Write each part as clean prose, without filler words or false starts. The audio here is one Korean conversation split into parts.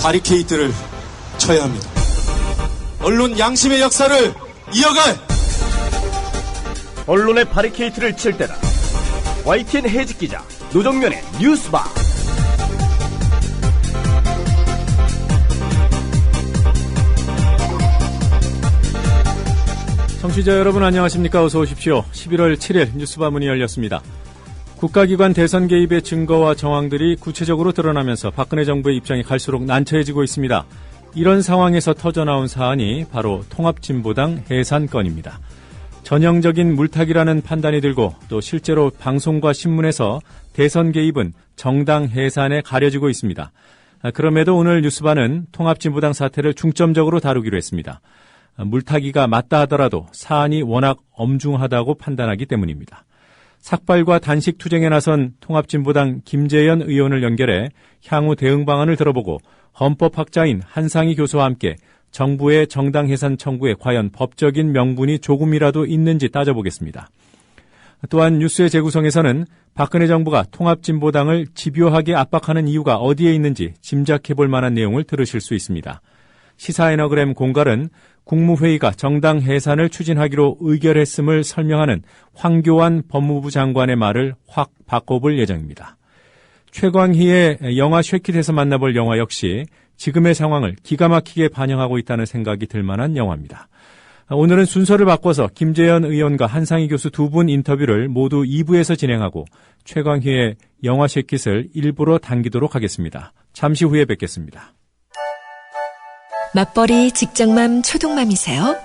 바리케이트를 쳐야 합니다. 언론 양심의 역사를 이어갈 언론의 바리케이트를 칠 때다. YTN 해직 기자 노정면의 뉴스바. 청취자 여러분 안녕하십니까? 어서 오십시오. 11월 7일 뉴스바 문이 열렸습니다. 국가기관 대선 개입의 증거와 정황들이 구체적으로 드러나면서 박근혜 정부의 입장이 갈수록 난처해지고 있습니다. 이런 상황에서 터져나온 사안이 바로 통합진보당 해산 건입니다. 전형적인 물타기라는 판단이 들고 또 실제로 방송과 신문에서 대선 개입은 정당 해산에 가려지고 있습니다. 그럼에도 오늘 뉴스바는 통합진보당 사태를 중점적으로 다루기로 했습니다. 물타기가 맞다 하더라도 사안이 워낙 엄중하다고 판단하기 때문입니다. 삭발과 단식 투쟁에 나선 통합진보당 김재현 의원을 연결해 향후 대응 방안을 들어보고 헌법학자인 한상희 교수와 함께 정부의 정당 해산 청구에 과연 법적인 명분이 조금이라도 있는지 따져보겠습니다. 또한 뉴스의 재구성에서는 박근혜 정부가 통합진보당을 집요하게 압박하는 이유가 어디에 있는지 짐작해볼 만한 내용을 들으실 수 있습니다. 시사에너그램 공갈은 국무회의가 정당 해산을 추진하기로 의결했음을 설명하는 황교안 법무부 장관의 말을 확 바꿔볼 예정입니다. 최광희의 영화 쉐킷에서 만나볼 영화 역시 지금의 상황을 기가 막히게 반영하고 있다는 생각이 들 만한 영화입니다. 오늘은 순서를 바꿔서 김재현 의원과 한상희 교수 두 분 인터뷰를 모두 2부에서 진행하고 최광희의 영화 쉐킷을 일부러 당기도록 하겠습니다. 잠시 후에 뵙겠습니다. 맞벌이 직장맘 초동맘이세요?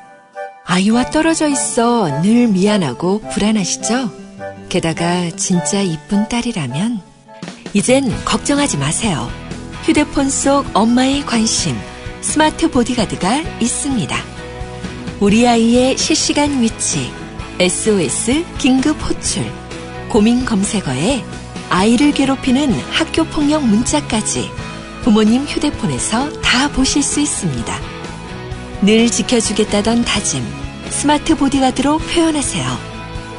아이와 떨어져 있어 늘 미안하고 불안하시죠? 게다가 진짜 이쁜 딸이라면 이젠 걱정하지 마세요. 휴대폰 속 엄마의 관심 스마트 보디가드가 있습니다. 우리 아이의 실시간 위치, SOS 긴급 호출, 고민 검색어에 아이를 괴롭히는 학교폭력 문자까지 부모님 휴대폰에서 다 보실 수 있습니다. 늘 지켜주겠다던 다짐, 스마트 보디가드로 표현하세요.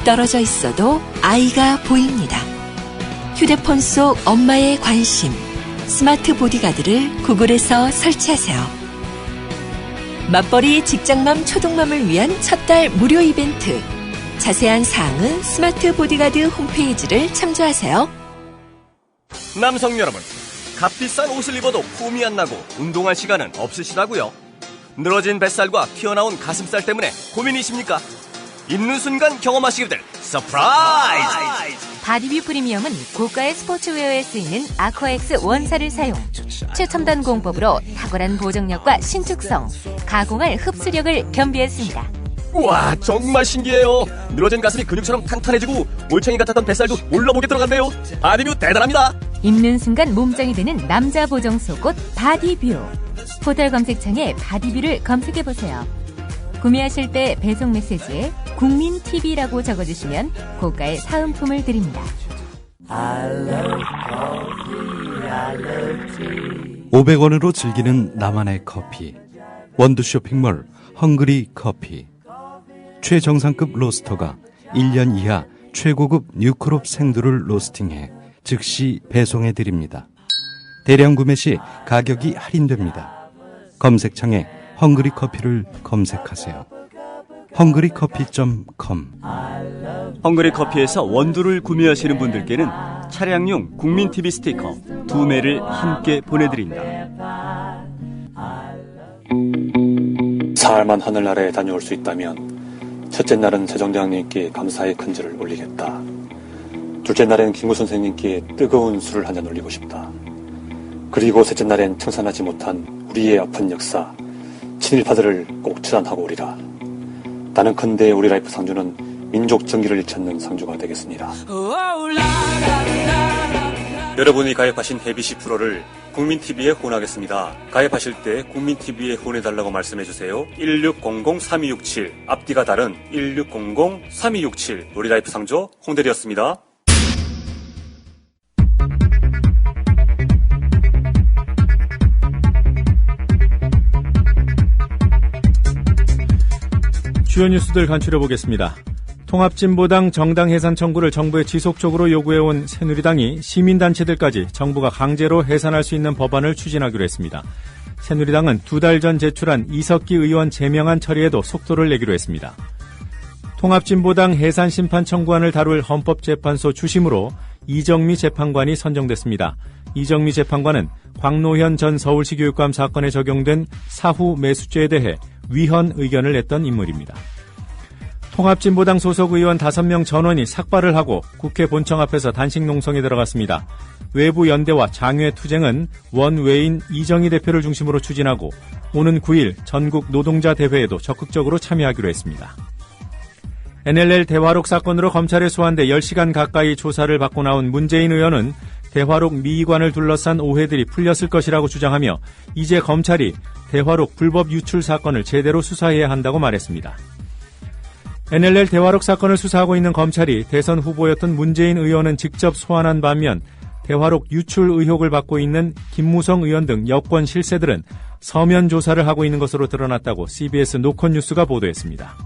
떨어져 있어도 아이가 보입니다. 휴대폰 속 엄마의 관심, 스마트 보디가드를 구글에서 설치하세요. 맞벌이 직장맘 초동맘을 위한 첫 달 무료 이벤트. 자세한 사항은 스마트 보디가드 홈페이지를 참조하세요. 남성 여러분, 값비싼 옷을 입어도 폼이 안 나고 운동할 시간은 없으시다고요? 늘어진 뱃살과 튀어나온 가슴살 때문에 고민이십니까? 입는 순간 경험하시게 될 서프라이즈! 바디뷰 프리미엄은 고가의 스포츠웨어에 쓰이는 아쿠아엑스 원사를 사용, 최첨단 공법으로 탁월한 보정력과 신축성, 가공할 흡수력을 겸비했습니다. 우와, 정말 신기해요. 늘어진 가슴이 근육처럼 탄탄해지고 올챙이 같았던 뱃살도 올라보게 들어간대요. 바디뷰 대단합니다. 입는 순간 몸짱이 되는 남자 보정 속옷 바디뷰. 포털 검색창에 바디뷰를 검색해보세요. 구매하실 때 배송 메시지에 국민TV라고 적어주시면 고가의 사은품을 드립니다. 500원으로 즐기는 나만의 커피. 원두 쇼핑몰 헝그리 커피. 최정상급 로스터가 1년 이하 최고급 뉴크롭 생두를 로스팅해 즉시 배송해드립니다. 대량 구매 시 가격이 할인됩니다. 검색창에 헝그리 커피를 검색하세요. 헝그리커피.com. 헝그리 커피에서 원두를 구매하시는 분들께는 차량용 국민TV 스티커 2매를 함께 보내드립니다. 사흘만 하늘나라에 다녀올 수 있다면 첫째 날은 세종대왕님께 감사의 큰절을 올리겠다. 둘째 날엔 김구 선생님께 뜨거운 술을 한잔 올리고 싶다. 그리고 셋째 날엔 청산하지 못한 우리의 아픈 역사, 친일파들을 꼭 처단하고 오리라. 나는컨대 우리 라이프 상주는 민족 정기를 찾는 상주가 되겠습니다. 여러분이 가입하신 해비시 프로를 국민TV에 후원하겠습니다. 가입하실 때 국민TV에 후원해달라고 말씀해주세요. 1600-3267 앞뒤가 다른 1600-3267 우리 라이프 상조 홍대리였습니다. 주요 뉴스들 간추려 보겠습니다. 통합진보당 정당 해산 청구를 정부에 지속적으로 요구해온 새누리당이 시민단체들까지 정부가 강제로 해산할 수 있는 법안을 추진하기로 했습니다. 새누리당은 2달 전 제출한 이석기 의원 제명안 처리에도 속도를 내기로 했습니다. 통합진보당 해산심판 청구안을 다룰 헌법재판소 주심으로 이정미 재판관이 선정됐습니다. 이정미 재판관은 광노현 전 서울시 교육감 사건에 적용된 사후 매수죄에 대해 위헌 의견을 냈던 인물입니다. 통합진보당 소속 의원 5명 전원이 삭발을 하고 국회 본청 앞에서 단식 농성에 들어갔습니다. 외부 연대와 장외 투쟁은 원외인 이정희 대표를 중심으로 추진하고 오는 9일 전국 노동자 대회에도 적극적으로 참여하기로 했습니다. NLL 대화록 사건으로 검찰에 소환돼 10시간 가까이 조사를 받고 나온 문재인 의원은 대화록 미의관을 둘러싼 오해들이 풀렸을 것이라고 주장하며 이제 검찰이 대화록 불법 유출 사건을 제대로 수사해야 한다고 말했습니다. NLL 대화록 사건을 수사하고 있는 검찰이 대선 후보였던 문재인 의원은 직접 소환한 반면 대화록 유출 의혹을 받고 있는 김무성 의원 등 여권 실세들은 서면 조사를 하고 있는 것으로 드러났다고 CBS 노컷뉴스가 보도했습니다.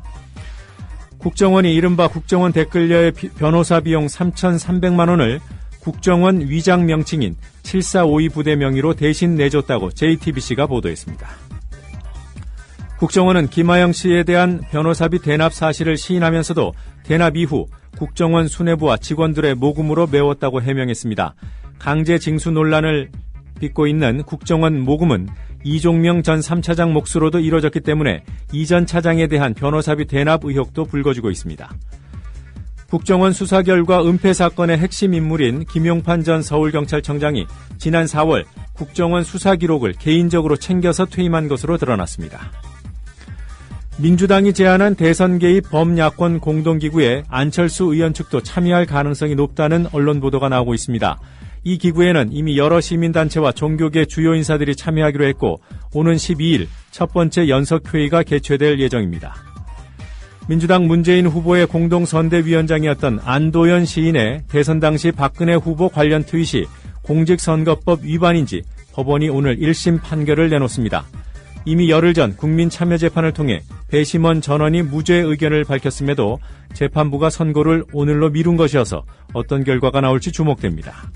국정원이 이른바 국정원 댓글녀의 변호사 비용 3,300만 원을 국정원 위장 명칭인 7452 부대 명의로 대신 내줬다고 JTBC가 보도했습니다. 국정원은 김하영 씨에 대한 변호사비 대납 사실을 시인하면서도 대납 이후 국정원 수뇌부와 직원들의 모금으로 메웠다고 해명했습니다. 강제 징수 논란을 빚고 있는 국정원 모금은 이종명 전 3차장 몫으로도 이뤄졌기 때문에 이 전 차장에 대한 변호사비 대납 의혹도 불거지고 있습니다. 국정원 수사 결과 은폐 사건의 핵심 인물인 김용판 전 서울경찰청장이 지난 4월 국정원 수사 기록을 개인적으로 챙겨서 퇴임한 것으로 드러났습니다. 민주당이 제안한 대선 개입 범야권 공동기구에 안철수 의원 측도 참여할 가능성이 높다는 언론 보도가 나오고 있습니다. 이 기구에는 이미 여러 시민단체와 종교계 주요 인사들이 참여하기로 했고 오는 12일 첫 번째 연석회의가 개최될 예정입니다. 민주당 문재인 후보의 공동선대위원장이었던 안도연 시인의 대선 당시 박근혜 후보 관련 트윗이 공직선거법 위반인지 법원이 오늘 1심 판결을 내놓습니다. 이미 열흘 전 국민참여재판을 통해 배심원 전원이 무죄 의견을 밝혔음에도 재판부가 선고를 오늘로 미룬 것이어서 어떤 결과가 나올지 주목됩니다.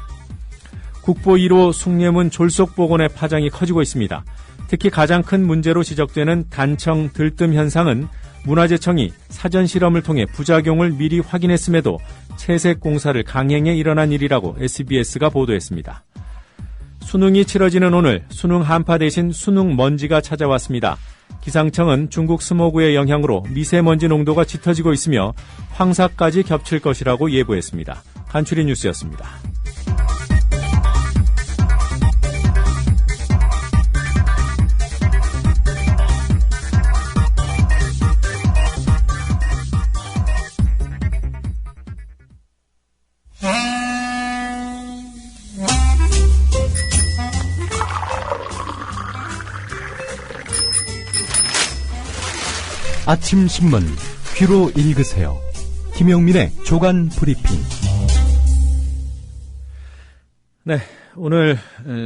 국보 1호 숭례문 졸속복원의 파장이 커지고 있습니다. 특히 가장 큰 문제로 지적되는 단청 들뜸 현상은 문화재청이 사전 실험을 통해 부작용을 미리 확인했음에도 채색 공사를 강행해 일어난 일이라고 SBS가 보도했습니다. 수능이 치러지는 오늘 수능 한파 대신 수능 먼지가 찾아왔습니다. 기상청은 중국 스모그의 영향으로 미세먼지 농도가 짙어지고 있으며 황사까지 겹칠 것이라고 예보했습니다. 간추린 뉴스였습니다. 아침 신문 귀로 읽으세요. 김영민의 조간 브리핑. 네, 오늘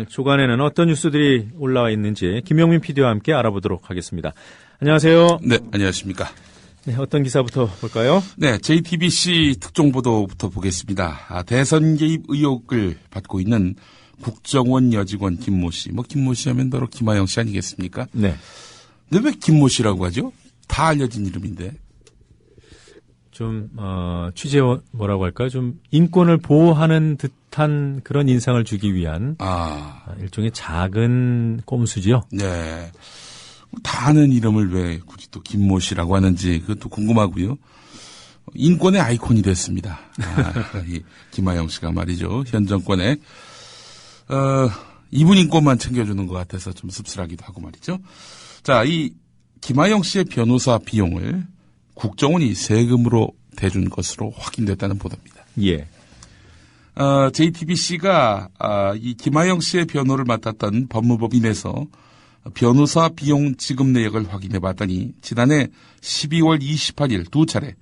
조간에는 어떤 뉴스들이 올라와 있는지 김영민 PD와 함께 알아보도록 하겠습니다. 안녕하세요. 네, 안녕하십니까. 네, 어떤 기사부터 볼까요? 네, JTBC 특종보도부터 보겠습니다. 대선 개입 의혹을 받고 있는 국정원 여직원 김모 씨. 김모 씨 하면 바로 김하영 씨 아니겠습니까? 네. 근데 왜 김모 씨라고 하죠? 다 알려진 이름인데. 좀 취재 뭐라고 할까요? 좀 인권을 보호하는 듯한 그런 인상을 주기 위한 일종의 작은 꼼수지요. 네. 다 아는 이름을 왜 굳이 또 김모 씨라고 하는지 그것도 궁금하고요. 인권의 아이콘이 됐습니다. 이 김하영 씨가 말이죠. 현 정권에 이분 인권만 챙겨주는 것 같아서 좀 씁쓸하기도 하고 말이죠. 자, 이 김하영 씨의 변호사 비용을 국정원이 세금으로 대준 것으로 확인됐다는 보도입니다. 예. JTBC가 이 김하영 씨의 변호를 맡았던 법무법인에서 변호사 비용 지급 내역을 확인해 봤더니 지난해 12월 28일 2차례,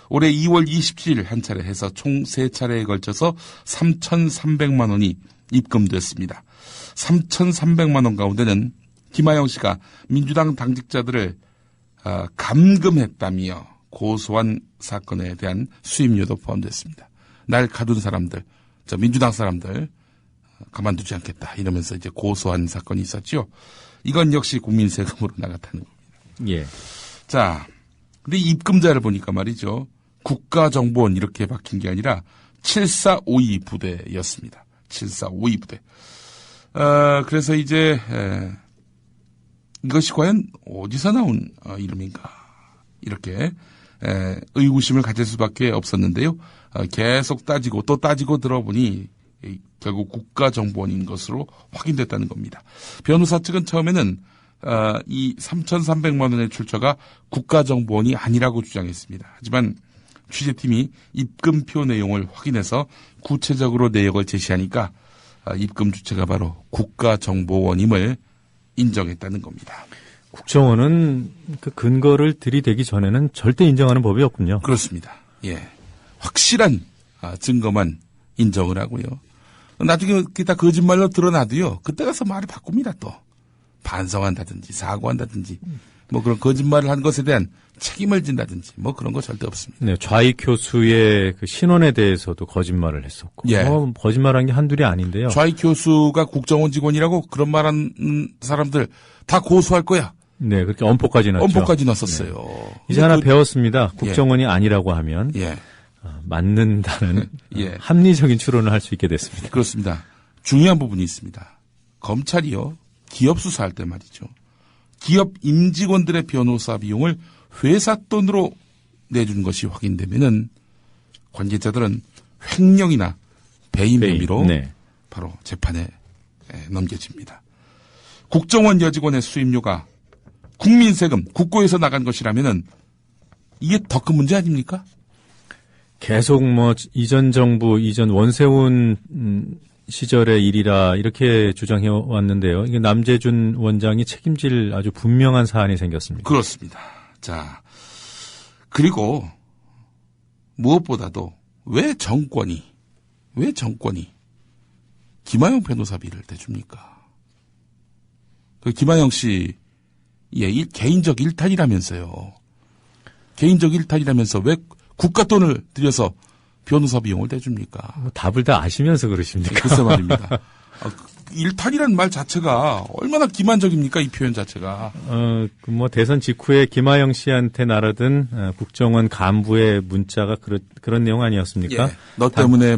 올해 2월 27일 한 차례 해서 총 3차례에 걸쳐서 3,300만 원이 입금됐습니다. 3,300만 원 가운데는 김하영 씨가 민주당 당직자들을 감금했다며 고소한 사건에 대한 수임료도 포함됐습니다. 날 가둔 사람들, 저 민주당 사람들 가만두지 않겠다 이러면서 이제 고소한 사건이 있었죠. 이건 역시 국민 세금으로 나갔다는 겁니다. 예. 자, 근데 입금자를 보니까 말이죠. 국가정보원 이렇게 박힌 게 아니라 7452 부대였습니다. 7452 부대. 그래서 이제 이것이 과연 어디서 나온 이름인가 이렇게 의구심을 가질 수밖에 없었는데요. 계속 따지고 또 따지고 들어보니 결국 국가정보원인 것으로 확인됐다는 겁니다. 변호사 측은 처음에는 이 3,300만 원의 출처가 국가정보원이 아니라고 주장했습니다. 하지만 취재팀이 입금표 내용을 확인해서 구체적으로 내역을 제시하니까 입금 주체가 바로 국가정보원임을 인정했다는 겁니다. 국정원은 그 근거를 들이대기 전에는 절대 인정하는 법이었군요. 그렇습니다. 예, 확실한 증거만 인정을 하고요. 나중에 그게 다 거짓말로 드러나도요. 그때 가서 말을 바꿉니다. 또 반성한다든지 사과한다든지 뭐 그런 거짓말을 한 것에 대한 책임을 진다든지 뭐 그런 거 절대 없습니다. 네, 좌익 교수의 그 신원에 대해서도 거짓말을 했었고, 예. 거짓말한 게 한둘이 아닌데요. 좌익 교수가 국정원 직원이라고 그런 말한 사람들 다 고소할 거야. 네, 그렇게 엄포까지 났죠. 엄포까지 났었어요. 네. 이제 하나 배웠습니다. 국정원이 아니라고 하면 예. 맞는다는 예. 합리적인 추론을 할 수 있게 됐습니다. 그렇습니다. 중요한 부분이 있습니다. 검찰이요, 기업 수사할 때 말이죠. 기업 임직원들의 변호사 비용을 회사 돈으로 내준 것이 확인되면은 관계자들은 횡령이나 배임 혐의로 네. 바로 재판에 넘겨집니다. 국정원 여직원의 수임료가 국민 세금, 국고에서 나간 것이라면은 이게 더 큰 문제 아닙니까? 계속 이전 정부, 이전 원세훈 시절의 일이라 이렇게 주장해 왔는데요. 이게 남재준 원장이 책임질 아주 분명한 사안이 생겼습니다. 그렇습니다. 자, 그리고 무엇보다도 왜 정권이 김하영 변호사비를 대줍니까? 그 김하영 씨, 개인적 일탈이라면서요. 개인적 일탈이라면서 왜 국가 돈을 들여서 변호사 비용을 대줍니까? 답을 다 아시면서 그러십니까? 글쎄 말입니다. 일탈이라는 말 자체가 얼마나 기만적입니까? 이 표현 자체가. 대선 직후에 김하영 씨한테 날아든 국정원 간부의 문자가 그런 내용 아니었습니까? 예, 너 때문에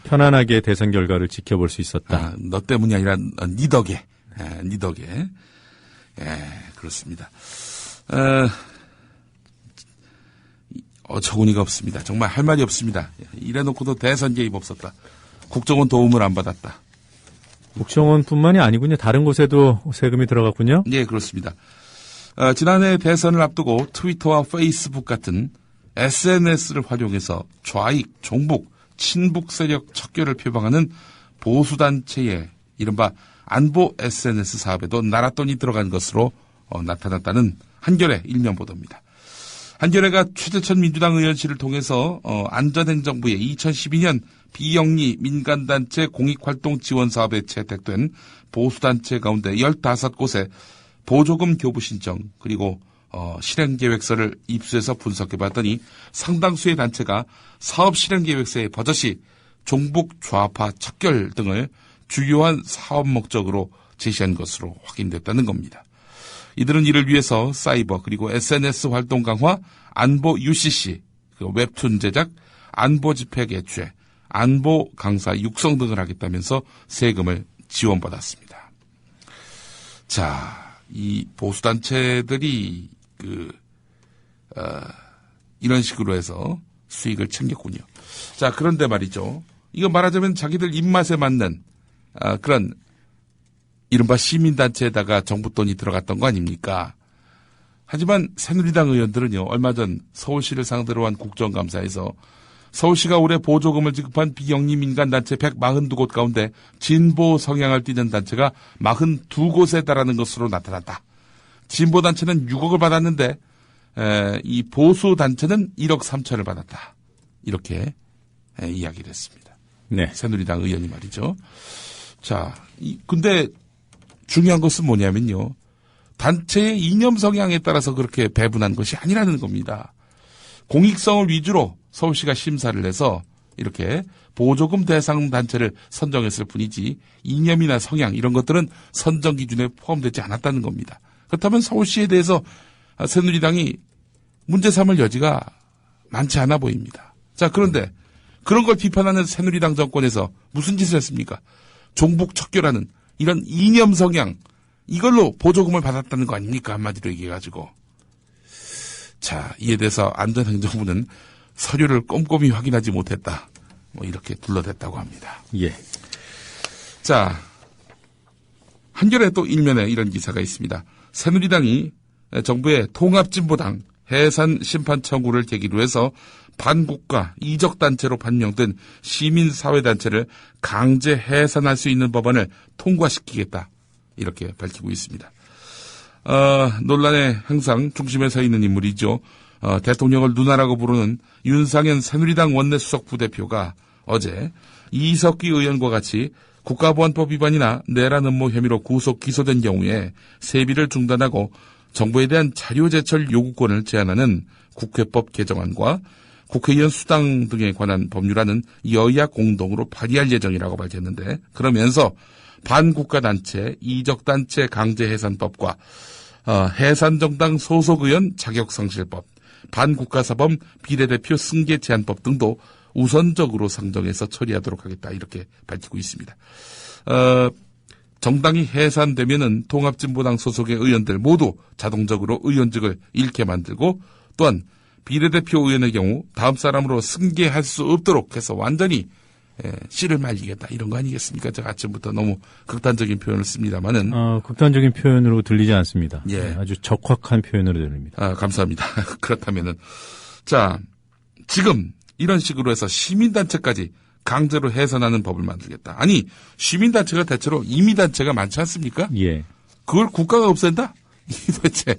편안하게 대선 결과를 지켜볼 수 있었다. 너 때문이 아니라 니 덕에. 니 덕에. 예, 그렇습니다. 어처구니가 없습니다. 정말 할 말이 없습니다. 이래놓고도 대선 개입 없었다. 국정원 도움을 안 받았다. 국정원뿐만이 아니군요. 다른 곳에도 세금이 들어갔군요. 네, 그렇습니다. 지난해 대선을 앞두고 트위터와 페이스북 같은 SNS를 활용해서 좌익, 종북, 친북 세력 척결을 표방하는 보수단체의 이른바 안보 SNS 사업에도 나랏돈이 들어간 것으로 나타났다는 한겨레 일면 보도입니다. 한겨레가 최재천 민주당 의원실을 통해서 안전행정부의 2012년 비영리 민간단체 공익활동 지원 사업에 채택된 보수단체 가운데 15곳에 보조금 교부 신청 그리고 실행계획서를 입수해서 분석해봤더니 상당수의 단체가 사업 실행계획서에 버젓이 종북 좌파 척결 등을 주요한 사업 목적으로 제시한 것으로 확인됐다는 겁니다. 이들은 이를 위해서 사이버 그리고 SNS 활동 강화, 안보 UCC, 웹툰 제작, 안보 집회 개최, 안보 강사 육성 등을 하겠다면서 세금을 지원받았습니다. 자, 이 보수단체들이 이런 식으로 해서 수익을 챙겼군요. 자, 그런데 말이죠. 이거 말하자면 자기들 입맛에 맞는 그런 이른바 시민단체에다가 정부 돈이 들어갔던 거 아닙니까? 하지만 새누리당 의원들은요, 얼마 전 서울시를 상대로 한 국정감사에서 서울시가 올해 보조금을 지급한 비영리 민간단체 142곳 가운데 진보 성향을 띠는 단체가 42곳에 달하는 것으로 나타났다. 진보단체는 6억을 받았는데 이 보수단체는 1억 3천을 받았다. 이렇게 이야기를 했습니다. 네. 새누리당 의원이 말이죠. 자, 근데 중요한 것은 뭐냐면요. 단체의 이념 성향에 따라서 그렇게 배분한 것이 아니라는 겁니다. 공익성을 위주로 서울시가 심사를 해서 이렇게 보조금 대상 단체를 선정했을 뿐이지 이념이나 성향 이런 것들은 선정 기준에 포함되지 않았다는 겁니다. 그렇다면 서울시에 대해서 새누리당이 문제 삼을 여지가 많지 않아 보입니다. 자, 그런데 그런 걸 비판하는 새누리당 정권에서 무슨 짓을 했습니까? 종북 척결하는 이런 이념 성향 이걸로 보조금을 받았다는 거 아닙니까? 한마디로 얘기해가지고. 자, 이에 대해서 안전행정부는 서류를 꼼꼼히 확인하지 못했다. 뭐 이렇게 둘러댔다고 합니다. 예. 자, 한겨레 또 일면에 이런 기사가 있습니다. 새누리당이 정부의 통합진보당 해산 심판 청구를 계기로 해서 반국가 이적단체로 판명된 시민사회단체를 강제 해산할 수 있는 법안을 통과시키겠다. 이렇게 밝히고 있습니다. 논란의 항상 중심에 서 있는 인물이죠. 대통령을 누나라고 부르는 윤상현 새누리당 원내수석 부대표가 어제 이석기 의원과 같이 국가보안법 위반이나 내란 음모 혐의로 구속 기소된 경우에 세비를 중단하고 정부에 대한 자료 제출 요구권을 제한하는 국회법 개정안과 국회의원 수당 등에 관한 법률안은 여야 공동으로 발의할 예정이라고 밝혔는데, 그러면서 반국가단체, 이적단체 강제해산법과 해산정당 소속의원 자격상실법, 반국가사범 비례대표 승계 제한법 등도 우선적으로 상정해서 처리하도록 하겠다 이렇게 밝히고 있습니다. 정당이 해산되면은 통합진보당 소속의 의원들 모두 자동적으로 의원직을 잃게 만들고, 또한 비례대표 의원의 경우 다음 사람으로 승계할 수 없도록 해서 완전히 씨를 말리겠다 이런 거 아니겠습니까? 제가 아침부터 너무 극단적인 표현을 씁니다만은 극단적인 표현으로 들리지 않습니다. 예. 네, 아주 적확한 표현으로 들립니다. 감사합니다. 그렇다면은 자, 지금 이런 식으로 해서 시민단체까지 강제로 해산하는 법을 만들겠다. 아니, 시민단체가 대체로 임의단체가 많지 않습니까? 예. 그걸 국가가 없앤다? 도대체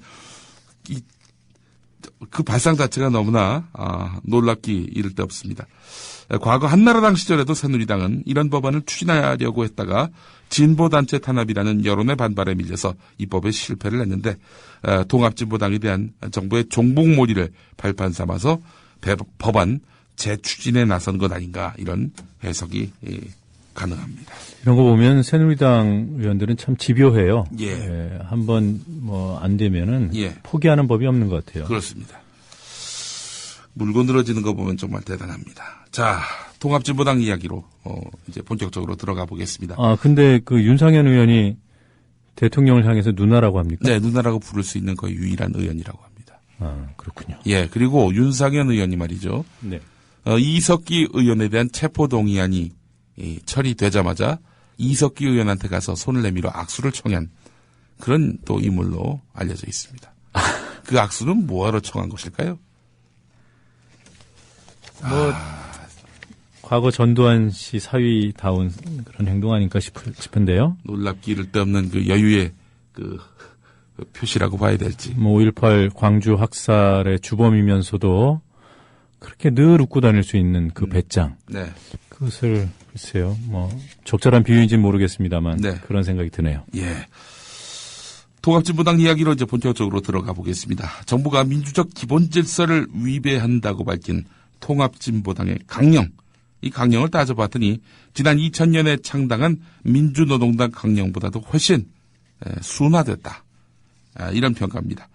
그 발상 자체가 너무나 놀랍기 이를 데 없습니다. 과거 한나라당 시절에도 새누리당은 이런 법안을 추진하려고 했다가 진보단체 탄압이라는 여론의 반발에 밀려서 이 법에 실패를 했는데, 통합진보당에 대한 정부의 종북몰이를 발판 삼아서 법안 재추진에 나선 것 아닌가, 이런 해석이 가능합니다. 이런 거 보면 새누리당 의원들은 참 집요해요. 예. 한번 안 되면은 예. 포기하는 법이 없는 것 같아요. 그렇습니다. 물고 늘어지는 거 보면 정말 대단합니다. 자, 통합진보당 이야기로 이제 본격적으로 들어가 보겠습니다. 근데 그 윤상현 의원이 대통령을 향해서 누나라고 합니까? 네, 누나라고 부를 수 있는 거의 유일한 의원이라고 합니다. 그렇군요. 예, 그리고 윤상현 의원이 말이죠. 네. 이석기 의원에 대한 체포동의안이 처리되자마자 이석기 의원한테 가서 손을 내밀어 악수를 청한 그런 또 인물로 알려져 있습니다. 그 악수는 뭐하러 청한 것일까요? 과거 전두환 씨 사위다운 그런 행동 아닐까 싶은데요. 놀랍기 이를 데 없는 그 여유의 그 표시라고 봐야 될지. 5.18 광주 학살의 주범이면서도 그렇게 늘 웃고 다닐 수 있는 그 배짱. 네. 그것을 글쎄요. 적절한 비유인지는 모르겠습니다만 네. 그런 생각이 드네요. 예. 통합진보당 이야기로 이제 본격적으로 들어가 보겠습니다. 정부가 민주적 기본 질서를 위배한다고 밝힌 통합진보당의 강령. 이 강령을 따져봤더니 지난 2000년에 창당한 민주노동당 강령보다도 훨씬 순화됐다. 이런 평가입니다.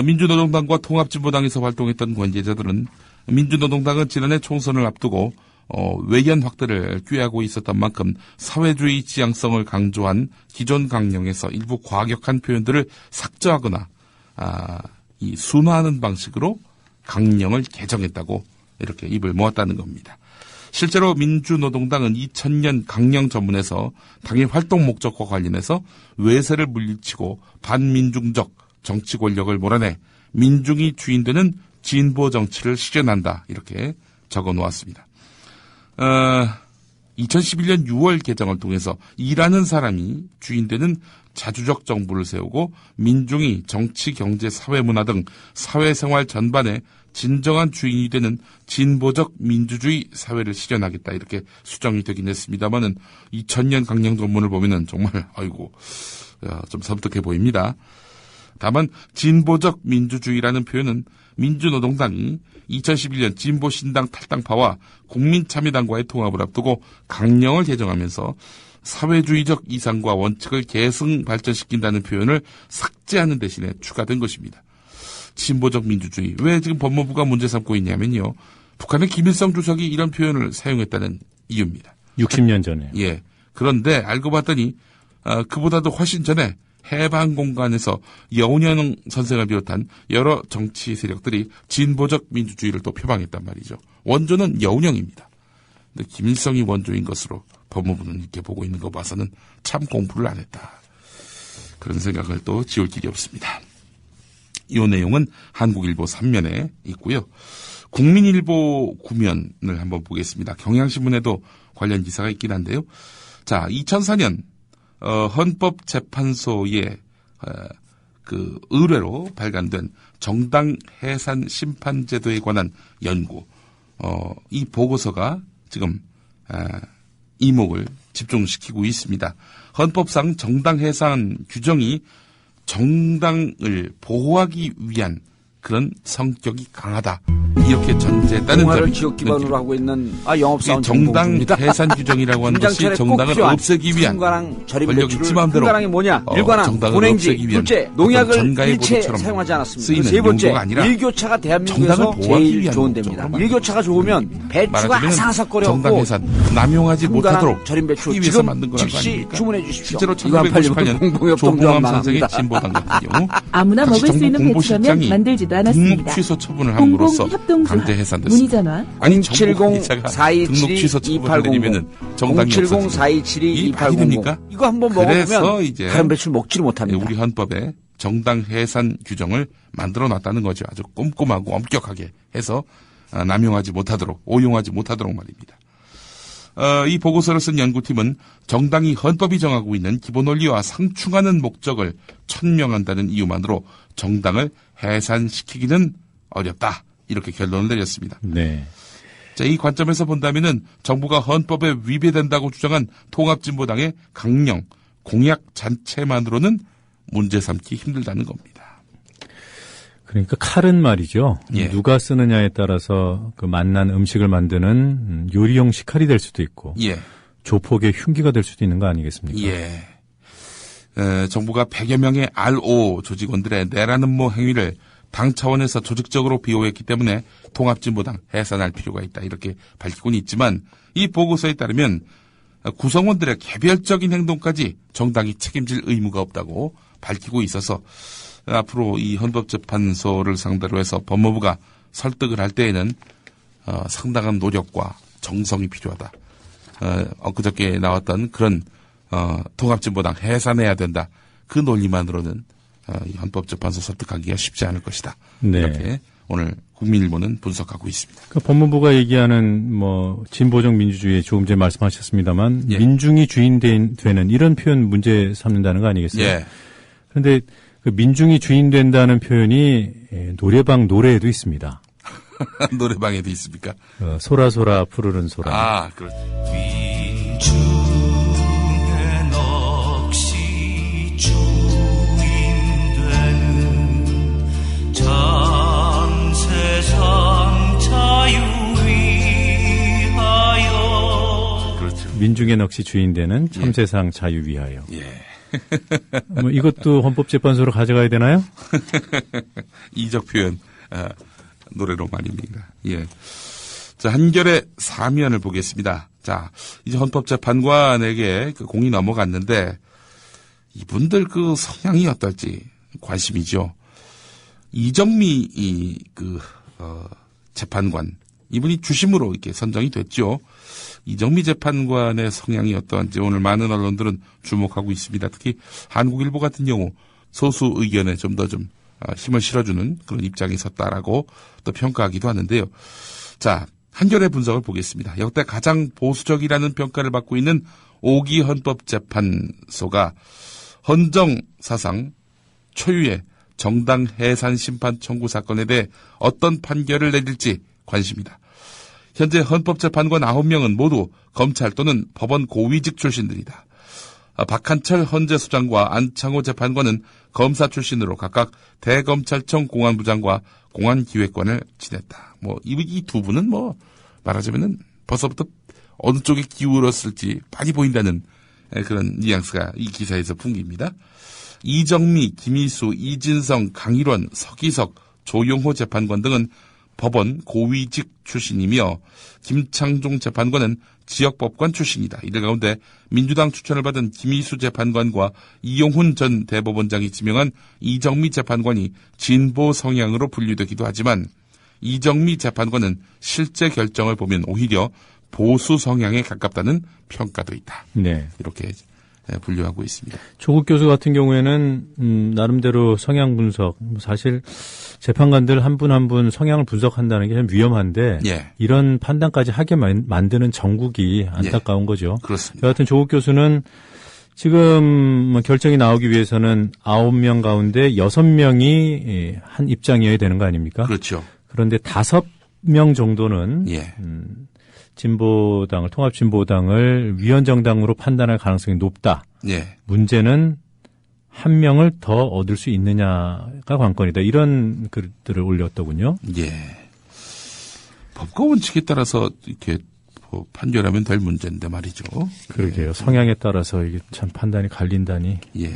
민주노동당과 통합진보당에서 활동했던 관계자들은 민주노동당은 지난해 총선을 앞두고 외연 확대를 꾀하고 있었던 만큼 사회주의 지향성을 강조한 기존 강령에서 일부 과격한 표현들을 삭제하거나 이 순화하는 방식으로 강령을 개정했다고 이렇게 입을 모았다는 겁니다. 실제로 민주노동당은 2000년 강령 전문에서 당의 활동 목적과 관련해서 외세를 물리치고 반민중적 정치 권력을 몰아내 민중이 주인되는 진보 정치를 실현한다 이렇게 적어놓았습니다. 2011년 6월 개정을 통해서 일하는 사람이 주인되는 자주적 정부를 세우고 민중이 정치, 경제, 사회, 문화 등 사회생활 전반에 진정한 주인이 되는 진보적 민주주의 사회를 실현하겠다 이렇게 수정이 되긴 했습니다만은 2000년 강령 전문을 보면은 정말 좀 섬뜩해 보입니다. 다만 진보적 민주주의라는 표현은 민주노동당이 2011년 진보신당 탈당파와 국민참여당과의 통합을 앞두고 강령을 제정하면서 사회주의적 이상과 원칙을 계승 발전시킨다는 표현을 삭제하는 대신에 추가된 것입니다. 진보적 민주주의. 왜 지금 법무부가 문제 삼고 있냐면요. 북한의 김일성 주석이 이런 표현을 사용했다는 이유입니다. 60년 전에. 예. 그런데 알고 봤더니 그보다도 훨씬 전에 해방 공간에서 여운형 선생을 비롯한 여러 정치 세력들이 진보적 민주주의를 또 표방했단 말이죠. 원조는 여운형입니다. 근데 김일성이 원조인 것으로 법무부는 이렇게 보고 있는 거 봐서는 참 공부를 안 했다. 그런 생각을 또 지울 길이 없습니다. 이 내용은 한국일보 3면에 있고요. 국민일보 9면을 한번 보겠습니다. 경향신문에도 관련 기사가 있긴 한데요. 자, 2004년 헌법재판소의 그 의뢰로 발간된 정당 해산 심판 제도에 관한 연구, 이 보고서가 지금 이목을 집중시키고 있습니다. 헌법상 정당 해산 규정이 정당을 보호하기 위한 그런 성격이 강하다. 이렇게 전제했다는 공화를 점이 지역 기반으로 하고 있는 영업사원 정당 해산 규정이라고 하는 것이 정당을 없애기 위한 권력 있지 마음대로 한가랑이 뭐냐? 일관왕, 정당을 본행지, 없애기 위한 둘째, 농약을 전가의 일체 보도처럼 사용하지 않았습니다. 쓰이는 세 번째, 용도가 아니라 일교차가 대한민국에서 정당을 보호하기 제일 위한 좋은 목적으로 데입니다. 만든 일교차가 좋으면 배추가 말하자면 정당 아삭아삭거려갖고 해산 남용하지 못하도록 절임 배추 하기 위해서 지금 만든 거란 거 즉시 아닙니까? 주문해 주십시오. 실제로 이거 안 팔리면 1998년 공공협동 조봉암 조합 선생의 망합니다. 진보당 같은 경우 아무나 먹을 수 있는 배추라면 공보실장이 만들지도 않았습니다. 등록 취소 처분을 함으로써 공공협동조합, 강제 해산됐습니다. 문의전화 아니 정부 기자가 등록 취소 처분을 내리면은 정당이 없어지고 070-4272-2800 됩니까? 이거 한번 그래서 먹으면 이제 다른 배추를 먹지를 못합니다. 우리 헌법에 정당 해산 규정을 만들어 놨다는 거죠. 아주 꼼꼼하고 엄격하게 해서 남용하지 못하도록, 오용하지 못하도록 말입니다. 이 보고서를 쓴 연구팀은 정당이 헌법이 정하고 있는 기본 원리와 상충하는 목적을 천명한다는 이유만으로 정당을 해산시키기는 어렵다. 이렇게 결론을 내렸습니다. 네. 자, 이 관점에서 본다면은 정부가 헌법에 위배된다고 주장한 통합진보당의 강령, 공약 자체만으로는 문제 삼기 힘들다는 겁니다. 그러니까 칼은 말이죠. 예. 누가 쓰느냐에 따라서 그 맛난 음식을 만드는 요리용 식칼이 될 수도 있고 예. 조폭의 흉기가 될 수도 있는 거 아니겠습니까? 예. 정부가 100여 명의 RO 조직원들의 내라는 모 행위를 당 차원에서 조직적으로 비호했기 때문에 통합진보당 해산할 필요가 있다. 이렇게 밝히고는 있지만 이 보고서에 따르면 구성원들의 개별적인 행동까지 정당이 책임질 의무가 없다고 밝히고 있어서 앞으로 이 헌법재판소를 상대로 해서 법무부가 설득을 할 때에는 상당한 노력과 정성이 필요하다. 엊그저께 나왔던 그런 통합진보당 해산해야 된다. 그 논리만으로는 이 헌법재판소 설득하기가 쉽지 않을 것이다. 네. 이렇게 오늘 국민일보는 분석하고 있습니다. 그 법무부가 얘기하는 진보적 민주주의 조금 전에 말씀하셨습니다만 예. 민중이 주인 되는 이런 표현 문제 삼는다는 거 아니겠어요? 예. 그런데 그 민중이 주인 된다는 표현이 노래방 노래에도 있습니다. 노래방에도 있습니까? 소라소라 푸르른 소라. 아, 그렇죠. 민중의 넋이 주인되는 참세상 자유 위하여. 예. 이것도 헌법재판소로 가져가야 되나요? 이적 표현, 노래로 말입니다. 예. 자, 한결의 사면을 보겠습니다. 자, 이제 헌법재판관에게 그 공이 넘어갔는데, 이분들 그 성향이 어떨지 관심이죠. 이정미, 재판관, 이분이 주심으로 이렇게 선정이 됐죠. 이정미 재판관의 성향이 어떠한지 오늘 많은 언론들은 주목하고 있습니다. 특히 한국일보 같은 경우 소수 의견에 좀 더 힘을 실어주는 그런 입장이 섰다라고 또 평가하기도 하는데요. 자, 한결의 분석을 보겠습니다. 역대 가장 보수적이라는 평가를 받고 있는 5기 헌법재판소가 헌정 사상 초유의 정당 해산 심판 청구 사건에 대해 어떤 판결을 내릴지 관심이다. 현재 헌법재판관 9명은 모두 검찰 또는 법원 고위직 출신들이다. 박한철 헌재소장과 안창호 재판관은 검사 출신으로 각각 대검찰청 공안부장과 공안기획관을 지냈다. 이 두 분은 말하자면은 벌써부터 어느 쪽에 기울었을지 많이 보인다는 그런 뉘앙스가 이 기사에서 풍깁니다. 이정미, 김희수, 이진성, 강일원, 서기석, 조용호 재판관 등은 법원 고위직 출신이며 김창종 재판관은 지역법관 출신이다. 이들 가운데 민주당 추천을 받은 김희수 재판관과 이용훈 전 대법원장이 지명한 이정미 재판관이 진보 성향으로 분류되기도 하지만 이정미 재판관은 실제 결정을 보면 오히려 보수 성향에 가깝다는 평가도 있다. 네. 이렇게 분류하고 있습니다. 조국 교수 같은 경우에는 나름대로 성향 분석, 사실 재판관들 한 분 한 분 성향을 분석한다는 게 좀 위험한데 예. 이런 판단까지 하게 만드는 정국이 안타까운 거죠. 그렇습니다. 여하튼 조국 교수는 지금 결정이 나오기 위해서는 9명 가운데 6명이 한 입장이어야 되는 거 아닙니까? 그렇죠. 그런데 5명 정도는 진보당을, 통합진보당을 위헌정당으로 판단할 가능성이 높다. 예. 문제는 한 명을 더 얻을 수 있느냐가 관건이다. 이런 글들을 올렸더군요. 예. 법과 원칙에 따라서 이렇게 판결하면 될 문제인데 말이죠. 그러게요. 성향에 따라서 이게 참 판단이 갈린다니. 예.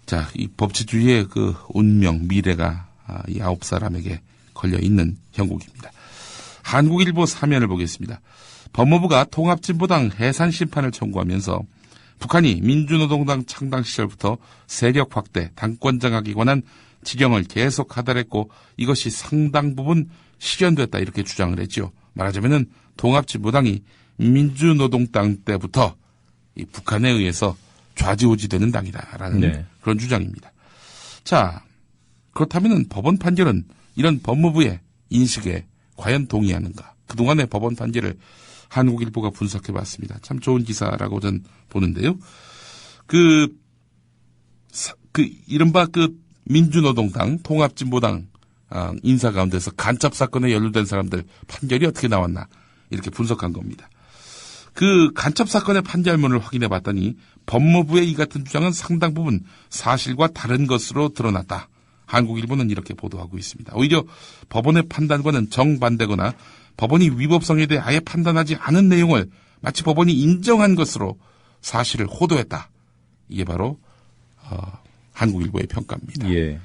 자, 이 법치주의의 그 운명, 미래가 이 9사람에게 걸려 있는 형국입니다. 한국일보 사면을 보겠습니다. 법무부가 통합진보당 해산 심판을 청구하면서 북한이 민주노동당 창당 시절부터 세력 확대, 당권 장악에 관한 지령을 계속 하달했고 이것이 상당 부분 실현됐다 이렇게 주장을 했죠. 말하자면은 통합진보당이 민주노동당 때부터 이 북한에 의해서 좌지우지되는 당이다라는 그런 주장입니다. 자, 그렇다면은 법원 판결은 이런 법무부의 인식에 과연 동의하는가? 그동안의 법원 판결을 한국일보가 분석해봤습니다. 참 좋은 기사라고 전 보는데요. 이른바 민주노동당, 통합진보당 인사 가운데서 간첩 사건에 연루된 사람들 판결이 어떻게 나왔나 이렇게 분석한 겁니다. 그 간첩 사건의 판결문을 확인해봤더니 법무부의 이 같은 주장은 상당 부분 사실과 다른 것으로 드러났다. 한국일보는 이렇게 보도하고 있습니다. 오히려 법원의 판단과는 정반대거나 법원이 위법성에 대해 아예 판단하지 않은 내용을 마치 법원이 인정한 것으로 사실을 호도했다. 이게 바로 한국일보의 평가입니다. 예.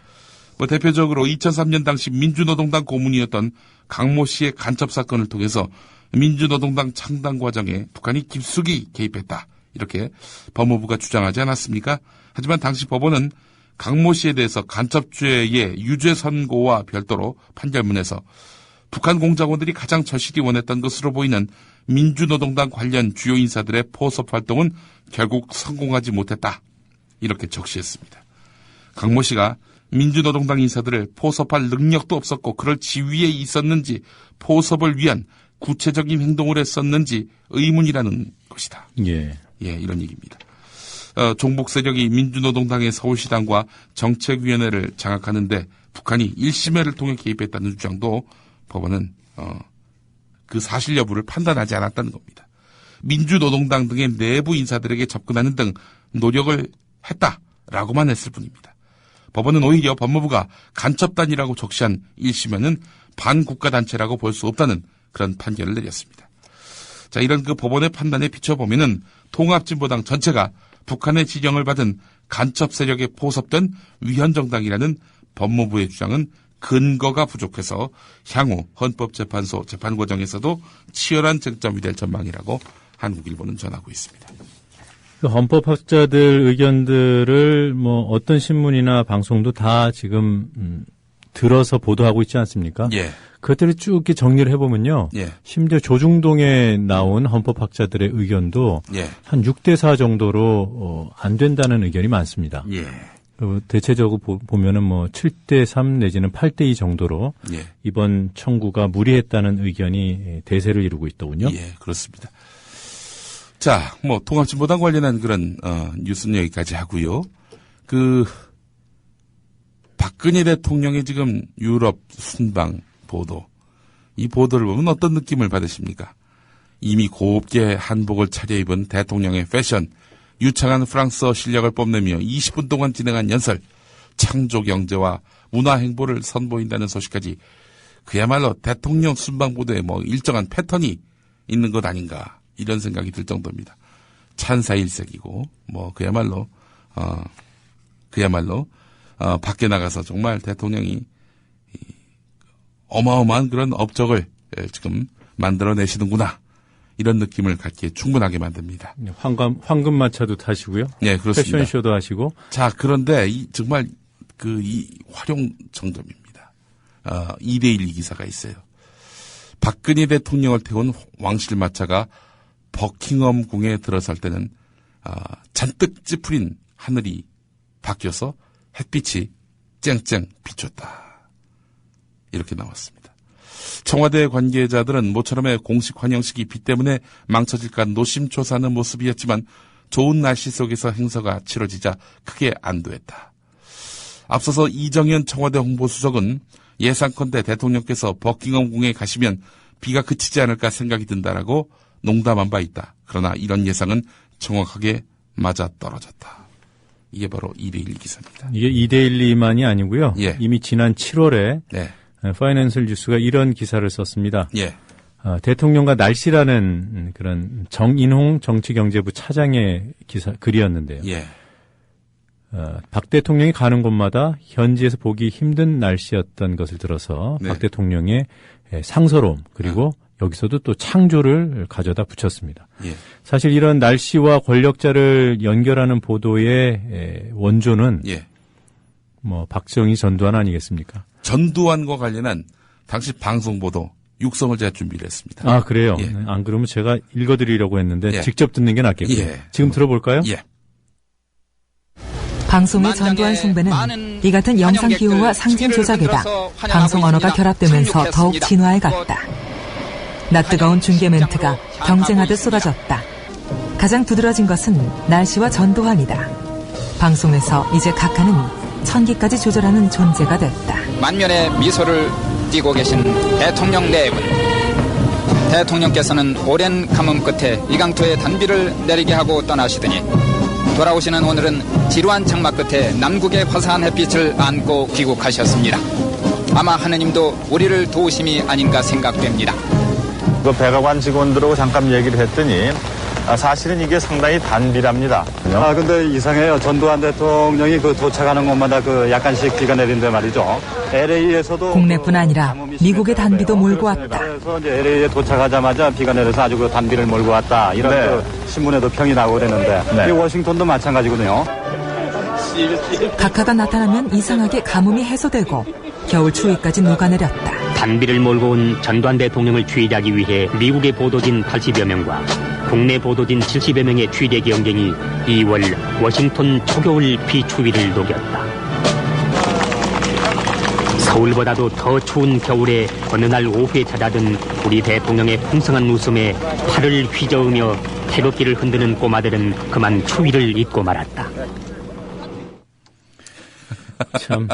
대표적으로 2003년 당시 민주노동당 고문이었던 강모 씨의 간첩 사건을 통해서 민주노동당 창당 과정에 북한이 깊숙이 개입했다. 이렇게 법무부가 주장하지 않았습니까? 하지만 당시 법원은 강모 씨에 대해서 간첩죄의 유죄 선고와 별도로 판결문에서 북한 공작원들이 가장 절실히 원했던 것으로 보이는 민주노동당 관련 주요 인사들의 포섭 활동은 결국 성공하지 못했다. 이렇게 적시했습니다. 강모 씨가 민주노동당 인사들을 포섭할 능력도 없었고 그럴 지위에 있었는지 포섭을 위한 구체적인 행동을 했었는지 의문이라는 것이다. 예, 이런 얘기입니다. 종북 세력이 민주노동당의 서울시당과 정책위원회를 장악하는데 북한이 1심회를 통해 개입했다는 주장도 법원은 그 사실 여부를 판단하지 않았다는 겁니다. 민주노동당 등의 내부 인사들에게 접근하는 등 노력을 했다라고만 했을 뿐입니다. 법원은 오히려 법무부가 간첩단이라고 적시한 1심에는 반국가단체라고 볼 수 없다는 그런 판결을 내렸습니다. 자, 이런 그 법원의 판단에 비춰보면은 통합진보당 전체가 북한의 지령을 받은 간첩 세력에 포섭된 위헌정당이라는 법무부의 주장은 근거가 부족해서 향후 헌법재판소 재판 과정에서도 치열한 쟁점이 될 전망이라고 한국일보는 전하고 있습니다. 그 헌법학자들 의견들을 어떤 신문이나 방송도 다 지금 들어서 보도하고 있지 않습니까? 예. 그것들을 쭉 이렇게 정리를 해보면요. 예. 심지어 조중동에 나온 헌법학자들의 의견도 한 6대4 정도로 안 된다는 의견이 많습니다. 예. 대체적으로 보면은 7대3 내지는 8대2 정도로 이번 청구가 무리했다는 의견이 대세를 이루고 있더군요. 예, 그렇습니다. 자, 통합진보당 관련한 그런 뉴스는 여기까지 하고요. 박근혜 대통령의 지금 유럽 순방 보도, 이 보도를 보면 어떤 느낌을 받으십니까? 이미 곱게 한복을 차려입은 대통령의 패션, 유창한 프랑스어 실력을 뽐내며 20분 동안 진행한 연설, 창조 경제와 문화 행보를 선보인다는 소식까지 그야말로 대통령 순방보도에 일정한 패턴이 있는 것 아닌가 이런 생각이 들 정도입니다. 찬사일색이고 그야말로 밖에 나가서 정말 대통령이 어마어마한 그런 업적을 지금 만들어내시는구나 이런 느낌을 갖기에 충분하게 만듭니다. 황금마차도 타시고요. 네, 그렇습니다. 패션쇼도 하시고. 자, 그런데 정말 이 활용 정점입니다. 2대1 이 기사가 있어요. 박근혜 대통령을 태운 왕실마차가 버킹엄 궁에 들어설 때는 잔뜩 찌푸린 하늘이 바뀌어서 햇빛이 쨍쨍 비쳤다. 이렇게 나왔습니다. 청와대 관계자들은 모처럼의 공식 환영식이 비 때문에 망쳐질까 노심초사하는 모습이었지만 좋은 날씨 속에서 행사가 치러지자 크게 안도했다. 앞서서 이정현 청와대 홍보수석은 예상컨대 대통령께서 버킹엄 궁에 가시면 비가 그치지 않을까 생각이 든다라고 농담한 바 있다. 그러나 이런 예상은 정확하게 맞아떨어졌다. 이게 바로 2대1 기사입니다. 이게 2대1이 아니고요. 예. 이미 지난 7월에 네. 파이낸셜 뉴스가 이런 기사를 썼습니다. 예. 대통령과 날씨라는 그런 정인홍 정치경제부 차장의 글이었는데요. 예. 박 대통령이 가는 곳마다 현지에서 보기 힘든 날씨였던 것을 들어서 네. 박 대통령의 상서로움 그리고 여기서도 또 창조를 가져다 붙였습니다. 예. 사실 이런 날씨와 권력자를 연결하는 보도의 원조는 예. 박정희 전두환 아니겠습니까? 전두환과 관련한 당시 방송 보도 육성을 제가 준비를 했습니다. 아, 그래요? 예. 안 그러면 제가 읽어드리려고 했는데 예. 직접 듣는 게 낫겠고요. 예. 지금 들어볼까요? 예. 방송의 전두환 숭배는 이 같은 영상 기호와 상징 조작에다 방송 언어가 결합되면서 더욱 진화해 갔다. 낯뜨거운 중계 멘트가 경쟁하듯 쏟아졌다. 가장 두드러진 것은 날씨와 전두환이다. 방송에서 이제 각하는 천기까지 조절하는 존재가 됐다. 만면의 미소를 띠고 계신 대통령 내분. 대통령께서는 오랜 가뭄 끝에 이강토의 단비를 내리게 하고 떠나시더니 돌아오시는 오늘은 지루한 장막 끝에 남국의 화사한 햇빛을 안고 귀국하셨습니다. 아마 하느님도 우리를 도우심이 아닌가 생각됩니다. 그 백악관 직원들하고 잠깐 얘기를 했더니 사실은 이게 상당히 단비랍니다. 근데 이상해요. 전두환 대통령이 도착하는 곳마다 약간씩 비가 내린데 말이죠. LA에서도 국내뿐 아니라 미국의 단비도 몰고 왔다. 그래서 이제 LA에 도착하자마자 비가 내려서 아주 단비를 몰고 왔다. 이런 신문에도 평이 나오고 그랬는데 이 워싱턴도 마찬가지거든요. 각하가 나타나면 이상하게 가뭄이 해소되고 겨울 추위까지 녹아내렸다. 단비를 몰고 온 전두환 대통령을 취재하기 위해 미국의 보도진 80여 명과 국내 보도진 70여 명의 취재 경쟁이 2월 워싱턴 초겨울 비추위를 녹였다. 서울보다도 더 추운 겨울에 어느 날 오후에 찾아든 우리 대통령의 풍성한 웃음에 팔을 휘저으며 태극기를 흔드는 꼬마들은 그만 추위를 잊고 말았다. 참.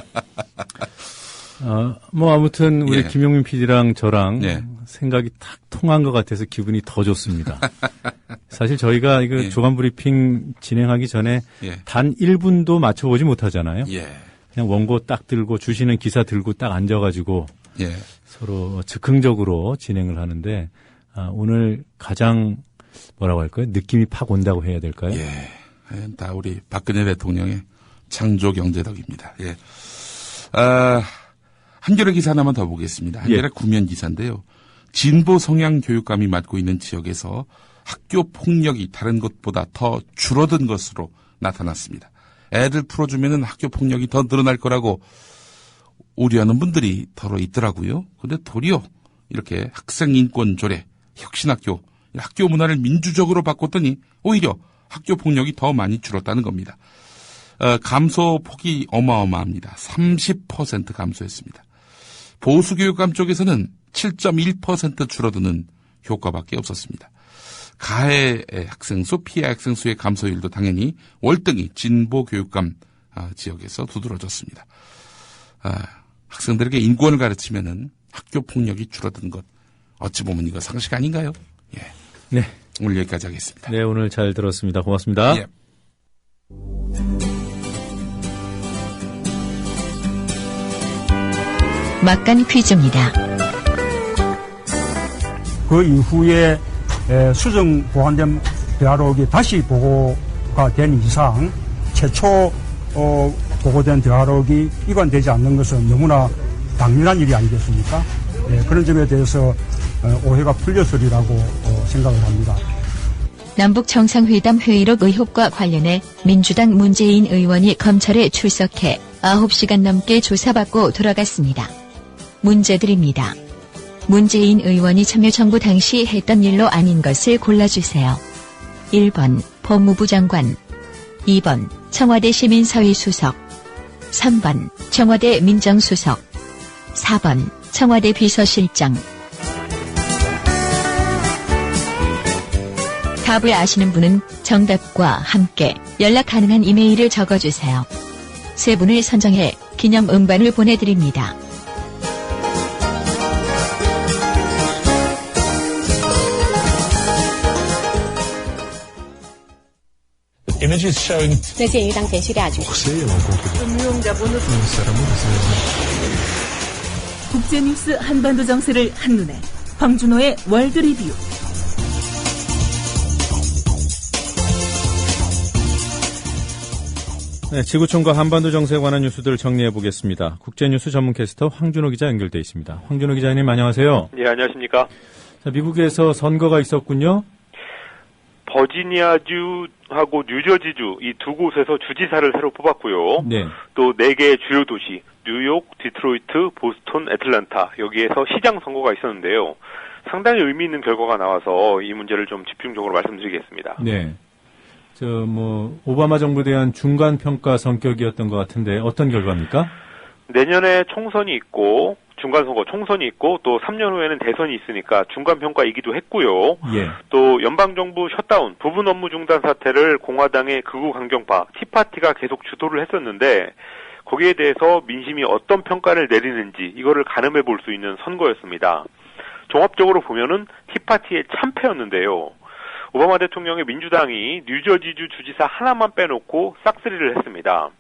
아무튼 우리 김용민 PD랑 저랑 생각이 탁 통한 것 같아서 기분이 더 좋습니다. 사실 저희가 이거 조간 브리핑 진행하기 전에 단 1분도 맞춰보지 못하잖아요. 그냥 원고 딱 들고 주시는 기사 들고 딱 앉아가지고 서로 즉흥적으로 진행을 하는데 오늘 가장 뭐라고 할까요? 느낌이 팍 온다고 해야 될까요? 다 우리 박근혜 대통령의 창조 경제덕입니다. 한겨레 기사 하나만 더 보겠습니다. 한겨레 구면 기사인데요. 진보 성향 교육감이 맡고 있는 지역에서 학교 폭력이 다른 곳보다 더 줄어든 것으로 나타났습니다. 애들 풀어주면은 학교 폭력이 더 늘어날 거라고 우려하는 분들이 더러 있더라고요. 근데 도리어 이렇게 학생 인권 조례, 혁신학교, 학교 문화를 민주적으로 바꿨더니 오히려 학교 폭력이 더 많이 줄었다는 겁니다. 감소폭이 어마어마합니다. 30% 감소했습니다. 보수교육감 쪽에서는 7.1% 줄어드는 효과밖에 없었습니다. 가해 학생 수, 피해 학생 수의 감소율도 당연히 월등히 진보 교육감 지역에서 두드러졌습니다. 학생들에게 인권을 가르치면은 학교 폭력이 줄어든 것 어찌 보면 이거 상식 아닌가요? 네. 오늘 여기까지 하겠습니다. 네, 오늘 잘 들었습니다. 고맙습니다. 막간 퀴즈입니다. 그 이후에 수정 보완된 대화록이 다시 보고가 된 이상 최초 보고된 대화록이 이관되지 않는 것은 너무나 당연한 일이 아니겠습니까? 그런 점에 대해서 오해가 풀렸으리라고 생각을 합니다. 남북 정상회담 회의록 의혹과 관련해 민주당 문재인 의원이 검찰에 출석해 9시간 넘게 조사받고 돌아갔습니다. 문제드립니다. 문재인 의원이 참여정부 당시 했던 일로 아닌 것을 골라주세요. 1번 법무부 장관, 2번 청와대 시민사회수석, 3번 청와대 민정수석, 4번 청와대 비서실장. 답을 아시는 분은 정답과 함께 연락 가능한 이메일을 적어주세요. 세 분을 선정해 기념 음반을 보내드립니다. 국제뉴스 한반도 정세를 한눈에 황준호의 월드 리뷰. 네, 지구촌과 한반도 정세에 관한 뉴스들을 정리해 보겠습니다. 국제뉴스 전문 캐스터 황준호 기자 연결돼 있습니다. 황준호 기자님 안녕하세요. 네, 안녕하십니까. 자, 미국에서 선거가 있었군요. 버지니아주하고 뉴저지주 이 두 곳에서 주지사를 새로 뽑았고요. 네. 또 4개의 주요 도시 뉴욕, 디트로이트, 보스턴, 애틀랜타 여기에서 시장 선거가 있었는데요. 상당히 의미 있는 결과가 나와서 이 문제를 좀 집중적으로 말씀드리겠습니다. 네. 오바마 정부에 대한 중간 평가 성격이었던 것 같은데 어떤 결과입니까? 내년에 총선이 있고 중간 선거 총선이 있고 또 3년 후에는 대선이 있으니까 중간 평가이기도 했고요. 예. 또 연방 정부 셧다운, 부분 업무 중단 사태를 공화당의 극우 강경파 티파티가 계속 주도를 했었는데 거기에 대해서 민심이 어떤 평가를 내리는지 이거를 가늠해 볼 수 있는 선거였습니다. 종합적으로 보면은 티파티의 참패였는데요. 오바마 대통령의 민주당이 뉴저지주 주지사 하나만 빼놓고 싹쓸이를 했습니다.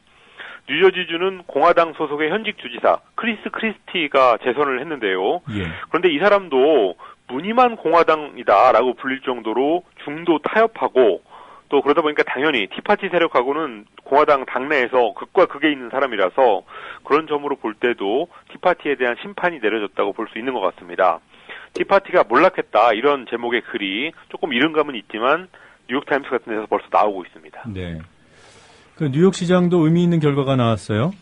뉴저지주는 공화당 소속의 현직 주지사 크리스 크리스티가 재선을 했는데요. 예. 그런데 이 사람도 무늬만 공화당이다라고 불릴 정도로 중도 타협하고 또 그러다 보니까 당연히 티파티 세력하고는 공화당 당내에서 극과 극에 있는 사람이라서 그런 점으로 볼 때도 티파티에 대한 심판이 내려졌다고 볼 수 있는 것 같습니다. 티파티가 몰락했다 이런 제목의 글이 조금 이른 감은 있지만 뉴욕타임스 같은 데서 벌써 나오고 있습니다. 네. 그 뉴욕 시장도 의미 있는 결과가 나왔어요.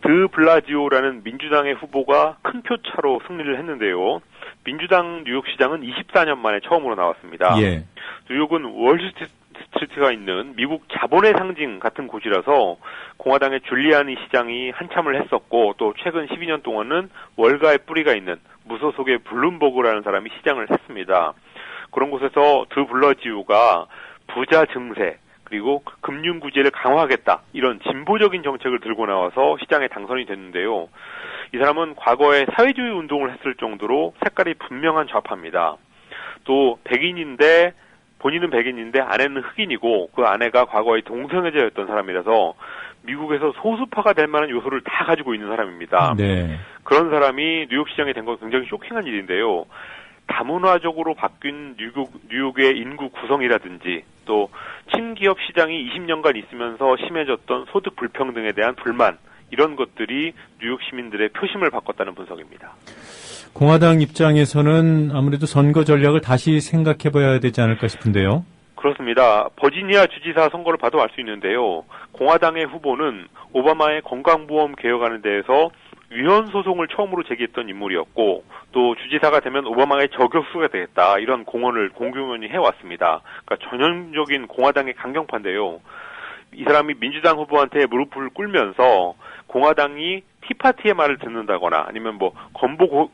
드 블라지오라는 민주당의 후보가 큰 표 차로 승리를 했는데요. 민주당 뉴욕 시장은 24년 만에 처음으로 나왔습니다. 예. 뉴욕은 월스트리트가 있는 미국 자본의 상징 같은 곳이라서 공화당의 줄리아니 시장이 한참을 했었고 또 최근 12년 동안은 월가의 뿌리가 있는 무소속의 블룸버그라는 사람이 시장을 했습니다. 그런 곳에서 드 블라지오가 부자 증세 그리고 금융 구제를 강화하겠다 이런 진보적인 정책을 들고 나와서 시장에 당선이 됐는데요. 이 사람은 과거에 사회주의 운동을 했을 정도로 색깔이 분명한 좌파입니다. 또 백인인데 본인은 백인인데 아내는 흑인이고 그 아내가 과거에 동성애자였던 사람이라서 미국에서 소수파가 될 만한 요소를 다 가지고 있는 사람입니다. 네. 그런 사람이 뉴욕 시장에 된 건 굉장히 쇼킹한 일인데요. 다문화적으로 바뀐 뉴욕의 인구 구성이라든지 또 친기업 시장이 20년간 있으면서 심해졌던 소득 불평등에 대한 불만 이런 것들이 뉴욕 시민들의 표심을 바꿨다는 분석입니다. 공화당 입장에서는 아무래도 선거 전략을 다시 생각해봐야 되지 않을까 싶은데요. 그렇습니다. 버지니아 주지사 선거를 봐도 알 수 있는데요. 공화당의 후보는 오바마의 건강보험 개혁안에 대해서 위헌 소송을 처음으로 제기했던 인물이었고 또 주지사가 되면 오바마의 저격수가 되겠다 이런 공공연히 해왔습니다. 그러니까 전형적인 공화당의 강경파인데요. 이 사람이 민주당 후보한테 무릎을 꿇으면서 공화당이 티파티의 말을 듣는다거나 아니면 건보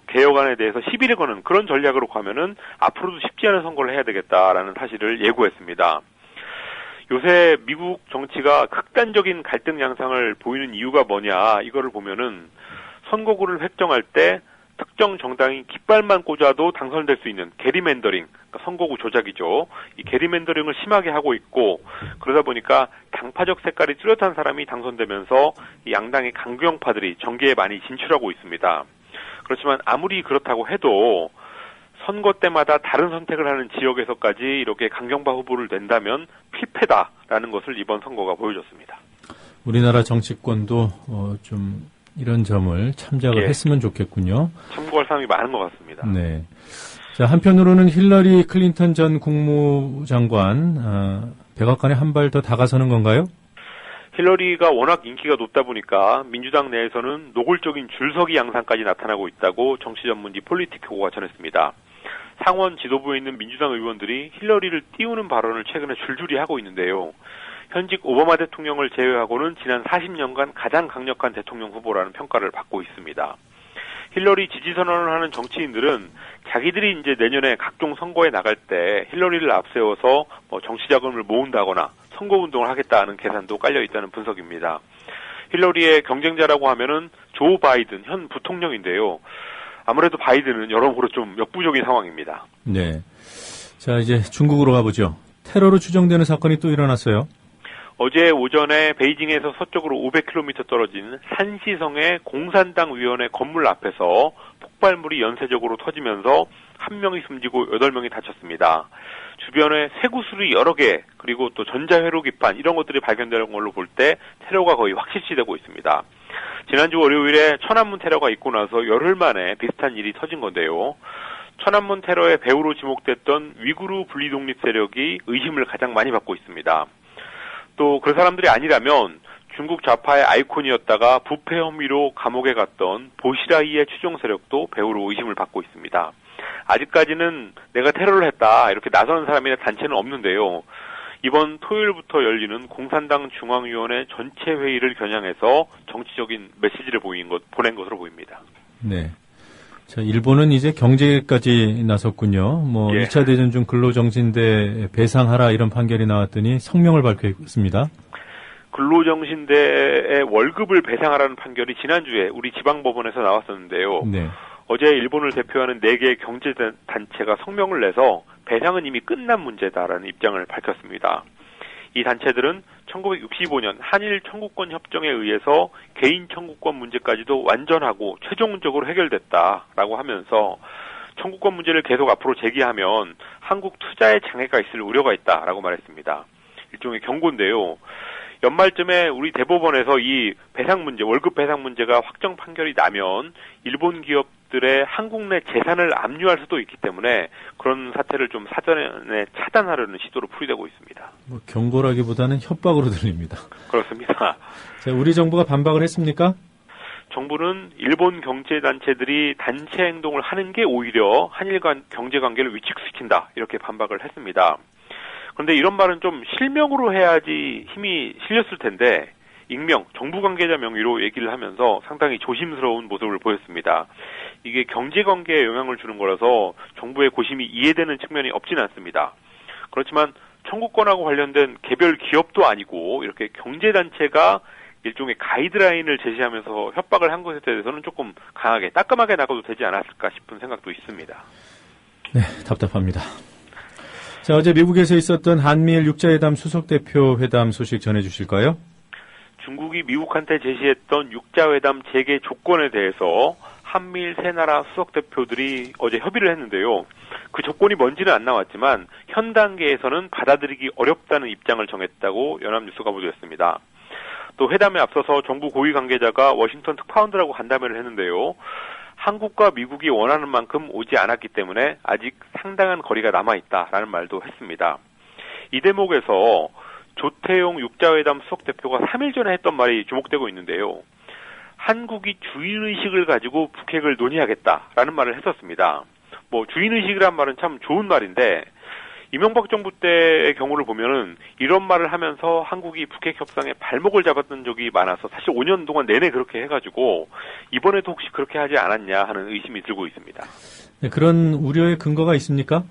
개혁안에 대해서 시비를 거는 그런 전략으로 가면은 앞으로도 쉽지 않은 선거를 해야 되겠다라는 사실을 예고했습니다. 요새 미국 정치가 극단적인 갈등 양상을 보이는 이유가 뭐냐 이거를 보면은 선거구를 획정할 때 특정 정당이 깃발만 꽂아도 당선될 수 있는 게리맨더링, 그러니까 선거구 조작이죠. 이 게리맨더링을 심하게 하고 있고 그러다 보니까 당파적 색깔이 뚜렷한 사람이 당선되면서 이 양당의 강경파들이 정계에 많이 진출하고 있습니다. 그렇지만 아무리 그렇다고 해도 선거 때마다 다른 선택을 하는 지역에서까지 이렇게 강경파 후보를 낸다면 필패다라는 것을 이번 선거가 보여줬습니다. 우리나라 정치권도 좀 이런 점을 참작을 했으면 좋겠군요. 참고할 사람이 많은 것 같습니다. 네. 자, 한편으로는 힐러리 클린턴 전 국무장관 백악관에 한 발 더 다가서는 건가요? 힐러리가 워낙 인기가 높다 보니까 민주당 내에서는 노골적인 줄서기 양상까지 나타나고 있다고 정치 전문지 폴리티코가 전했습니다. 상원 지도부에 있는 민주당 의원들이 힐러리를 띄우는 발언을 최근에 줄줄이 하고 있는데요. 현직 오바마 대통령을 제외하고는 지난 40년간 가장 강력한 대통령 후보라는 평가를 받고 있습니다. 힐러리 지지 선언을 하는 정치인들은 자기들이 이제 내년에 각종 선거에 나갈 때 힐러리를 앞세워서 정치 자금을 모은다거나 선거 운동을 하겠다는 계산도 깔려 있다는 분석입니다. 힐러리의 경쟁자라고 하면은 조 바이든 현 부통령인데요. 아무래도 바이든은 여러모로 좀 역부족인 상황입니다. 네. 자, 이제 중국으로 가보죠. 테러로 추정되는 사건이 또 일어났어요. 어제 오전에 베이징에서 서쪽으로 500km 떨어진 산시성의 공산당 위원회 건물 앞에서 폭발물이 연쇄적으로 터지면서 1명이 숨지고 8명이 다쳤습니다. 주변에 쇠구슬이 여러 개 그리고 또 전자회로 기판 이런 것들이 발견되는 걸로 볼 때 테러가 거의 확실시되고 있습니다. 지난주 월요일에 천안문 테러가 있고 나서 열흘 만에 비슷한 일이 터진 건데요. 천안문 테러의 배후로 지목됐던 위구르 분리독립 세력이 의심을 가장 많이 받고 있습니다. 또 그 사람들이 아니라면 중국 좌파의 아이콘이었다가 부패 혐의로 감옥에 갔던 보시라이의 추종 세력도 배후로 의심을 받고 있습니다. 아직까지는 내가 테러를 했다 이렇게 나서는 사람이나 단체는 없는데요. 이번 토요일부터 열리는 공산당 중앙위원회 전체 회의를 겨냥해서 정치적인 메시지를 보낸 것으로 보입니다. 네. 자, 일본은 이제 경제까지 나섰군요. 2차 대전 중 근로정신대 배상하라 이런 판결이 나왔더니 성명을 발표했습니다. 근로정신대의 월급을 배상하라는 판결이 지난주에 우리 지방법원에서 나왔었는데요. 네. 어제 일본을 대표하는 4개의 경제단체가 성명을 내서 배상은 이미 끝난 문제다라는 입장을 밝혔습니다. 이 단체들은 1965년 한일 청구권 협정에 의해서 개인 청구권 문제까지도 완전하고 최종적으로 해결됐다라고 하면서 청구권 문제를 계속 앞으로 제기하면 한국 투자에 장애가 있을 우려가 있다라고 말했습니다. 일종의 경고인데요. 연말쯤에 우리 대법원에서 이 배상 문제, 월급 배상 문제가 확정 판결이 나면 일본 기업들의 한국 내 재산을 압류할 수도 있기 때문에 그런 사태를 좀 사전에 차단하려는 시도로 풀이되고 있습니다. 경고라기보다는 협박으로 들립니다. 그렇습니다. 자, 우리 정부가 반박을 했습니까? 정부는 일본 경제단체들이 단체 행동을 하는 게 오히려 한일 간 경제관계를 위축시킨다 이렇게 반박을 했습니다. 그런데 이런 말은 좀 실명으로 해야지 힘이 실렸을 텐데 익명, 정부 관계자 명의로 얘기를 하면서 상당히 조심스러운 모습을 보였습니다. 이게 경제관계에 영향을 주는 거라서 정부의 고심이 이해되는 측면이 없지는 않습니다. 그렇지만 청구권하고 관련된 개별 기업도 아니고 이렇게 경제단체가 일종의 가이드라인을 제시하면서 협박을 한 것에 대해서는 조금 강하게 따끔하게 나가도 되지 않았을까 싶은 생각도 있습니다. 네, 답답합니다. 자, 어제 미국에서 있었던 한미일 육자회담 수석대표 회담 소식 전해주실까요? 중국이 미국한테 제시했던 육자회담 재개 조건에 대해서 한미일 세 나라 수석대표들이 어제 협의를 했는데요. 그 조건이 뭔지는 안 나왔지만 현 단계에서는 받아들이기 어렵다는 입장을 정했다고 연합뉴스가 보도했습니다. 또 회담에 앞서서 정부 고위 관계자가 워싱턴 특파원들하고 간담회를 했는데요. 한국과 미국이 원하는 만큼 오지 않았기 때문에 아직 상당한 거리가 남아있다라는 말도 했습니다. 이 대목에서 조태용 육자회담 수석대표가 3일 전에 했던 말이 주목되고 있는데요. 한국이 주인의식을 가지고 북핵을 논의하겠다라는 말을 했었습니다. 주인의식이란 말은 참 좋은 말인데 이명박 정부 때의 경우를 보면은 이런 말을 하면서 한국이 북핵 협상에 발목을 잡았던 적이 많아서 사실 5년 동안 내내 그렇게 해가지고 이번에도 혹시 그렇게 하지 않았냐 하는 의심이 들고 있습니다. 네, 그런 우려의 근거가 있습니까?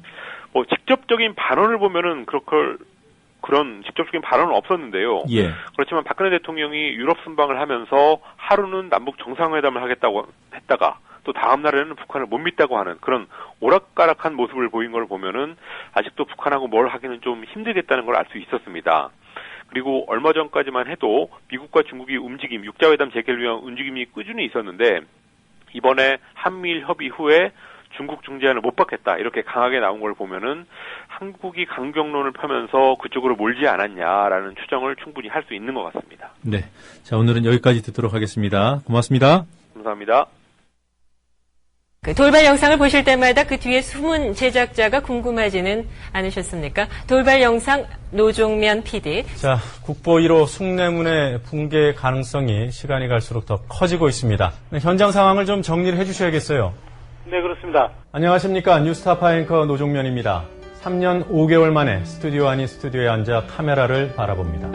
직접적인 발언을 보면은 그런 직접적인 발언은 없었는데요. 예. 그렇지만 박근혜 대통령이 유럽 순방을 하면서 하루는 남북 정상회담을 하겠다고 했다가 또 다음 날에는 북한을 못 믿다고 하는 그런 오락가락한 모습을 보인 걸 보면은 아직도 북한하고 뭘 하기는 좀 힘들겠다는 걸 알 수 있었습니다. 그리고 얼마 전까지만 해도 미국과 중국이 움직임, 육자회담 재개를 위한 움직임이 꾸준히 있었는데 이번에 한미일 협의 후에 중국 중재안을 못 받겠다 이렇게 강하게 나온 걸 보면은 한국이 강경론을 펴면서 그쪽으로 몰지 않았냐라는 추정을 충분히 할 수 있는 것 같습니다. 네, 자 오늘은 여기까지 듣도록 하겠습니다. 고맙습니다. 감사합니다. 그 돌발 영상을 보실 때마다 그 뒤에 숨은 제작자가 궁금하지는 않으셨습니까? 돌발 영상 노종면 PD. 자, 국보 1호 숭례문의 붕괴 가능성이 시간이 갈수록 더 커지고 있습니다. 네, 현장 상황을 좀 정리를 해주셔야겠어요. 네, 그렇습니다. 안녕하십니까. 뉴스타파 앵커 노종면입니다. 3년 5개월 만에 스튜디오 아닌 스튜디오에 앉아 카메라를 바라봅니다.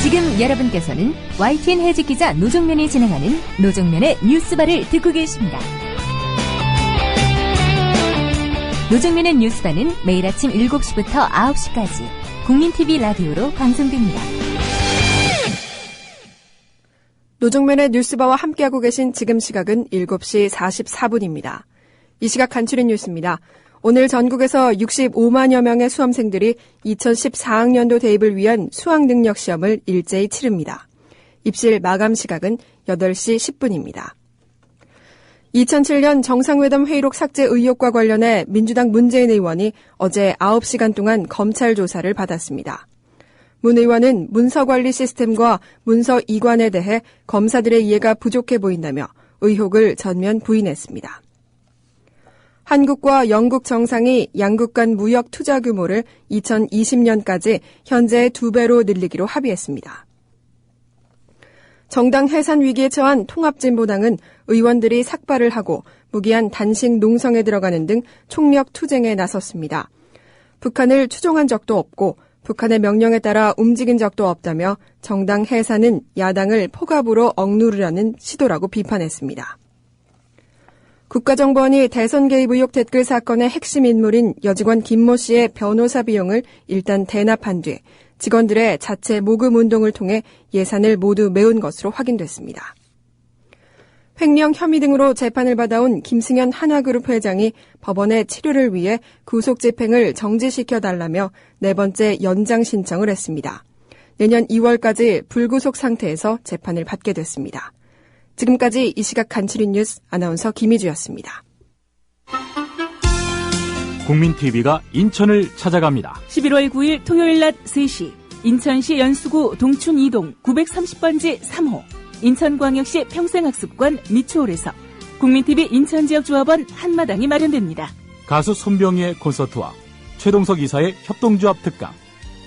지금 여러분께서는 YTN 해직 기자 노종면이 진행하는 노종면의 뉴스바를 듣고 계십니다. 노종면의 뉴스바는 매일 아침 7시부터 9시까지 국민TV 라디오로 방송됩니다. 노종면의 뉴스바와 함께하고 계신 지금 시각은 7시 44분입니다. 이 시각 간추린 뉴스입니다. 오늘 전국에서 65만여 명의 수험생들이 2014학년도 대입을 위한 수학능력 시험을 일제히 치릅니다. 입실 마감 시각은 8시 10분입니다. 2007년 정상회담 회의록 삭제 의혹과 관련해 민주당 문재인 의원이 어제 9시간 동안 검찰 조사를 받았습니다. 문 의원은 문서관리 시스템과 문서 이관에 대해 검사들의 이해가 부족해 보인다며 의혹을 전면 부인했습니다. 한국과 영국 정상이 양국 간 무역 투자 규모를 2020년까지 현재의 2배로 늘리기로 합의했습니다. 정당 해산 위기에 처한 통합진보당은 의원들이 삭발을 하고 무기한 단식 농성에 들어가는 등 총력 투쟁에 나섰습니다. 북한을 추종한 적도 없고 북한의 명령에 따라 움직인 적도 없다며 정당 해산은 야당을 포갑으로 억누르려는 시도라고 비판했습니다. 국가정보원이 대선 개입 의혹 댓글 사건의 핵심 인물인 여직원 김모 씨의 변호사 비용을 일단 대납한 뒤 직원들의 자체 모금 운동을 통해 예산을 모두 메운 것으로 확인됐습니다. 횡령 혐의 등으로 재판을 받아온 김승현 한화그룹 회장이 법원에 치료를 위해 구속집행을 정지시켜달라며 4번째 연장 신청을 했습니다. 내년 2월까지 불구속 상태에서 재판을 받게 됐습니다. 지금까지 이 시각 간추린 뉴스 아나운서 김희주였습니다. 국민TV가 인천을 찾아갑니다. 11월 9일 토요일 낮 3시 인천시 연수구 동춘 2동 930번지 3호 인천광역시 평생학습관 미추홀에서 국민TV 인천지역조합원 한마당이 마련됩니다. 가수 손병희의 콘서트와 최동석 이사의 협동조합 특강,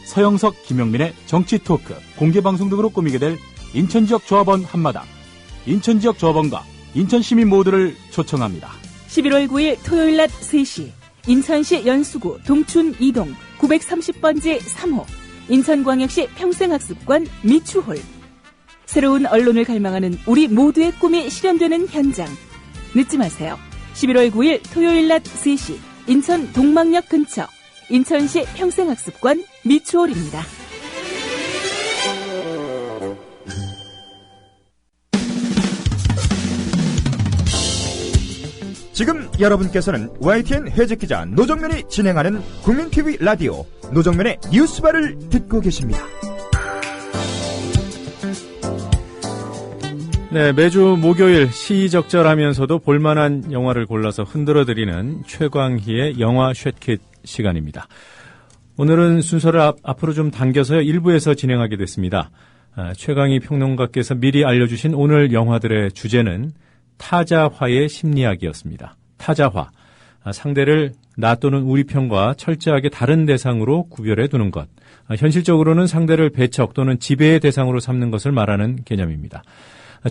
서영석, 김영민의 정치 토크, 공개방송 등으로 꾸미게 될 인천지역 조합원 한마당, 인천지역 조합원과 인천시민 모두를 초청합니다. 11월 9일 토요일 낮 3시 인천시 연수구 동춘 2동 930번지 3호 인천광역시 평생학습관 미추홀. 새로운 언론을 갈망하는 우리 모두의 꿈이 실현되는 현장. 늦지 마세요. 11월 9일 토요일 낮 3시 인천 동막역 근처 인천시 평생학습관 미추홀입니다. 지금 여러분께서는 YTN 해직 기자 노정면이 진행하는 국민TV 라디오 노정면의 뉴스바를 듣고 계십니다. 네, 매주 목요일 시의적절하면서도 볼만한 영화를 골라서 흔들어드리는 최광희의 영화 쉐킷 시간입니다. 오늘은 순서를 앞으로 좀 당겨서요 1부에서 진행하게 됐습니다. 최광희 평론가께서 미리 알려주신 오늘 영화들의 주제는 타자화의 심리학이었습니다. 타자화, 상대를 나 또는 우리 편과 철저하게 다른 대상으로 구별해 두는 것, 현실적으로는 상대를 배척 또는 지배의 대상으로 삼는 것을 말하는 개념입니다.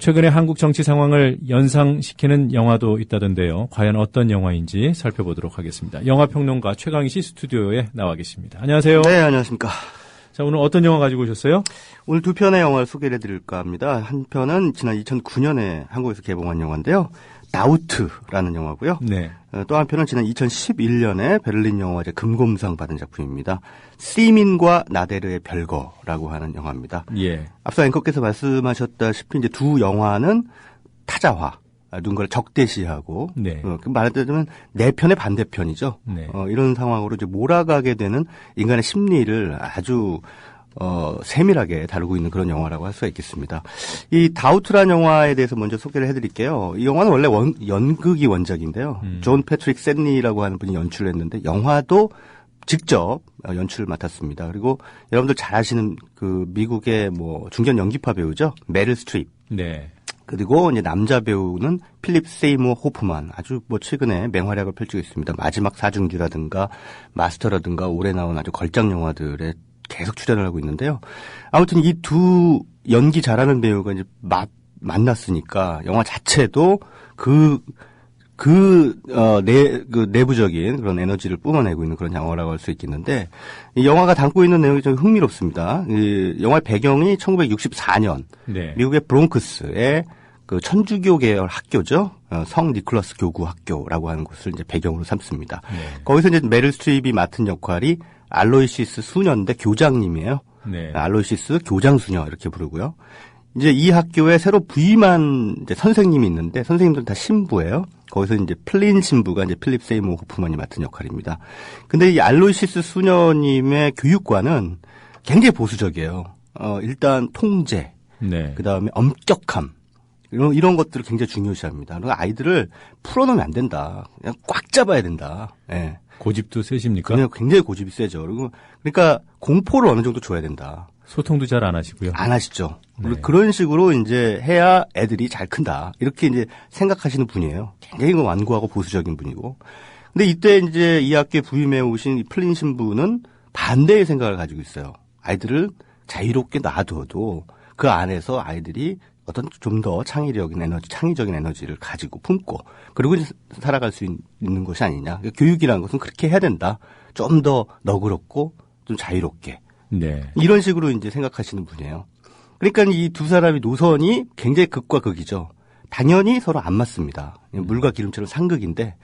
최근에 한국 정치 상황을 연상시키는 영화도 있다던데요. 과연 어떤 영화인지 살펴보도록 하겠습니다. 영화평론가 최광희 씨 스튜디오에 나와 계십니다. 안녕하세요. 네, 안녕하십니까. 자, 오늘 어떤 영화 가지고 오셨어요? 오늘 두 편의 영화를 소개를 해드릴까 합니다. 한 편은 지난 2009년에 한국에서 개봉한 영화인데요. 다우트라는 영화고요. 네. 또 한편은 지난 2011년에 베를린 영화제 금곰상 받은 작품입니다. 시민과 나데르의 별거라고 하는 영화입니다. 예. 앞서 앵커께서 말씀하셨다시피 이제 두 영화는 타자화, 누군가를 적대시하고, 네. 말하자면 내 편의 반대편이죠. 네. 이런 상황으로 이제 몰아가게 되는 인간의 심리를 아주 세밀하게 다루고 있는 그런 영화라고 할 수가 있겠습니다. 이 다우트라는 영화에 대해서 먼저 소개를 해드릴게요. 이 영화는 원래 연극이 원작인데요. 존 패트릭 샌리라고 하는 분이 연출을 했는데 영화도 직접 연출을 맡았습니다. 그리고 여러분들 잘 아시는 그 미국의 뭐 중견 연기파 배우죠. 메릴 스트립. 네. 그리고 이제 남자 배우는 필립 세이머 호프만, 아주 뭐 최근에 맹활약을 펼치고 있습니다. 마지막 사중주라든가 마스터라든가 올해 나온 아주 걸작 영화들에 계속 출연을 하고 있는데요. 아무튼 이 두 연기 잘하는 배우가 이제 만났으니까 영화 자체도 내부적인 그런 에너지를 뿜어내고 있는 그런 영화라고 할 수 있겠는데, 이 영화가 담고 있는 내용이 좀 흥미롭습니다. 이 영화의 배경이 1964년 네. 미국의 브롱크스의 그 천주교 계열 학교죠. 성 니콜라스 교구 학교라고 하는 곳을 이제 배경으로 삼습니다. 네. 거기서 이제 메릴 스트립이 맡은 역할이 알로이시스 수녀인데 교장님이에요. 네. 알로이시스 교장 수녀 이렇게 부르고요. 이제 이 학교에 새로 부임한 이제 선생님이 있는데 선생님들은 다 신부예요. 거기서 이제 플린 신부가 이제 필립 세이머 호프만이 맡은 역할입니다. 근데 이 알로이시스 수녀님의 교육관은 굉장히 보수적이에요. 일단 통제, 네. 그 다음에 엄격함. 이런 것들을 굉장히 중요시합니다. 아이들을 풀어놓으면 안 된다. 그냥 꽉 잡아야 된다. 예. 고집도 세십니까? 그냥 굉장히 고집이 세죠. 그러니까 공포를 어느 정도 줘야 된다. 소통도 잘 안 하시고요. 안 하시죠. 네. 그런 식으로 이제 해야 애들이 잘 큰다. 이렇게 이제 생각하시는 분이에요. 굉장히 완고하고 보수적인 분이고. 근데 이때 이제 이 학교에 부임해 오신 이 플린 신부는 반대의 생각을 가지고 있어요. 아이들을 자유롭게 놔둬도 그 안에서 아이들이 어떤 좀 더 창의적인 에너지를 가지고 품고 그리고 이제 살아갈 수 있는 것이 아니냐. 교육이라는 것은 그렇게 해야 된다. 좀 더 너그럽고 좀 자유롭게. 네. 이런 식으로 이제 생각하시는 분이에요. 그러니까 이 두 사람의 노선이 굉장히 극과 극이죠. 당연히 서로 안 맞습니다. 물과 기름처럼 상극인데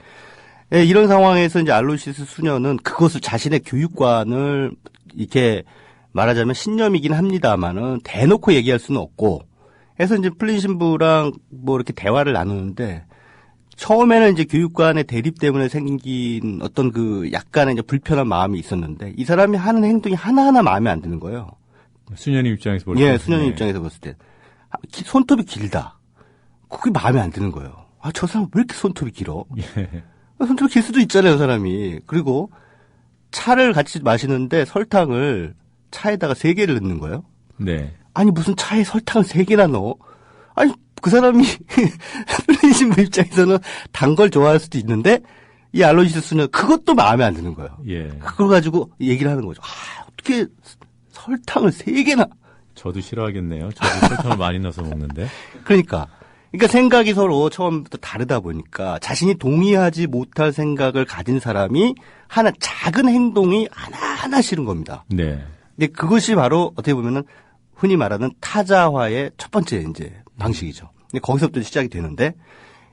이런 상황에서 이제 알로이시스 수녀는 그것을 자신의 교육관을 이렇게 말하자면 신념이긴 합니다만은 대놓고 얘기할 수는 없고 해서 이제 플린 신부랑 뭐 이렇게 대화를 나누는데 처음에는 이제 교육관의 대립 때문에 생긴 어떤 그 약간의 이제 불편한 마음이 있었는데 이 사람이 하는 행동이 하나하나 마음에 안 드는 거예요. 수녀님 입장에서 볼 때. 예, 수녀님 입장에서 봤을 때. 손톱이 길다. 그게 마음에 안 드는 거예요. 아, 저 사람 왜 이렇게 손톱이 길어? 예. 손톱이 길 수도 있잖아요, 사람이. 그리고 차를 같이 마시는데 설탕을 차에다가 3개를 넣는 거예요. 네. 아니 무슨 차에 설탕을 3개나 넣어? 아니 그 사람이 플린 신부 입장에서는 단 걸 좋아할 수도 있는데 이 알로이시스는 그것도 마음에 안 드는 거예요. 예. 그걸 가지고 얘기를 하는 거죠. 아, 어떻게 설탕을 3개나? 저도 싫어하겠네요. 저도 설탕을 많이 넣어서 먹는데. 그러니까 생각이 서로 처음부터 다르다 보니까 자신이 동의하지 못할 생각을 가진 사람이 하나 작은 행동이 하나하나 싫은 겁니다. 네. 근데 그것이 바로 어떻게 보면은 흔히 말하는 타자화의 첫 번째 이제 방식이죠. 근데 거기서부터 시작이 되는데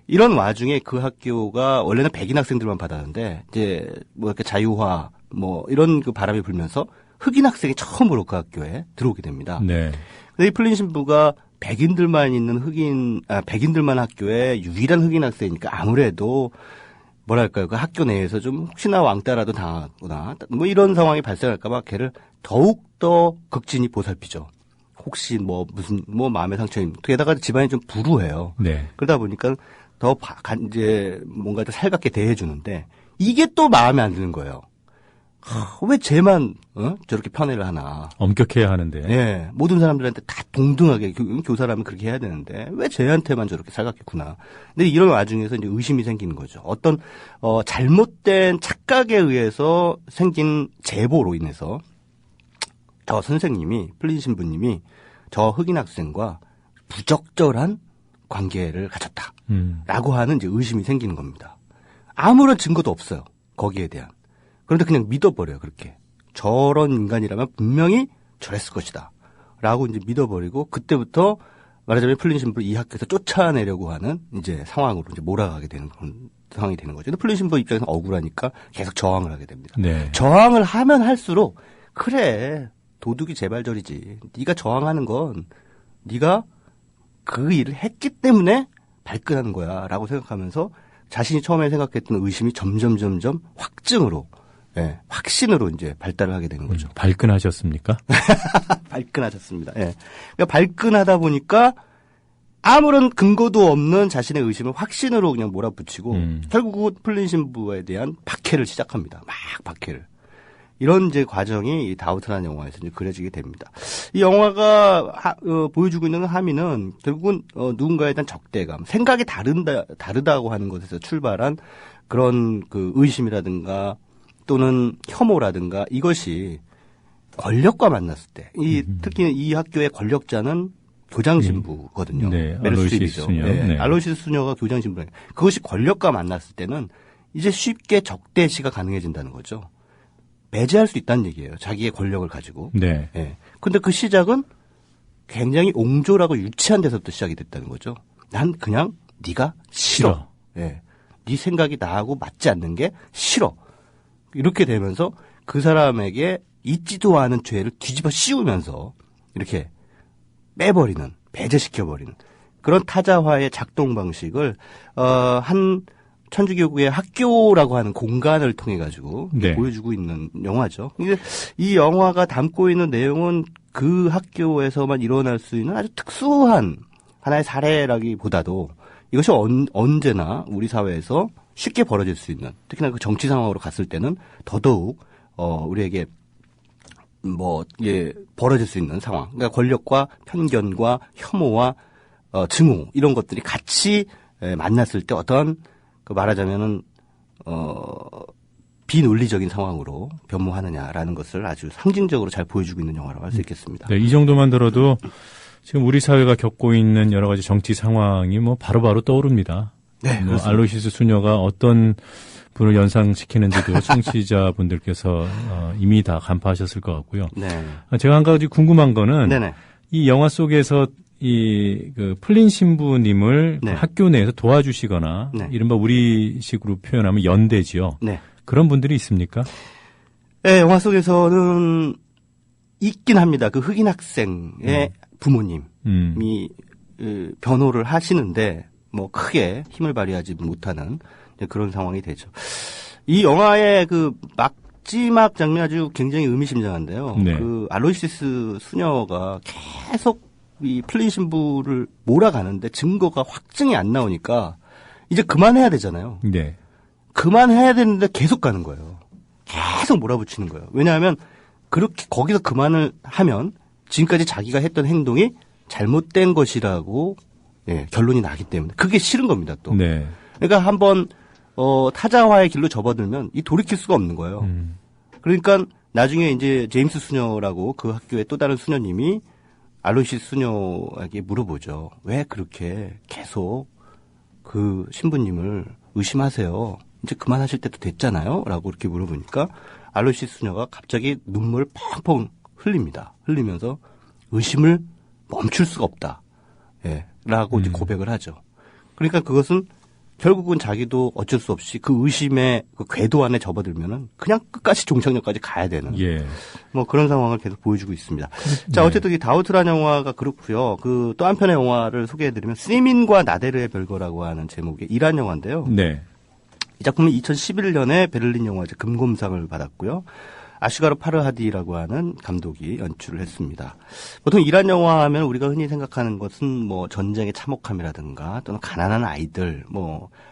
이런 와중에 그 학교가 원래는 백인 학생들만 받았는데 이제 뭐 이렇게 자유화 뭐 이런 그 바람이 불면서 흑인 학생이 처음으로 그 학교에 들어오게 됩니다. 네. 근데 이 플린 신부가 백인들만 있는 백인들만 학교에 유일한 흑인 학생이니까 아무래도 뭐랄까요, 그 학교 내에서 좀 혹시나 왕따라도 당하거나 뭐 이런 상황이 발생할까봐 걔를 더욱 더 극진히 보살피죠. 혹시 뭐 무슨 뭐 마음의 상처임. 게다가 집안이 좀 불우해요. 네. 그러다 보니까 더 이제 뭔가 더 살갑게 대해주는데 이게 또 마음에 안 드는 거예요. 왜 쟤만 저렇게 편애를 하나. 엄격해야 하는데. 예, 모든 사람들한테 다 동등하게 교사라면 그렇게 해야 되는데 왜 쟤한테만 저렇게 살갑겠구나. 근데 이런 와중에서 이제 의심이 생기는 거죠. 어떤 잘못된 착각에 의해서 생긴 제보로 인해서 저 선생님이 플린 신부님이 저 흑인 학생과 부적절한 관계를 가졌다라고 하는 이제 의심이 생기는 겁니다. 아무런 증거도 없어요. 거기에 대한. 그런데 그냥 믿어버려요, 그렇게. 저런 인간이라면 분명히 저랬을 것이다. 라고 이제 믿어버리고, 그때부터, 말하자면 풀린 신부를 이 학교에서 쫓아내려고 하는 이제 상황으로 이제 몰아가게 되는 그런 상황이 되는 거죠. 근데 풀린 신부 입장에서 억울하니까 계속 저항을 하게 됩니다. 네. 저항을 하면 할수록 그래 도둑이 제발저리지. 네가 저항하는 건 네가 그 일을 했기 때문에 발끈하는 거야라고 생각하면서 자신이 처음에 생각했던 의심이 점점 확증으로, 예, 확신으로 이제 발달을 하게 되는 거죠. 발끈하셨습니까? 발끈하셨습니다. 예. 그러니까 발끈하다 보니까 아무런 근거도 없는 자신의 의심을 확신으로 그냥 몰아붙이고 결국은 풀린 신부에 대한 박해를 시작합니다. 막 박해를. 이런 이제 과정이 이 다우트라는 영화에서 이제 그려지게 됩니다. 이 영화가 보여주고 있는 함의는 결국은 누군가에 대한 적대감, 생각이 다르다고 하는 것에서 출발한 그런 그 의심이라든가 또는 혐오라든가 이것이 권력과 만났을 때, 특히 이 학교의 권력자는 교장 신부거든요. 네, 메르스입이죠. 수녀. 네, 네. 알로시스 수녀가 교장 신부예요. 그것이 권력과 만났을 때는 이제 쉽게 적대시가 가능해진다는 거죠. 배제할 수 있다는 얘기예요. 자기의 권력을 가지고. 네. 예. 근데 그 시작은 굉장히 옹졸하고 유치한 데서부터 시작이 됐다는 거죠. 난 그냥 네가 싫어. 예. 네 생각이 나하고 맞지 않는 게 싫어. 이렇게 되면서 그 사람에게 있지도 않은 죄를 뒤집어 씌우면서 이렇게 빼버리는, 배제시켜버리는 그런 타자화의 작동 방식을 한 천주교구의 학교라고 하는 공간을 통해 가지고 네. 보여주고 있는 영화죠. 이 영화가 담고 있는 내용은 그 학교에서만 일어날 수 있는 아주 특수한 하나의 사례라기보다도 이것이 언제나 우리 사회에서 쉽게 벌어질 수 있는, 특히나 그 정치 상황으로 갔을 때는 더더욱 우리에게 벌어질 수 있는 상황. 그러니까 권력과 편견과 혐오와 증오 이런 것들이 같이 만났을 때 어떤 그 말하자면은 비논리적인 상황으로 변모하느냐라는 것을 아주 상징적으로 잘 보여주고 있는 영화라고 할 수 있겠습니다. 네, 이 정도만 들어도 지금 우리 사회가 겪고 있는 여러 가지 정치 상황이 바로바로 떠오릅니다. 네, 알로시스 수녀가 어떤 분을 연상시키는지도 청취자분들께서 이미 다 간파하셨을 것 같고요. 네. 제가 한 가지 궁금한 거는 네네. 이 영화 속에서 그 풀린 신부님을 네. 그 학교 내에서 도와주시거나 네. 이른바 우리식으로 표현하면 연대지요. 네. 그런 분들이 있습니까? 네, 영화 속에서는 있긴 합니다. 그 흑인 학생의 부모님이 변호를 하시는데 크게 힘을 발휘하지 못하는 그런 상황이 되죠. 이 영화의 그 마지막 장면 아주 굉장히 의미심장한데요. 네. 그 알로시스 수녀가 계속 이 풀린 신부를 몰아가는데 증거가 확증이 안 나오니까 이제 그만해야 되잖아요. 네. 그만해야 되는데 계속 가는 거예요. 계속 몰아붙이는 거예요. 왜냐하면 그렇게 거기서 그만을 하면 지금까지 자기가 했던 행동이 잘못된 것이라고 결론이 나기 때문에 그게 싫은 겁니다. 또. 네. 그러니까 한번 타자화의 길로 접어들면 이 돌이킬 수가 없는 거예요. 그러니까 나중에 이제 제임스 수녀라고 그 학교의 또 다른 수녀님이 알로시스 수녀에게 물어보죠. 왜 그렇게 계속 그 신부님을 의심하세요? 이제 그만하실 때도 됐잖아요? 라고 이렇게 물어보니까 알로시스 수녀가 갑자기 눈물을 펑펑 흘립니다. 흘리면서 의심을 멈출 수가 없다. 예. 라고 이제 고백을 하죠. 그러니까 그것은 결국은 자기도 어쩔 수 없이 그 의심의 그 궤도 안에 접어들면은 그냥 끝까지 종착역까지 가야 되는. 예. 그런 상황을 계속 보여주고 있습니다. 자, 어쨌든 이 다우트라는 영화가 그렇고요. 그 또 한편의 영화를 소개해드리면 시민과 나데르의 별거라고 하는 제목의 이란 영화인데요. 네. 이 작품은 2011년에 베를린 영화제 금곰상을 받았고요. 아슈가르 파르하디라고 하는 감독이 연출을 했습니다. 보통 이란 영화 하면 우리가 흔히 생각하는 것은 전쟁의 참혹함이라든가 또는 가난한 아이들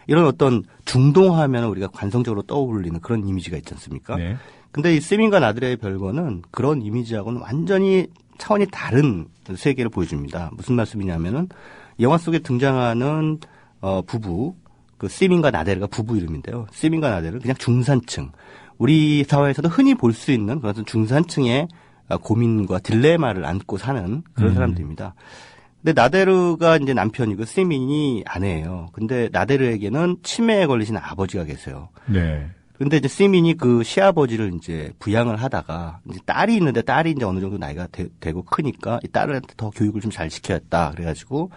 이런 어떤 중동하면 우리가 관성적으로 떠올리는 그런 이미지가 있지 않습니까? 네. 근데 이 시민과 나들의 별거는 그런 이미지하고는 완전히 차원이 다른 세계를 보여줍니다. 무슨 말씀이냐면은 영화 속에 등장하는 부부, 그 시민과 나데르가 부부 이름인데요. 시민과 나데르는 그냥 중산층. 우리 사회에서도 흔히 볼 수 있는 그런 중산층의 고민과 딜레마를 안고 사는 그런 사람들입니다. 근데 나데르가 이제 남편이고 시민이 아내예요. 근데 나데르에게는 치매에 걸리신 아버지가 계세요. 네. 근데 이제 시민이 그 시아버지를 이제 부양을 하다가 이제 딸이 있는데 딸이 이제 어느 정도 나이가 되고 크니까 이 딸한테 더 교육을 좀 잘 시켜야겠다. 그래가지고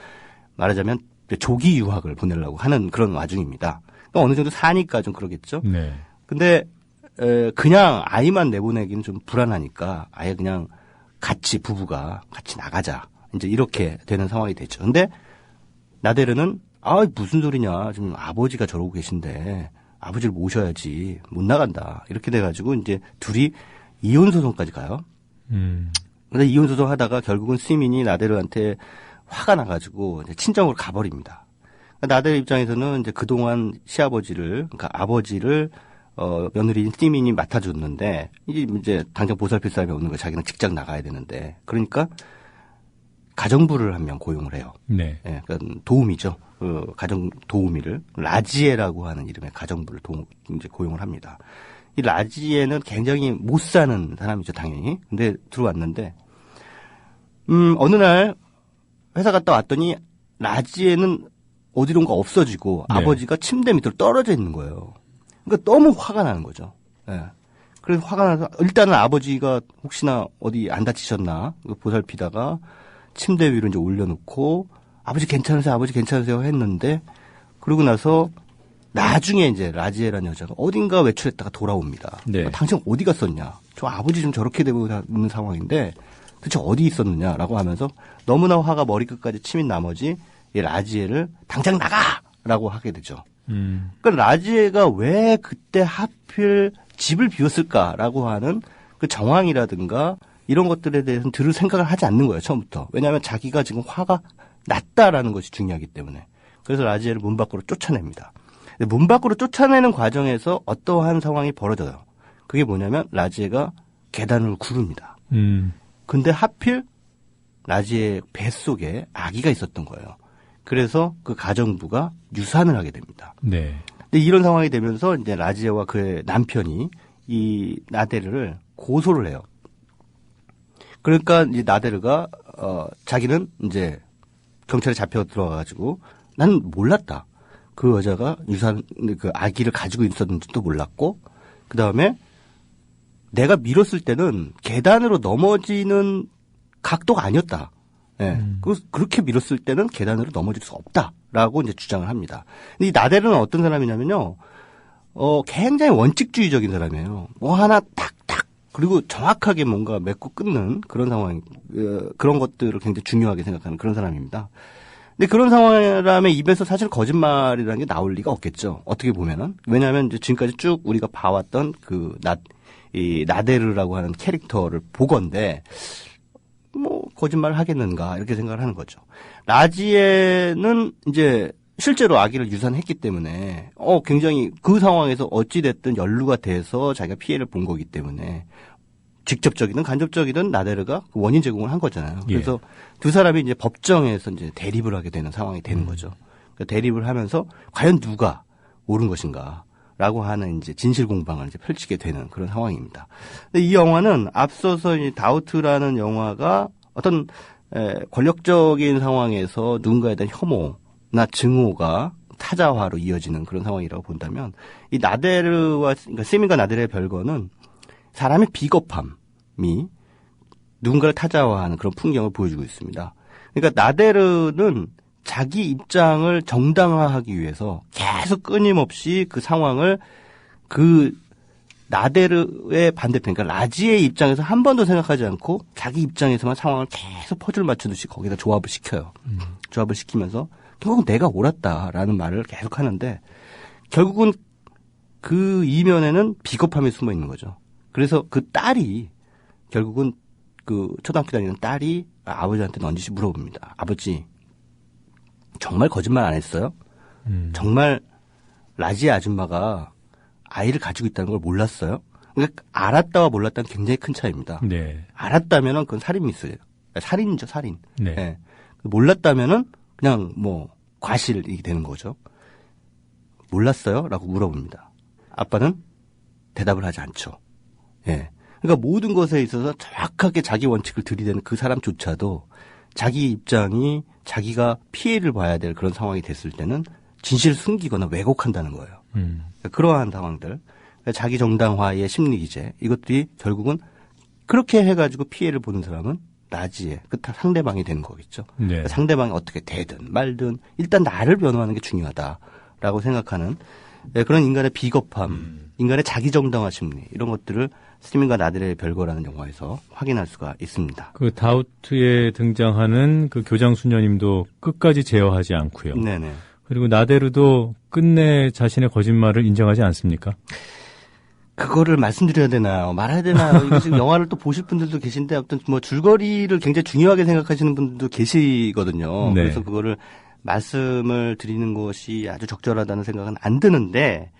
말하자면 조기 유학을 보내려고 하는 그런 와중입니다. 그러니까 어느 정도 사니까 좀 그러겠죠. 네. 근데 그냥 아이만 내보내기는 좀 불안하니까 아예 그냥 같이 부부가 같이 나가자. 이제 이렇게 되는 상황이 되죠. 근데 나데르는 무슨 소리냐. 지금 아버지가 저러고 계신데 아버지를 모셔야지. 못 나간다. 이렇게 돼가지고 이제 둘이 이혼 소송까지 가요. 근데 이혼 소송 하다가 결국은 시민이 나데르한테 화가 나가지고 이제 친정으로 가버립니다. 나데르 입장에서는 이제 그동안 시아버지를, 그러니까 아버지를 며느리인 시민이 맡아줬는데 이제 당장 보살필 사람이 없는 거예요. 자기는 직장 나가야 되는데. 그러니까 가정부를 한 명 고용을 해요. 네. 예, 그러니까 도우미죠. 가정 도우미를 라지에라고 하는 이름의 가정부를 이제 고용을 합니다. 이 라지에는 굉장히 못 사는 사람이죠, 당연히. 근데 들어왔는데 어느 날 회사 갔다 왔더니 라지에는 어디론가 없어지고 네. 아버지가 침대 밑으로 떨어져 있는 거예요. 그러니까 너무 화가 나는 거죠. 예. 그래서 화가 나서 일단은 아버지가 혹시나 어디 안 다치셨나 보살피다가 침대 위로 이제 올려놓고 아버지 괜찮으세요? 아버지 괜찮으세요? 했는데 그러고 나서 나중에 이제 라지에라는 여자가 어딘가 외출했다가 돌아옵니다. 네. 당신 어디 갔었냐? 저 아버지 좀 저렇게 되고 있는 상황인데 도대체 어디 있었느냐라고 하면서 너무나 화가 머리끝까지 치민 나머지 이 라지에를 당장 나가라고 하게 되죠. 그러니까 라지에가 왜 그때 하필 집을 비웠을까라고 하는 그 정황이라든가 이런 것들에 대해서는 들을 생각을 하지 않는 거예요, 처음부터. 왜냐하면 자기가 지금 화가 났다라는 것이 중요하기 때문에. 그래서 라지에를 문 밖으로 쫓아냅니다. 문 밖으로 쫓아내는 과정에서 어떠한 상황이 벌어져요. 그게 뭐냐면 라지에가 계단을 구릅니다. 근데 하필 라지의 뱃속에 아기가 있었던 거예요. 그래서 그 가정부가 유산을 하게 됩니다. 네. 근데 이런 상황이 되면서 이제 라지에와 그의 남편이 이 나데르를 고소를 해요. 그러니까 이제 나데르가 자기는 이제 경찰에 잡혀 들어가가지고 난 몰랐다. 그 여자가 그 아기를 가지고 있었는지도 몰랐고 그 다음에 내가 밀었을 때는 계단으로 넘어지는 각도가 아니었다. 예. 그렇게 밀었을 때는 계단으로 넘어질 수 없다라고 이제 주장을 합니다. 근데 이 나데르는 어떤 사람이냐면요, 굉장히 원칙주의적인 사람이에요. 뭐 하나 탁탁 그리고 정확하게 뭔가 맺고 끊는 그런 상황, 그런 것들을 굉장히 중요하게 생각하는 그런 사람입니다. 근데 그런 사람의 입에서 사실 거짓말이라는 게 나올 리가 없겠죠. 어떻게 보면은. 왜냐하면 이제 지금까지 쭉 우리가 봐왔던 이 나데르라고 하는 캐릭터를 보건데, 뭐, 거짓말을 하겠는가, 이렇게 생각을 하는 거죠. 라지에는 이제 실제로 아기를 유산했기 때문에, 굉장히 그 상황에서 어찌됐든 연루가 돼서 자기가 피해를 본 거기 때문에, 직접적이든 간접적이든 나데르가 원인 제공을 한 거잖아요. 그래서 두 사람이 이제 법정에서 이제 대립을 하게 되는 상황이 되는 거죠. 그러니까 대립을 하면서 과연 누가 옳은 것인가라고 하는 이제 진실 공방을 이제 펼치게 되는 그런 상황입니다. 근데 이 영화는 앞서서 이 다우트라는 영화가 어떤 권력적인 상황에서 누군가에 대한 혐오나 증오가 타자화로 이어지는 그런 상황이라고 본다면 이 나데르와 그러니까 시민과 나데르의 별거는 사람의 비겁함이 누군가를 타자화하는 그런 풍경을 보여주고 있습니다. 그러니까 나데르는 자기 입장을 정당화하기 위해서 계속 끊임없이 그 상황을 그 나데르의 반대편, 그러니까 라지의 입장에서 한 번도 생각하지 않고 자기 입장에서만 상황을 계속 퍼즐 맞추듯이 거기다 조합을 시켜요. 조합을 시키면서 결국은 내가 옳았다라는 말을 계속 하는데 결국은 그 이면에는 비겁함이 숨어 있는 거죠. 그래서 그 딸이 결국은 그 초등학교 다니는 딸이 아버지한테 넌지시 물어봅니다. 아버지 정말 거짓말 안 했어요? 정말 라지의 아줌마가 아이를 가지고 있다는 걸 몰랐어요? 그러니까 알았다와 몰랐다는 굉장히 큰 차이입니다. 네. 알았다면은 그건 살인 미수예요. 살인이죠, 살인. 네. 네. 몰랐다면은 그냥 뭐 과실이 되는 거죠. 몰랐어요? 라고 물어봅니다. 아빠는 대답을 하지 않죠. 예. 그러니까 모든 것에 있어서 정확하게 자기 원칙을 들이대는 그 사람조차도 자기 입장이 자기가 피해를 봐야 될 그런 상황이 됐을 때는 진실을 숨기거나 왜곡한다는 거예요. 그러니까 그러한 상황들. 자기 정당화의 심리 기제 이것들이 결국은 그렇게 해가지고 피해를 보는 사람은 나지에 상대방이 되는 거겠죠. 네. 그러니까 상대방이 어떻게 되든 말든 일단 나를 변호하는 게 중요하다라고 생각하는 그런 인간의 비겁함, 인간의 자기 정당화 심리 이런 것들을 스티븐과 나들의 별거라는 영화에서 확인할 수가 있습니다. 그 다우트에 등장하는 그 교장 수녀님도 끝까지 제어하지 않고요. 네네. 그리고 나데르도 끝내 자신의 거짓말을 인정하지 않습니까? 그거를 말씀드려야 되나요? 말해야 되나요? 이거 지금 영화를 또 보실 분들도 계신데 어떤 뭐 줄거리를 굉장히 중요하게 생각하시는 분들도 계시거든요. 네. 그래서 그거를 말씀을 드리는 것이 아주 적절하다는 생각은 안 드는데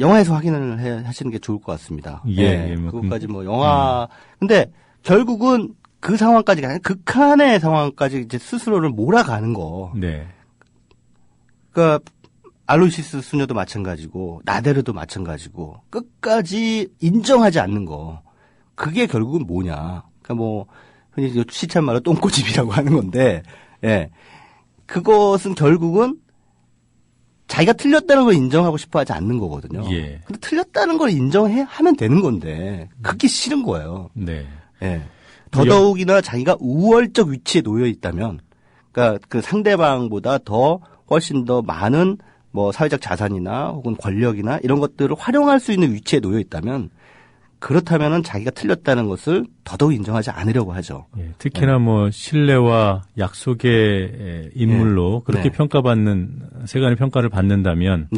영화에서 확인을 하시는 게 좋을 것 같습니다. 예, 뭐 그것까지 뭐 영화 근데 결국은 그 상황까지 극한의 상황까지 이제 스스로를 몰아가는 거. 네. 그러니까 알로이시스 수녀도 마찬가지고 나데르도 마찬가지고 끝까지 인정하지 않는 거. 그게 결국은 뭐냐. 그러니까 뭐 흔히 시찬 말로 똥꼬집이라고 하는 건데, 예. 그것은 결국은 자기가 틀렸다는 걸 인정하고 싶어 하지 않는 거거든요. 예. 근데 틀렸다는 걸 하면 되는 건데, 그게 싫은 거예요. 네. 예. 더더욱이나 자기가 우월적 위치에 놓여 있다면, 그러니까 그 상대방보다 훨씬 더 많은 뭐 사회적 자산이나 혹은 권력이나 이런 것들을 활용할 수 있는 위치에 놓여 있다면 그렇다면은 자기가 틀렸다는 것을 더더욱 인정하지 않으려고 하죠. 예, 특히나 뭐 신뢰와 약속의 인물로 그렇게 평가받는 세간의 평가를 받는다면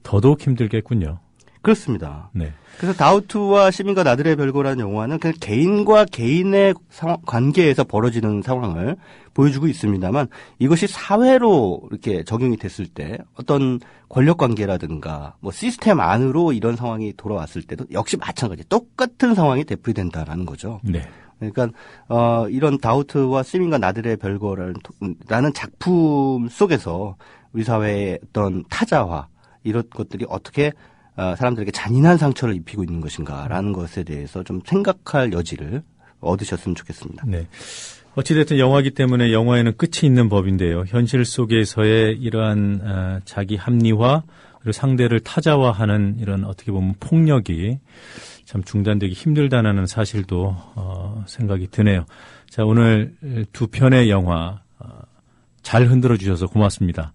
더더욱 힘들겠군요. 그렇습니다. 네. 그래서 다우트와 시민과 나들의 별거라는 영화는 그냥 개인과 개인의 관계에서 벌어지는 상황을 보여주고 있습니다만 이것이 사회로 이렇게 적용이 됐을 때 어떤 권력 관계라든가 뭐 시스템 안으로 이런 상황이 돌아왔을 때도 역시 마찬가지 똑같은 상황이 되풀이된다라는 거죠. 네. 그러니까 이런 다우트와 시민과 나들의 별거라는 작품 속에서 우리 사회의 어떤 타자화 이런 것들이 어떻게 사람들에게 잔인한 상처를 입히고 있는 것인가라는 것에 대해서 좀 생각할 여지를 얻으셨으면 좋겠습니다. 네. 어찌됐든 영화이기 때문에 영화에는 끝이 있는 법인데요. 현실 속에서의 이러한 자기 합리화 그리고 상대를 타자화하는 이런 어떻게 보면 폭력이 참 중단되기 힘들다는 사실도 생각이 드네요. 자, 오늘 두 편의 영화 잘 흔들어 주셔서 고맙습니다.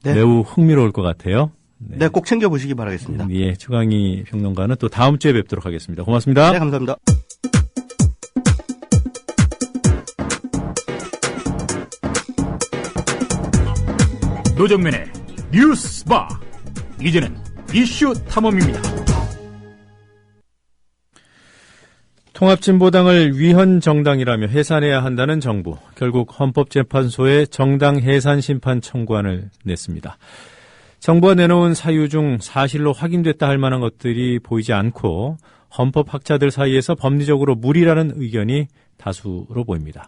네. 매우 흥미로울 것 같아요. 네, 꼭 챙겨보시기 바라겠습니다. 예, 최강희 평론가는 또 다음 주에 뵙도록 하겠습니다. 고맙습니다. 네, 감사합니다. 노정면의 뉴스바. 이제는 이슈 탐험입니다. 통합진보당을 위헌 정당이라며 해산해야 한다는 정부. 결국 헌법재판소에 정당 해산 심판 청구안을 냈습니다. 정부가 내놓은 사유 중 사실로 확인됐다 할 만한 것들이 보이지 않고 헌법학자들 사이에서 법리적으로 무리라는 의견이 다수로 보입니다.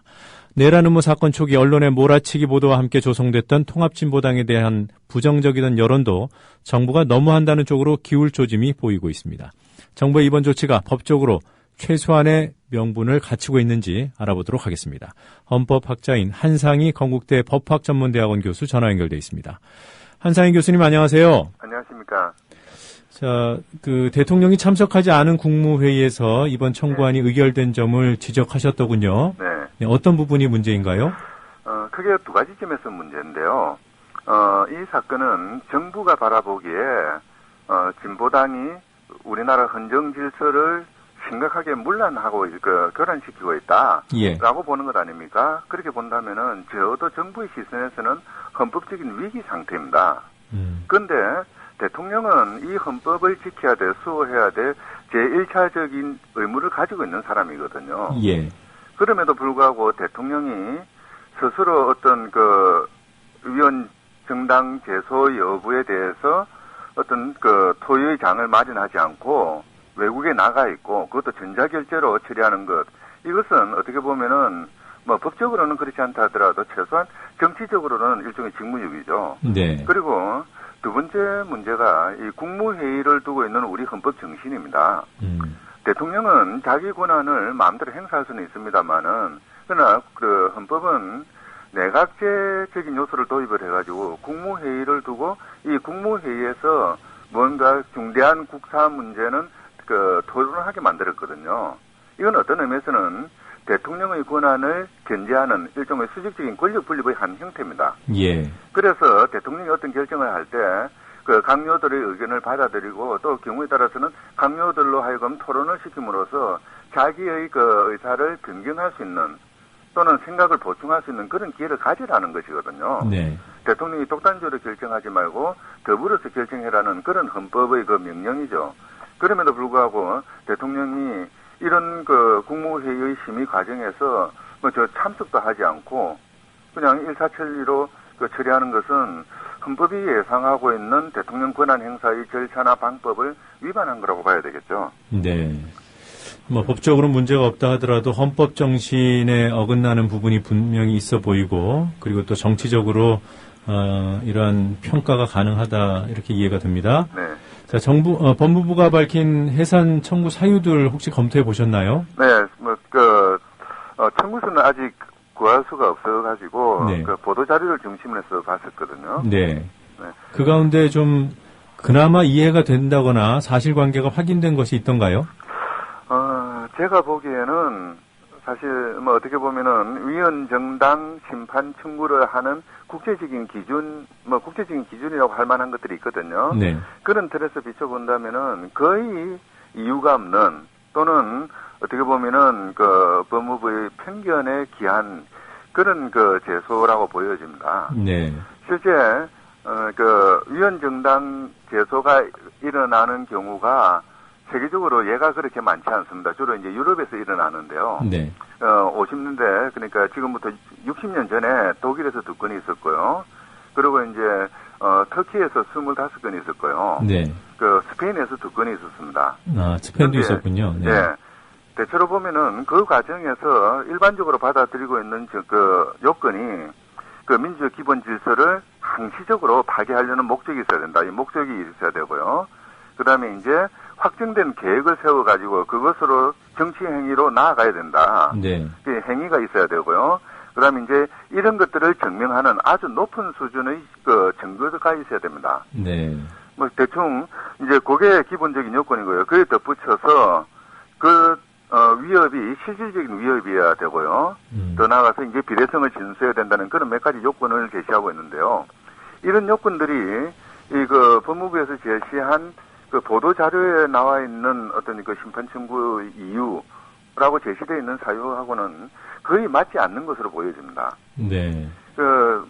내란 음모 사건 초기 언론의 몰아치기 보도와 함께 조성됐던 통합진보당에 대한 부정적이던 여론도 정부가 너무한다는 쪽으로 기울 조짐이 보이고 있습니다. 정부의 이번 조치가 법적으로 최소한의 명분을 갖추고 있는지 알아보도록 하겠습니다. 헌법학자인 한상희 건국대 법학전문대학원 교수 전화 연결돼 있습니다. 한상희 교수님 안녕하세요. 안녕하십니까. 자, 그 대통령이 참석하지 않은 국무회의에서 이번 청구안이 의결된 점을 지적하셨더군요. 네. 어떤 부분이 문제인가요? 크게 두 가지 점에서 문제인데요. 이 사건은 정부가 바라보기에 진보당이 우리나라 헌정 질서를 심각하게 문란하고 교란시키고 있다라고 보는 것 아닙니까? 그렇게 본다면은 적어도 정부의 시선에서는 헌법적인 위기 상태입니다. 그런데 대통령은 이 헌법을 지켜야 돼, 수호해야 돼 제1차적인 의무를 가지고 있는 사람이거든요. 예. 그럼에도 불구하고 대통령이 스스로 어떤 위헌 정당 제소 여부에 대해서 어떤 토의의 장을 마련하지 않고 외국에 나가 있고 그것도 전자결제로 처리하는 것, 이것은 어떻게 보면은 뭐 법적으로는 그렇지 않다 하더라도 최소한 정치적으로는 일종의 직무유기죠. 네. 그리고 두 번째 문제가 이 국무회의를 두고 있는 우리 헌법 정신입니다. 대통령은 자기 권한을 마음대로 행사할 수는 있습니다만은, 그러나 헌법은 내각제적인 요소를 도입을 해가지고 국무회의를 두고 이 국무회의에서 뭔가 중대한 국사 문제는 토론을 하게 만들었거든요. 이건 어떤 의미에서는 대통령의 권한을 견제하는 일종의 수직적인 권력 분립의 한 형태입니다. 예. 그래서 대통령이 어떤 결정을 할 때 강요들의 의견을 받아들이고 또 경우에 따라서는 강요들로 하여금 토론을 시킴으로써 자기의 의사를 변경할 수 있는 또는 생각을 보충할 수 있는 그런 기회를 가지라는 것이거든요. 네. 대통령이 독단적으로 결정하지 말고 더불어서 결정해라는 그런 헌법의 명령이죠. 그럼에도 불구하고 대통령이 이런 국무회의 심의 과정에서 참석도 하지 않고 그냥 일사천리로 처리하는 것은 헌법이 예상하고 있는 대통령 권한 행사의 절차나 방법을 위반한 거라고 봐야 되겠죠. 네. 법적으로 문제가 없다 하더라도 헌법 정신에 어긋나는 부분이 분명히 있어 보이고 그리고 또 정치적으로 이러한 평가가 가능하다 이렇게 이해가 됩니다. 네. 자, 법무부가 밝힌 해산 청구 사유들 혹시 검토해 보셨나요? 네, 청구서는 아직 구할 수가 없어가지고 네. 보도 자료를 중심으로 해서 봤었거든요. 네. 그 가운데 좀 그나마 이해가 된다거나 사실관계가 확인된 것이 있던가요? 제가 보기에는 사실 어떻게 보면은 위헌 정당 심판 청구를 하는 국제적인 기준이라고 할 만한 것들이 있거든요. 네. 그런 틀에서 비춰본다면은 거의 이유가 없는 또는 어떻게 보면은 법무부의 편견에 기한 그런 제소라고 보여집니다. 네. 실제 위헌 정당 제소가 일어나는 경우가 세계적으로 예가 그렇게 많지 않습니다. 주로 이제 유럽에서 일어나는데요. 네. 50년대, 그러니까 지금부터 60년 전에 독일에서 2건이 있었고요. 그리고 이제, 터키에서 25건이 있었고요. 네. 스페인에서 2건이 있었습니다. 스페인도 있었군요. 네. 예. 대체로 보면은 그 과정에서 일반적으로 받아들이고 있는 요건이 민주적 기본 질서를 항시적으로 파괴하려는 목적이 있어야 된다. 이 목적이 있어야 되고요. 그 다음에 이제 확정된 계획을 세워가지고 그것으로 정치 행위로 나아가야 된다. 네. 그 행위가 있어야 되고요. 그 다음에 이제 이런 것들을 증명하는 아주 높은 수준의 증거가 있어야 됩니다. 네. 대충 이제 그게 기본적인 요건이고요. 그에 덧붙여서 위협이 실질적인 위협이어야 되고요. 더 나아가서 이제 비례성을 진수해야 된다는 그런 몇 가지 요건을 제시하고 있는데요. 이런 요건들이 법무부에서 제시한 보도 자료에 나와 있는 어떤 심판 청구 이유라고 제시되어 있는 사유하고는 거의 맞지 않는 것으로 보여집니다. 네.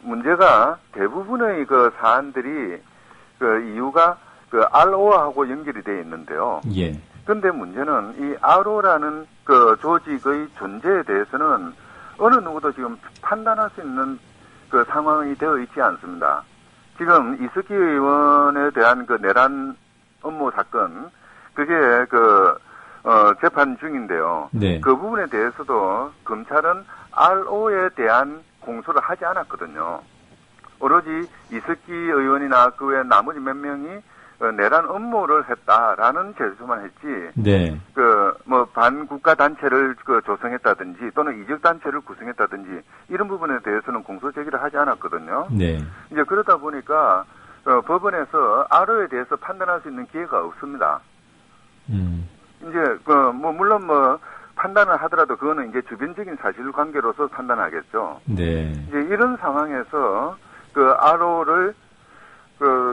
문제가 대부분의 사안들이 이유가 RO하고 연결이 되어 있는데요. 예. 근데 문제는 이 RO라는 조직의 존재에 대해서는 어느 누구도 지금 판단할 수 있는 상황이 되어 있지 않습니다. 지금 이석기 의원에 대한 내란 업무 사건, 그게 재판 중인데요. 네. 그 부분에 대해서도 검찰은 RO에 대한 공소를 하지 않았거든요. 오로지 이석기 의원이나 그 외 나머지 몇 명이 내란 업무를 했다라는 제소만 했지. 네. 반국가 단체를 조성했다든지 또는 이적 단체를 구성했다든지 이런 부분에 대해서는 공소 제기를 하지 않았거든요. 네. 이제 그러다 보니까 법원에서 RO에 대해서 판단할 수 있는 기회가 없습니다. 이제 물론 판단을 하더라도 그거는 이제 주변적인 사실관계로서 판단하겠죠. 네. 이제 이런 상황에서 RO를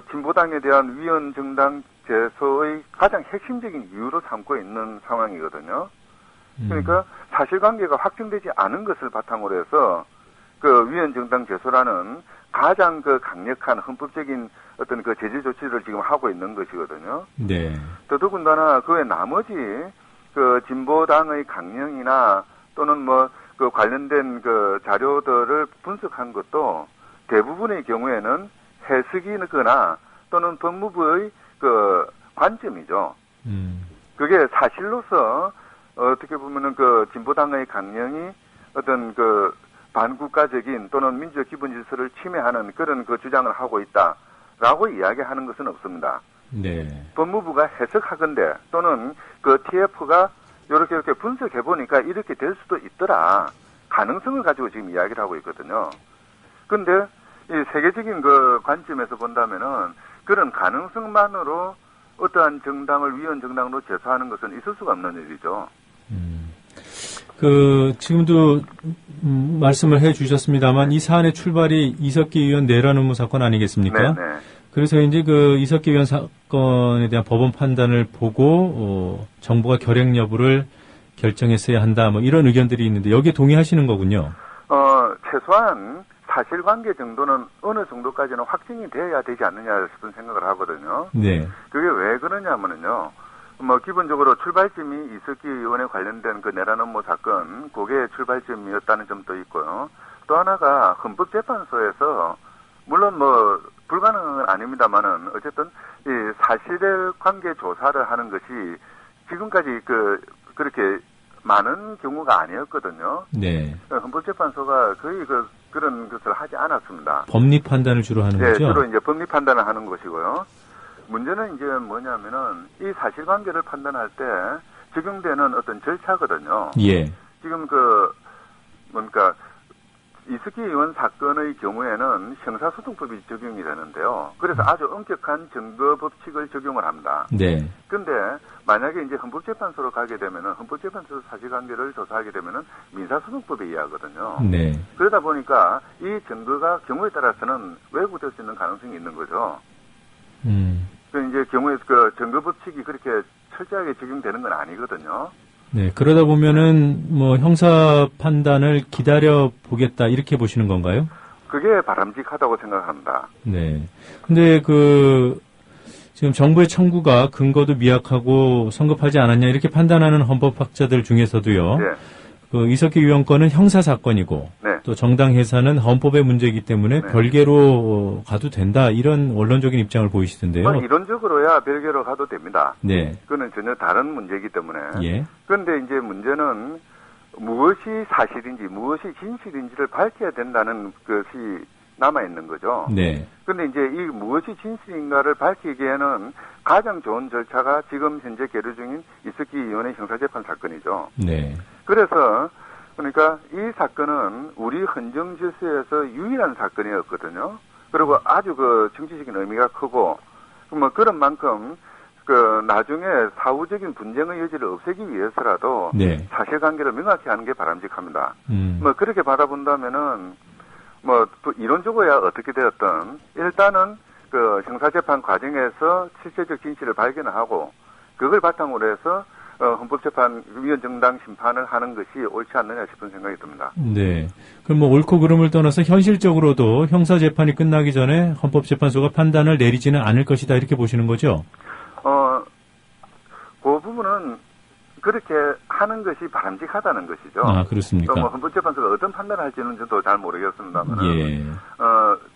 진보당에 대한 위헌 정당 제소의 가장 핵심적인 이유로 삼고 있는 상황이거든요. 그러니까 사실관계가 확정되지 않은 것을 바탕으로 해서 위헌 정당 제소라는 가장 강력한 헌법적인 어떤 제재 조치를 지금 하고 있는 것이거든요. 네. 더더군다나 그 외 나머지 진보당의 강령이나 또는 관련된 자료들을 분석한 것도 대부분의 경우에는 해석이거나 또는 법무부의 관점이죠. 그게 사실로서 어떻게 보면은 진보당의 강령이 어떤 반국가적인 또는 민주적 기본 질서를 침해하는 그런 주장을 하고 있다라고 이야기하는 것은 없습니다. 네. 법무부가 해석하건대 또는 TF가 이렇게 분석해 보니까 이렇게 될 수도 있더라. 가능성을 가지고 지금 이야기를 하고 있거든요. 근데 이 세계적인 관점에서 본다면은 그런 가능성만으로 어떠한 정당을 위헌 정당으로 제소하는 것은 있을 수가 없는 일이죠. 지금도 말씀을 해 주셨습니다만 이 사안의 출발이 이석기 의원 내란 음모 사건 아니겠습니까? 네네. 그래서 이제 이석기 의원 사건에 대한 법원 판단을 보고 정부가 결행 여부를 결정했어야 한다, 뭐 이런 의견들이 있는데 여기에 동의하시는 거군요. 최소한 사실관계 정도는 어느 정도까지는 확정이 돼야 되지 않느냐 싶은 생각을 하거든요. 네. 그게 왜 그러냐면요. 기본적으로 출발점이 이석기 의원에 관련된 그 내란 음모 사건, 그게 출발점이었다는 점도 있고요. 또 하나가 헌법재판소에서, 물론 불가능은 아닙니다만은, 어쨌든, 이 사실관계 조사를 하는 것이 지금까지 그렇게 많은 경우가 아니었거든요. 네. 헌법재판소가 거의 그런 것을 하지 않았습니다. 법리 판단을 주로 하는 거죠? 네, 주로 이제 법리 판단을 하는 것이고요. 문제는 이제 뭐냐면은 이 사실관계를 판단할 때 적용되는 어떤 절차거든요. 예. 지금 이석기 의원 사건의 경우에는 형사소송법이 적용이 되는데요. 그래서 아주 엄격한 증거 법칙을 적용을 합니다. 네. 근데 만약에 이제 헌법재판소로 가게 되면은 헌법재판소 사실관계를 조사하게 되면은 민사소송법에 의하거든요. 네. 그러다 보니까 이 증거가 경우에 따라서는 왜곡될 수 있는 가능성이 있는 거죠. 이제 경우에 증거 법칙이 그렇게 철저하게 적용되는 건 아니거든요. 네, 그러다 보면은 형사 판단을 기다려 보겠다 이렇게 보시는 건가요? 그게 바람직하다고 생각합니다. 네. 근데 지금 정부의 청구가 근거도 미약하고 성급하지 않았냐 이렇게 판단하는 헌법학자들 중에서도요. 네. 이석기 의원 건은 형사 사건이고 네. 또 정당 해산은 헌법의 문제이기 때문에 네. 별개로 가도 된다 이런 원론적인 입장을 보이시던데요. 이론적으로야 별개로 가도 됩니다. 네. 그거는 전혀 다른 문제이기 때문에. 예. 그런데 이제 문제는 무엇이 사실인지 무엇이 진실인지를 밝혀야 된다는 것이 남아있는 거죠. 네. 그런데 이제 이 무엇이 진실인가를 밝히기에는 가장 좋은 절차가 지금 현재 계류 중인 이석기 의원의 형사재판 사건이죠. 네. 그래서 그러니까 이 사건은 우리 헌정 질서에서 유일한 사건이었거든요. 그리고 아주 정치적인 의미가 크고 그런 만큼 나중에 사후적인 분쟁의 여지를 없애기 위해서라도 네. 사실관계를 명확히 하는 게 바람직합니다. 그렇게 바라본다면은 이론적으로야 어떻게 되었든 일단은 형사재판 과정에서 실체적 진실을 발견하고 그걸 바탕으로 해서 헌법재판위원 정당 심판을 하는 것이 옳지 않느냐 싶은 생각이 듭니다. 네. 그럼 옳고 그름을 떠나서 현실적으로도 형사재판이 끝나기 전에 헌법재판소가 판단을 내리지는 않을 것이다 이렇게 보시는 거죠? 그 부분은 그렇게 하는 것이 바람직하다는 것이죠. 아, 그렇습니까? 헌법재판소가 어떤 판단을 할지는 저도 잘 모르겠습니다만, 예.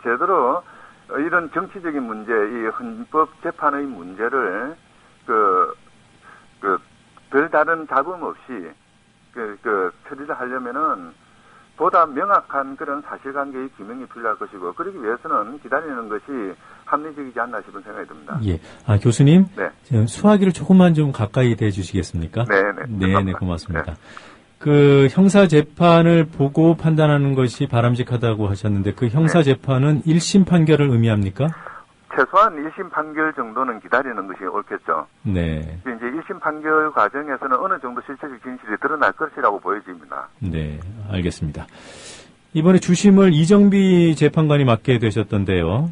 제대로 이런 정치적인 문제, 이 헌법재판의 문제를 별다른 잡음 없이 처리를 하려면은 보다 명확한 그런 사실관계의 규명이 필요할 것이고 그러기 위해서는 기다리는 것이 합리적이지 않나 싶은 생각이 듭니다. 예. 교수님. 네. 수화기를 조금만 좀 가까이 대주시겠습니까? 네네. 고맙습니다. 형사재판을 보고 판단하는 것이 바람직하다고 하셨는데 그 형사재판은 1심 판결을 의미합니까? 최소한 1심 판결 정도는 기다리는 것이 옳겠죠. 네. 이제 1심 판결 과정에서는 어느 정도 실체적 진실이 드러날 것이라고 보여집니다. 네, 알겠습니다. 이번에 주심을 이정비 재판관이 맡게 되셨던데요.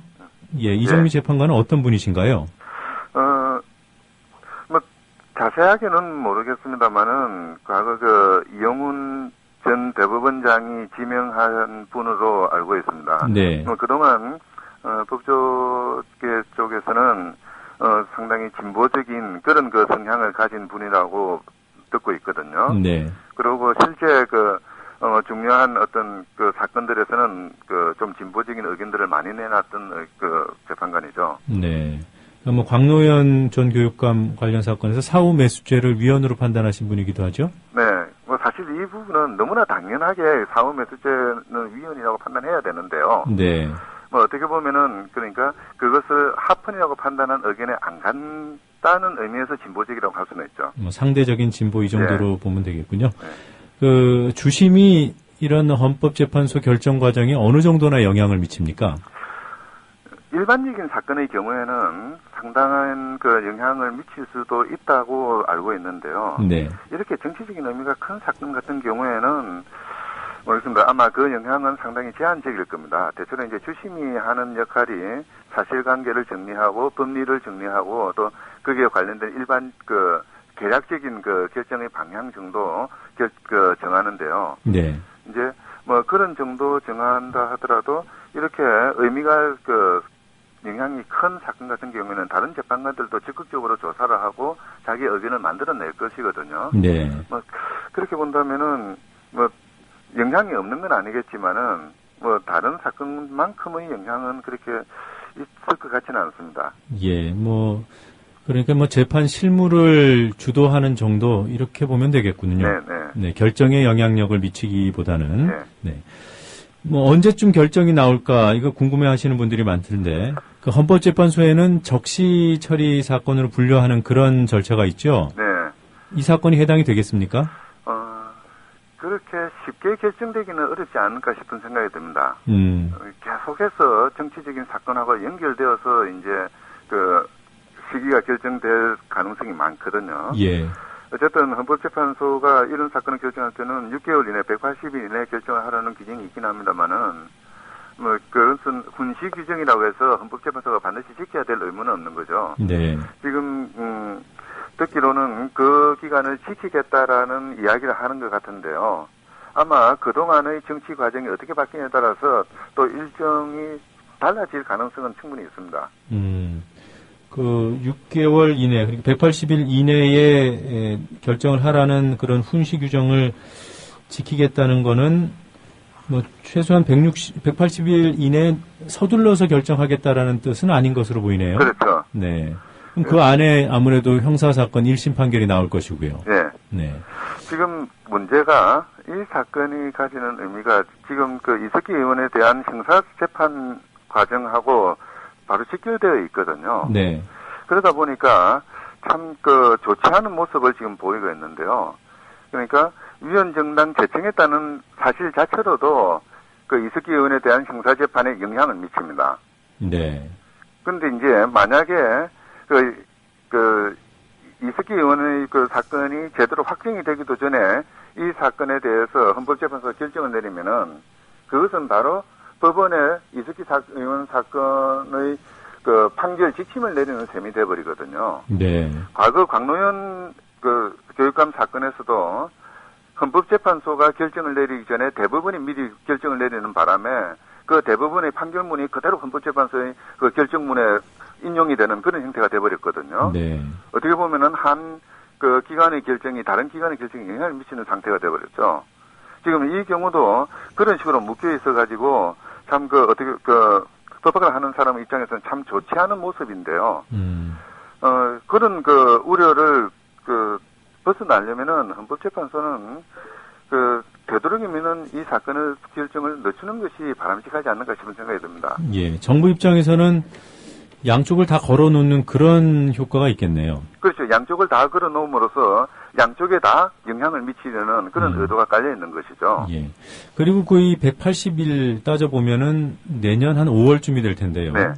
예, 이정비 재판관은 어떤 분이신가요? 자세하게는 모르겠습니다만은 과거 이영훈 전 대법원장이 지명한 분으로 알고 있습니다. 네. 그동안 법조계 쪽에서는 상당히 진보적인 그런 성향을 가진 분이라고 듣고 있거든요. 네. 그리고 실제 중요한 어떤 사건들에서는 좀 진보적인 의견들을 많이 내놨던 재판관이죠. 네. 광노현 전 교육감 관련 사건에서 사후 매수죄를 위헌으로 판단하신 분이기도 하죠. 네. 사실 이 부분은 너무나 당연하게 사후 매수죄는 위헌이라고 판단해야 되는데요. 네. 어떻게 보면은 그러니까 그것을 합헌이라고 판단한 의견에 안 간다는 의미에서 진보적이라고 할 수는 있죠. 상대적인 진보 이 정도로 보면 되겠군요. 네. 주심이 이런 헌법재판소 결정 과정에 어느 정도나 영향을 미칩니까? 일반적인 사건의 경우에는 상당한 그 영향을 미칠 수도 있다고 알고 있는데요. 네. 이렇게 정치적인 의미가 큰 사건 같은 경우에는 모르겠습니다. 아마 그 영향은 상당히 제한적일 겁니다. 대체로 이제 주심이 하는 역할이 사실관계를 정리하고 법리를 정리하고 또 거기에 관련된 일반 그 계략적인 그 결정의 방향 정도 정하는데요. 네. 이제 뭐 그런 정도 정한다 하더라도 이렇게 의미가 그 영향이 큰 사건 같은 경우에는 다른 재판관들도 적극적으로 조사를 하고 자기 의견을 만들어낼 것이거든요. 네. 뭐 그렇게 본다면은 뭐 영향이 없는 건 아니겠지만은 뭐 다른 사건만큼의 영향은 그렇게 있을 것 같지는 않습니다. 예, 그러니까 재판 실무를 주도하는 정도 이렇게 보면 되겠군요. 네, 결정에 영향력을 미치기보다는. 네. 언제쯤 결정이 나올까 이거 궁금해하시는 분들이 많던데 그 헌법재판소에는 적시 처리 사건으로 분류하는 그런 절차가 있죠. 네. 이 사건이 해당이 되겠습니까? 그렇게 쉽게 결정되기는 어렵지 않을까 싶은 생각이 듭니다. 계속해서 정치적인 사건하고 연결되어서 이제 그 시기가 결정될 가능성이 많거든요. 예. 어쨌든 헌법재판소가 이런 사건을 결정할 때는 6개월 이내, 180일 이내에 결정을 하라는 규정이 있긴 합니다만은 그것은 훈시 규정이라고 해서 헌법재판소가 반드시 지켜야 될 의무는 없는 거죠. 네. 지금 듣기로는 그 기간을 지키겠다라는 이야기를 하는 것 같은데요. 아마 그동안의 정치 과정이 어떻게 바뀌냐에 따라서 또 일정이 달라질 가능성은 충분히 있습니다. 6개월 이내, 그러니까 180일 이내에 결정을 하라는 그런 훈시 규정을 지키겠다는 거는 최소한 180일 이내에 서둘러서 결정하겠다라는 뜻은 아닌 것으로 보이네요. 그렇죠. 네. 그럼 그 안에 아무래도 형사사건 1심 판결이 나올 것이고요. 네. 네. 지금 문제가 이 사건이 가지는 의미가 지금 그 이석기 의원에 대한 형사재판 과정하고 바로 직결되어 있거든요. 네. 그러다 보니까 참 좋지 않은 모습을 지금 보이고 있는데요. 그러니까 위헌정당 제청했다는 사실 자체로도 그 이석기 의원에 대한 형사재판에 영향을 미칩니다. 네. 근데 이제 만약에 이석기 의원의 그 사건이 제대로 확정이 되기도 전에 이 사건에 대해서 헌법재판소가 결정을 내리면은 그것은 바로 법원에 이석기 의원 사건의 그 판결 지침을 내리는 셈이 돼버리거든요. 네. 과거 광노현 그 교육감 사건에서도 헌법재판소가 결정을 내리기 전에 대법원이 미리 결정을 내리는 바람에 그 대법원의 판결문이 그대로 헌법재판소의 그 결정문에 인용이 되는 그런 형태가 돼버렸거든요. 네. 어떻게 보면은 그 기관의 결정이 다른 기관의 결정에 영향을 미치는 상태가 돼버렸죠. 지금 이 경우도 그런 식으로 묶여 있어가지고 참 법학을 하는 사람 입장에서는 참 좋지 않은 모습인데요. 그런 우려를 벗어나려면은 헌법재판소는 되도록이면은 이 사건의 결정을 늦추는 것이 바람직하지 않는가 싶은 생각이 듭니다. 예. 정부 입장에서는 양쪽을 다 걸어놓는 그런 효과가 있겠네요. 그렇죠. 양쪽을 다 걸어놓음으로써 양쪽에 다 영향을 미치려는 그런 의도가 깔려 있는 것이죠. 예. 그리고 이 180일 따져보면은 내년 한 5월쯤이 될 텐데요. 네.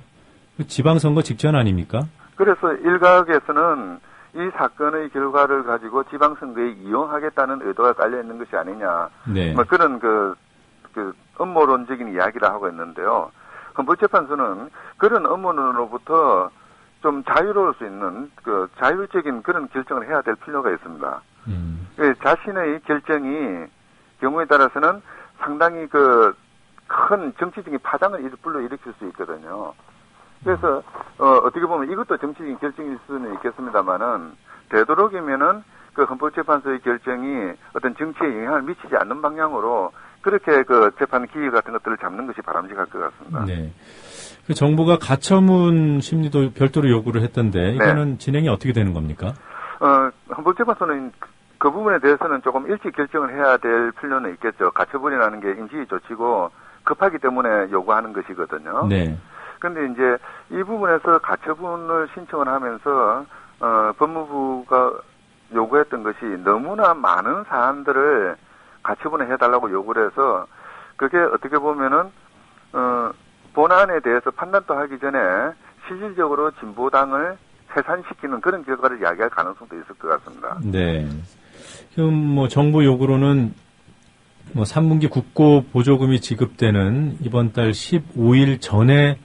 지방선거 직전 아닙니까? 그래서 일각에서는 이 사건의 결과를 가지고 지방선거에 이용하겠다는 의도가 깔려 있는 것이 아니냐. 네. 그런 음모론적인 이야기를 하고 있는데요. 헌법재판소는 그런 음모론으로부터 좀 자유로울 수 있는 자율적인 그런 결정을 해야 될 필요가 있습니다. 자신의 결정이 경우에 따라서는 상당히 큰 정치적인 파장을 불러일으킬 수 있거든요. 그래서 어떻게 보면 이것도 정치적인 결정일 수는 있겠습니다만은 되도록이면은 헌법재판소의 결정이 어떤 정치에 영향을 미치지 않는 방향으로 그렇게 재판 기일 같은 것들을 잡는 것이 바람직할 것 같습니다. 네. 정부가 가처분 심리도 별도로 요구를 했던데 이거는 네. 진행이 어떻게 되는 겁니까? 헌법재판소는 그 부분에 대해서는 조금 일찍 결정을 해야 될 필요는 있겠죠. 가처분이라는 게 임시 조치고 급하기 때문에 요구하는 것이거든요. 네. 근데 이제 이 부분에서 가처분을 신청을 하면서 법무부가 요구했던 것이 너무나 많은 사안들을 가처분을 해달라고 요구를 해서 그게 어떻게 보면은 본안에 대해서 판단도 하기 전에 실질적으로 진보당을 해산시키는 그런 결과를 이야기할 가능성도 있을 것 같습니다. 네. 지금 뭐 정부 요구로는 뭐 3분기 국고 보조금이 지급되는 이번 달 15일 전에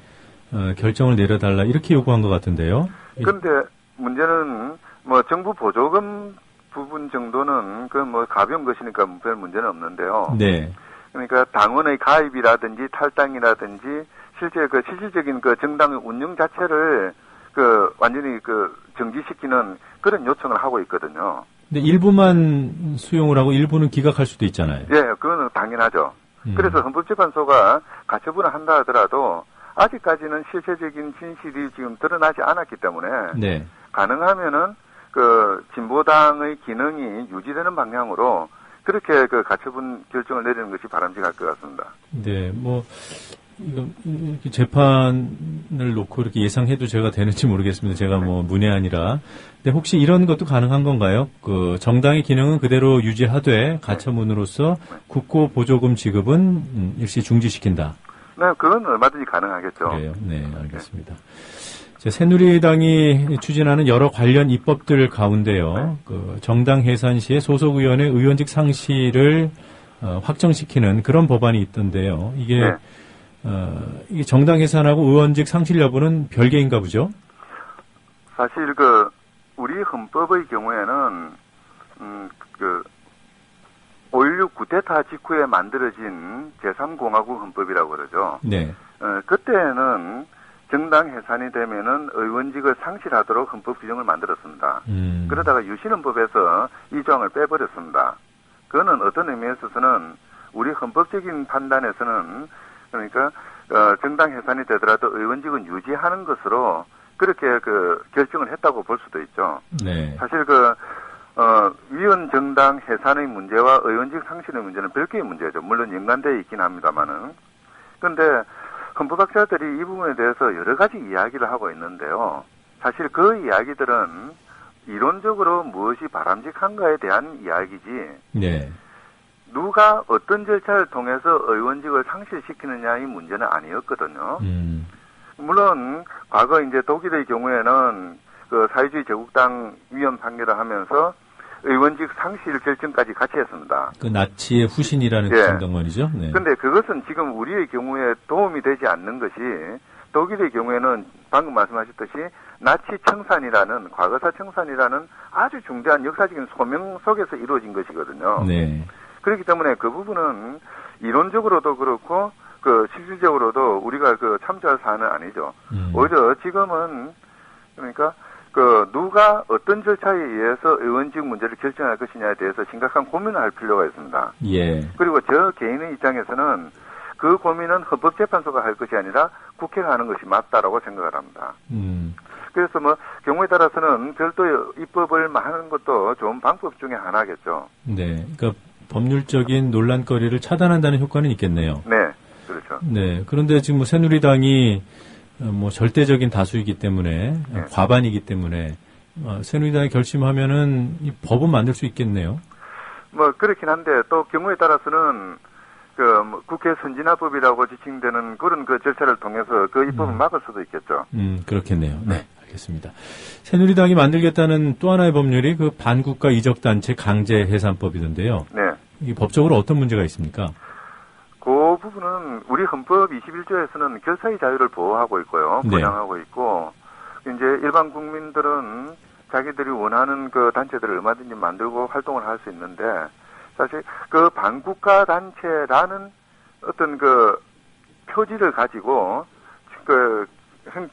결정을 내려달라 이렇게 요구한 것 같은데요. 그런데 문제는 뭐 정부 보조금 부분 정도는 그 뭐 가벼운 것이니까 별 문제는 없는데요. 네. 그러니까 당원의 가입이라든지 탈당이라든지 실제 그 실질적인 그 정당의 운영 자체를 그 완전히 그 정지시키는 그런 요청을 하고 있거든요. 근데 일부만 수용을 하고 일부는 기각할 수도 있잖아요. 예, 그거는 당연하죠. 그래서 헌법재판소가 가처분을 한다 하더라도 아직까지는 실체적인 진실이 지금 드러나지 않았기 때문에 네. 가능하면은 그 진보당의 기능이 유지되는 방향으로 그렇게 그 가처분 결정을 내리는 것이 바람직할 것 같습니다. 네, 뭐 이거 재판을 놓고 이렇게 예상해도 제가 되는지 모르겠습니다. 제가 뭐 문외한이라. 근데 혹시 이런 것도 가능한 건가요? 그 정당의 기능은 그대로 유지하되 가처분으로서 국고 보조금 지급은 일시 중지시킨다. 네, 그건 얼마든지 가능하겠죠. 그래요. 네, 알겠습니다. 새누리당이 추진하는 여러 관련 입법들 가운데요, 그 정당 해산 시에 소속 의원의 의원직 상실을 확정시키는 그런 법안이 있던데요. 이게 이게 정당 해산하고 의원직 상실 여부는 별개인가 보죠? 사실 그 우리 헌법의 경우에는 그 5.16 쿠데타 직후에 만들어진 제3공화국 헌법이라고 그러죠. 네. 그때는 정당 해산이 되면은 의원직을 상실하도록 헌법 규정을 만들었습니다. 그러다가 유신헌법에서 이 조항을 빼버렸습니다. 그거는 어떤 의미에 있어서는 우리 헌법적인 판단에서는 그러니까 정당 해산이 되더라도 의원직은 유지하는 것으로 그렇게 그 결정을 했다고 볼 수도 있죠. 네. 사실 위원 정당 해산의 문제와 의원직 상실의 문제는 별개의 문제죠. 물론 연관되어 있긴 합니다만은. 그런데 헌법학자들이 이 부분에 대해서 여러 가지 이야기를 하고 있는데요. 사실 그 이야기들은 이론적으로 무엇이 바람직한가에 대한 이야기지. 네. 누가 어떤 절차를 통해서 의원직을 상실시키느냐의 문제는 아니었거든요. 물론 과거 이제 독일의 경우에는 그 사회주의 제국당 위헌 판결을 하면서 의원직 상실 결정까지 같이 했습니다. 그 나치의 후신이라는 그 정당만이죠. 네. 근데 그것은 지금 우리의 경우에 도움이 되지 않는 것이 독일의 경우에는 방금 말씀하셨듯이 나치 청산이라는 과거사 청산이라는 아주 중대한 역사적인 소명 속에서 이루어진 것이거든요. 네. 그렇기 때문에 그 부분은 이론적으로도 그렇고 그 실질적으로도 우리가 그 참조할 사안은 아니죠. 오히려 지금은 그러니까 그 누가 어떤 절차에 의해서 의원직 문제를 결정할 것이냐에 대해서 심각한 고민을 할 필요가 있습니다. 예. 그리고 저 개인의 입장에서는 그 고민은 헌법재판소가 할 것이 아니라 국회가 하는 것이 맞다라고 생각을 합니다. 그래서 뭐 경우에 따라서는 별도의 입법을 하는 것도 좋은 방법 중에 하나겠죠. 네. 그러니까 법률적인 논란거리를 차단한다는 효과는 있겠네요. 네. 그렇죠. 네. 그런데 지금 뭐 새누리당이 뭐 절대적인 다수이기 때문에 과반이기 때문에 새누리당이 결심하면은 이 법은 만들 수 있겠네요. 뭐 그렇긴 한데 또 경우에 따라서는 그 국회 선진화법이라고 지칭되는 그런 그 절차를 통해서 그 입법을 막을 수도 있겠죠. 그렇겠네요. 네. 알겠습니다. 새누리당이 만들겠다는 또 하나의 법률이 그 반국가 이적단체 강제 해산법이던데요. 네. 이 법적으로 어떤 문제가 있습니까? 그 부분은 우리 헌법 21조에서는 결사의 자유를 보호하고 있고요. 보장하고 있고 이제 일반 국민들은 자기들이 원하는 그 단체들을 얼마든지 만들고 활동을 할 수 있는데 사실 그 반국가 단체라는 어떤 그 표지를 가지고 그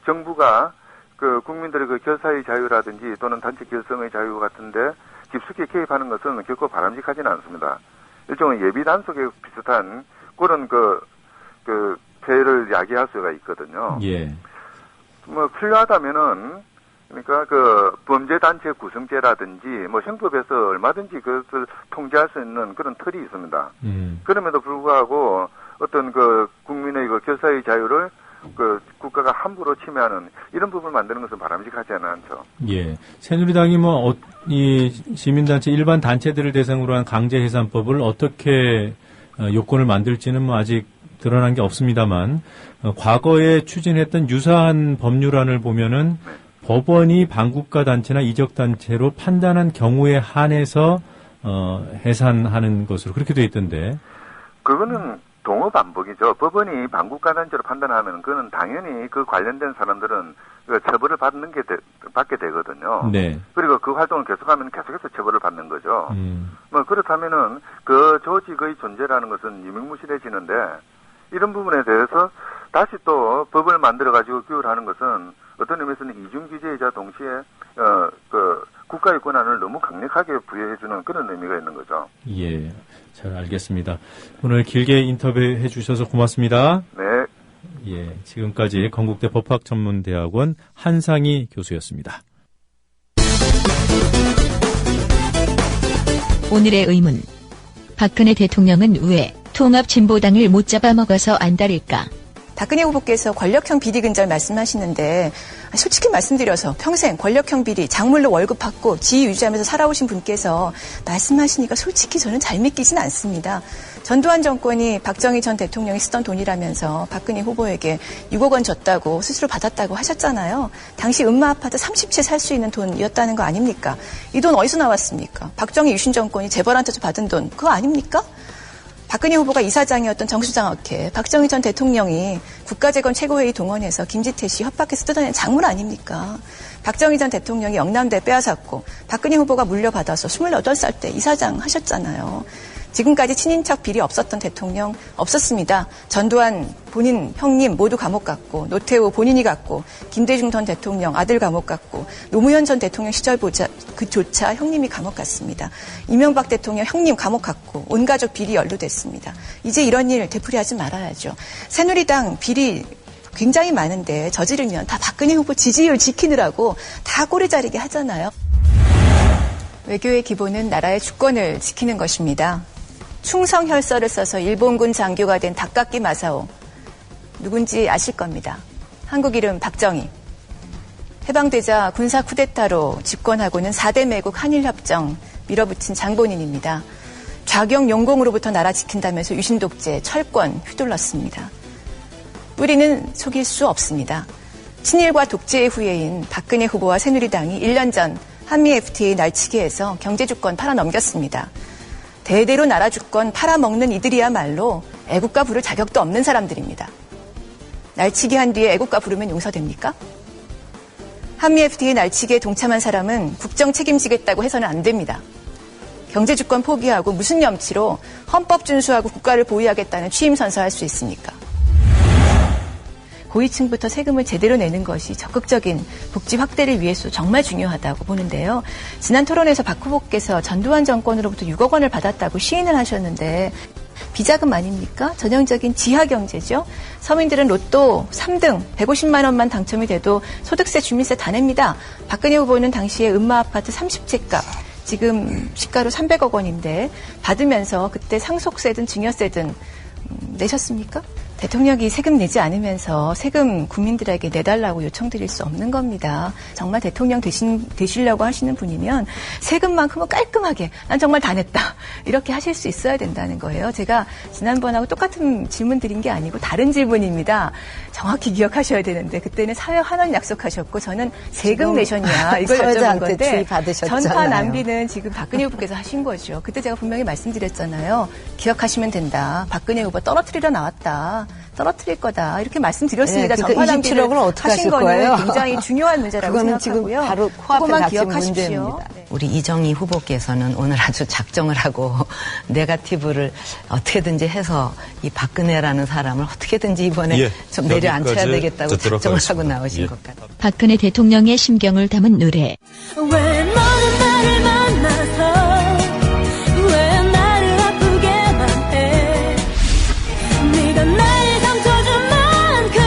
정부가 그 국민들의 그 결사의 자유라든지 또는 단체 결성의 자유 같은데 깊숙이 개입하는 것은 결코 바람직하지는 않습니다. 일종의 예비 단속에 비슷한 그런 그 폐해를 야기할 수가 있거든요. 예. 뭐 필요하다면은 그러니까 그 범죄단체 구성제라든지 뭐 형법에서 얼마든지 그것을 통제할 수 있는 그런 틀이 있습니다. 그럼에도 불구하고 어떤 그 국민의 그 결사의 자유를 그 국가가 함부로 침해하는 이런 부분을 만드는 것은 바람직하지는 않죠. 예. 새누리당이 뭐 이 시민단체 일반 단체들을 대상으로 한 강제해산법을 어떻게 요건을 만들지는 뭐 아직 드러난 게 없습니다만 과거에 추진했던 유사한 법률안을 보면은 법원이 반국가 단체나 이적 단체로 판단한 경우에 한해서 해산하는 것으로 그렇게 돼 있던데. 그거는 동어 반복이죠. 법원이 반국가 단체로 판단하면 그는 당연히 그 관련된 사람들은 그 처벌을 받게 되거든요. 네. 그리고 그 활동을 계속하면 계속해서 처벌을 받는 거죠. 뭐 그렇다면은 그 조직의 존재라는 것은 유명무실해지는데 이런 부분에 대해서 다시 또 법을 만들어 가지고 규율하는 것은 어떤 의미에서는 이중 규제이자 동시에 그 국가의 권한을 너무 강력하게 부여해주는 그런 의미가 있는 거죠. 예, 잘 알겠습니다. 오늘 길게 인터뷰해 주셔서 고맙습니다. 네. 예, 지금까지 건국대 법학전문대학원 한상희 교수였습니다. 오늘의 의문. 박근혜 대통령은 왜 통합진보당을 못 잡아먹어서 안달일까? 박근혜 후보께서 권력형 비리 근절 말씀하시는데 솔직히 말씀드려서 평생 권력형 비리 작물로 월급 받고 지위 유지하면서 살아오신 분께서 말씀하시니까 솔직히 저는 잘 믿기진 않습니다. 전두환 정권이 박정희 전 대통령이 쓰던 돈이라면서 박근혜 후보에게 6억 원 줬다고 스스로 받았다고 하셨잖아요. 당시 음마아파트 30채 살 수 있는 돈이었다는 거 아닙니까? 이 돈 어디서 나왔습니까? 박정희 유신 정권이 재벌한테서 받은 돈 그거 아닙니까? 박근혜 후보가 이사장이었던 정수장학회, 박정희 전 대통령이 국가재건 최고회의 동원해서 김지태 씨 협박해서 뜯어낸 작물 아닙니까? 박정희 전 대통령이 영남대 빼앗았고 박근혜 후보가 물려받아서 28살 때 이사장 하셨잖아요. 지금까지 친인척 비리 없었던 대통령 없었습니다. 전두환 본인 형님 모두 감옥 갔고 노태우 본인이 갔고 김대중 전 대통령 아들 감옥 갔고 노무현 전 대통령 시절 그조차 형님이 감옥 갔습니다. 이명박 대통령 형님 감옥 갔고 온 가족 비리 연루됐습니다. 이제 이런 일 되풀이하지 말아야죠. 새누리당 비리 굉장히 많은데 저지르면 다 박근혜 후보 지지율 지키느라고 다 꼬리 자르게 하잖아요. 외교의 기본은 나라의 주권을 지키는 것입니다. 충성혈서를 써서 일본군 장교가 된 다카키 마사오. 누군지 아실 겁니다. 한국 이름 박정희. 해방되자 군사 쿠데타로 집권하고는 4대 매국 한일협정 밀어붙인 장본인입니다. 좌경 용공으로부터 나라 지킨다면서 유신독재, 철권 휘둘렀습니다. 뿌리는 속일 수 없습니다. 친일과 독재의 후예인 박근혜 후보와 새누리당이 1년 전 한미 FTA 날치기에서 경제주권 팔아넘겼습니다. 대대로 나라 주권 팔아먹는 이들이야말로 애국가 부를 자격도 없는 사람들입니다. 날치기 한 뒤에 애국가 부르면 용서됩니까? 한미 FTA 날치기에 동참한 사람은 국정 책임지겠다고 해서는 안 됩니다. 경제주권 포기하고 무슨 염치로 헌법 준수하고 국가를 보위하겠다는 취임 선서할 수 있습니까? 고위층부터 세금을 제대로 내는 것이 적극적인 복지 확대를 위해서 정말 중요하다고 보는데요. 지난 토론에서 박 후보께서 전두환 정권으로부터 6억 원을 받았다고 시인을 하셨는데 비자금 아닙니까? 전형적인 지하경제죠. 서민들은 로또 3등 150만 원만 당첨이 돼도 소득세, 주민세 다 냅니다. 박근혜 후보는 당시에 음마아파트 30채 값 지금 시가로 300억 원인데 받으면서 그때 상속세든 증여세든 내셨습니까? 대통령이 세금 내지 않으면서 세금 국민들에게 내달라고 요청드릴 수 없는 겁니다. 정말 대통령 되시려고 하시는 분이면 세금만큼은 깔끔하게 난 정말 다 냈다 이렇게 하실 수 있어야 된다는 거예요. 제가 지난번하고 똑같은 질문 드린 게 아니고 다른 질문입니다. 정확히 기억하셔야 되는데 그때는 사회 환원 약속하셨고 저는 세금 내셨냐 이걸 여쭤본 건데 전파 낭비는 지금 박근혜 후보께서 하신 거죠. 그때 제가 분명히 말씀드렸잖아요. 기억하시면 된다. 박근혜 후보 떨어뜨리러 나왔다. 떨어뜨릴 거다. 이렇게 말씀드렸습니다. 네, 전파 낭비를 하신 거는 거예요? 굉장히 중요한 문제라고 그거는 생각하고요. 지금 바로 코앞에 닥친 문제입니다. 네. 우리 이정희 후보께서는 오늘 아주 작정을 하고 네거티브를 어떻게든지 해서 이 박근혜라는 사람을 어떻게든지 이번에 좀 내려앉혀야 되겠다고 작정을 하고 나오신 것 같아요. 박근혜 대통령의 심경을 담은 노래. 왜 너는 나를 만나서 왜 나를 아프게만 해 네가 날 감춰준 만큼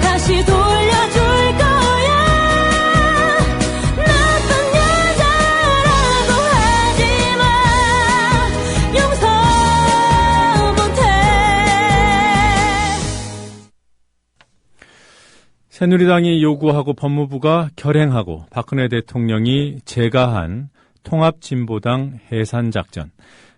다시 돌려줄 거야 나쁜 여자라고 하지마 용서 못해. 새누리당이 요구하고 법무부가 결행하고 박근혜 대통령이 제가한 통합진보당 해산작전.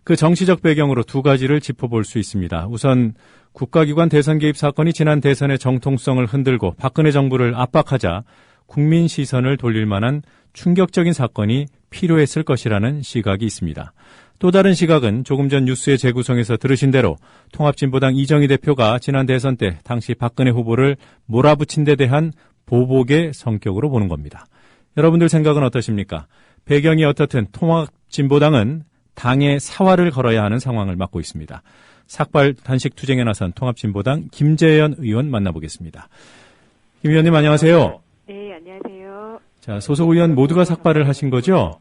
그 정치적 배경으로 두 가지를 짚어볼 수 있습니다. 우선 국가기관 대선 개입 사건이 지난 대선의 정통성을 흔들고 박근혜 정부를 압박하자 국민 시선을 돌릴 만한 충격적인 사건이 필요했을 것이라는 시각이 있습니다. 또 다른 시각은 조금 전 뉴스의 재구성에서 들으신 대로 통합진보당 이정희 대표가 지난 대선 때 당시 박근혜 후보를 몰아붙인 데 대한 보복의 성격으로 보는 겁니다. 여러분들 생각은 어떠십니까? 배경이 어떻든 통합진보당은 당의 사활을 걸어야 하는 상황을 맞고 있습니다. 삭발 단식 투쟁에 나선 통합진보당 김재현 의원 만나보겠습니다. 김 의원님 안녕하세요. 네, 안녕하세요. 자, 소속 의원 모두가 삭발을 하신 거죠?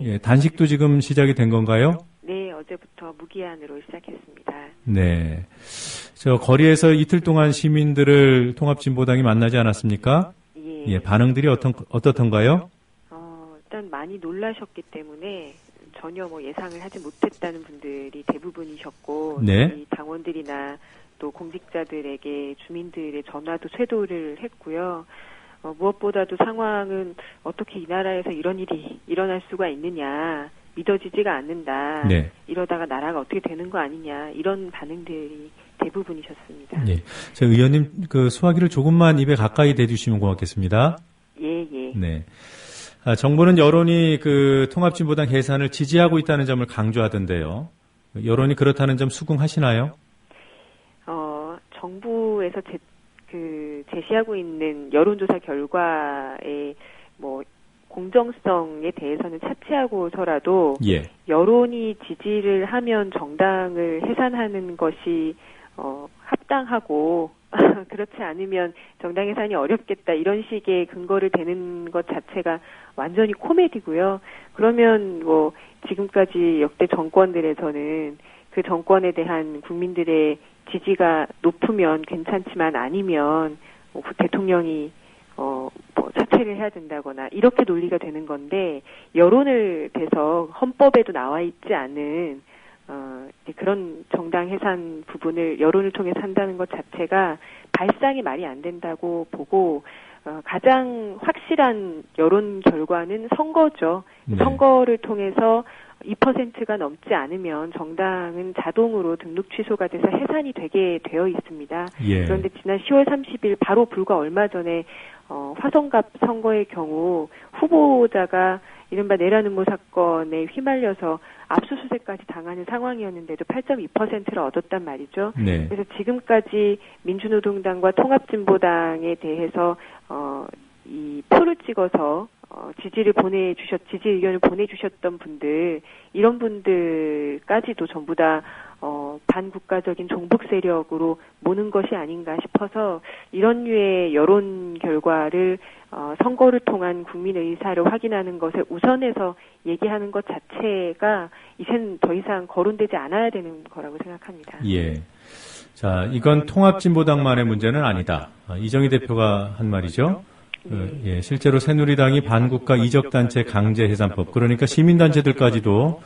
예. 단식도 지금 시작이 된 건가요? 네, 어제부터 무기한으로 시작했습니다. 네. 저 거리에서 이틀 동안 시민들을 통합진보당이 만나지 않았습니까? 예. 반응들이 어떻던가요? 일단 많이 놀라셨기 때문에 전혀 예상을 하지 못했다는 분들이 대부분이셨고, 네. 이 당원들이나 또 공직자들에게 주민들의 전화도 쇄도를 했고요. 무엇보다도 상황은 어떻게 이 나라에서 이런 일이 일어날 수가 있느냐, 믿어지지가 않는다. 네. 이러다가 나라가 어떻게 되는 거 아니냐, 이런 반응들이 대부분이셨습니다. 네. 저 의원님 그 소화기를 조금만 입에 가까이 대주시면 고맙겠습니다. 예. 네. 정부는 여론이 그 통합진보당 해산을 지지하고 있다는 점을 강조하던데요. 여론이 그렇다는 점 수긍하시나요? 정부에서 제시하고 있는 여론조사 결과의 공정성에 대해서는 차치하고서라도 예. 여론이 지지를 하면 정당을 해산하는 것이 합당하고 그렇지 않으면 정당 해산이 어렵겠다, 이런 식의 근거를 대는 것 자체가 완전히 코미디고요. 그러면 지금까지 역대 정권들에서는 그 정권에 대한 국민들의 지지가 높으면 괜찮지만 아니면 대통령이 사퇴를 해야 된다거나 이렇게 논리가 되는 건데, 여론을 대서 헌법에도 나와 있지 않은 그런 정당 해산 부분을 여론을 통해서 한다는 것 자체가 발상이 말이 안 된다고 보고, 가장 확실한 여론 결과는 선거죠. 네. 선거를 통해서 2%가 넘지 않으면 정당은 자동으로 등록 취소가 돼서 해산이 되게 되어 있습니다. 예. 그런데 지난 10월 30일 바로 불과 얼마 전에 화성갑 선거의 경우 후보자가 이른바 내란음모 사건에 휘말려서 압수수색까지 당하는 상황이었는데도 8.2%를 얻었단 말이죠. 네. 그래서 지금까지 민주노동당과 통합진보당에 대해서 이 표를 찍어서 지지 의견을 보내주셨던 분들, 이런 분들까지도 전부 다 반국가적인 종북 세력으로 모는 것이 아닌가 싶어서, 이런 류의 여론 결과를 선거를 통한 국민 의사를 확인하는 것에 우선해서 얘기하는 것 자체가 이젠 더 이상 거론되지 않아야 되는 거라고 생각합니다. 예. 자, 이건 통합진보당만의 문제는 아니다. 이정희 대표가 한 말이죠. 예, 실제로 새누리당이 반국가 이적단체 강제해산법, 그러니까 시민단체들까지도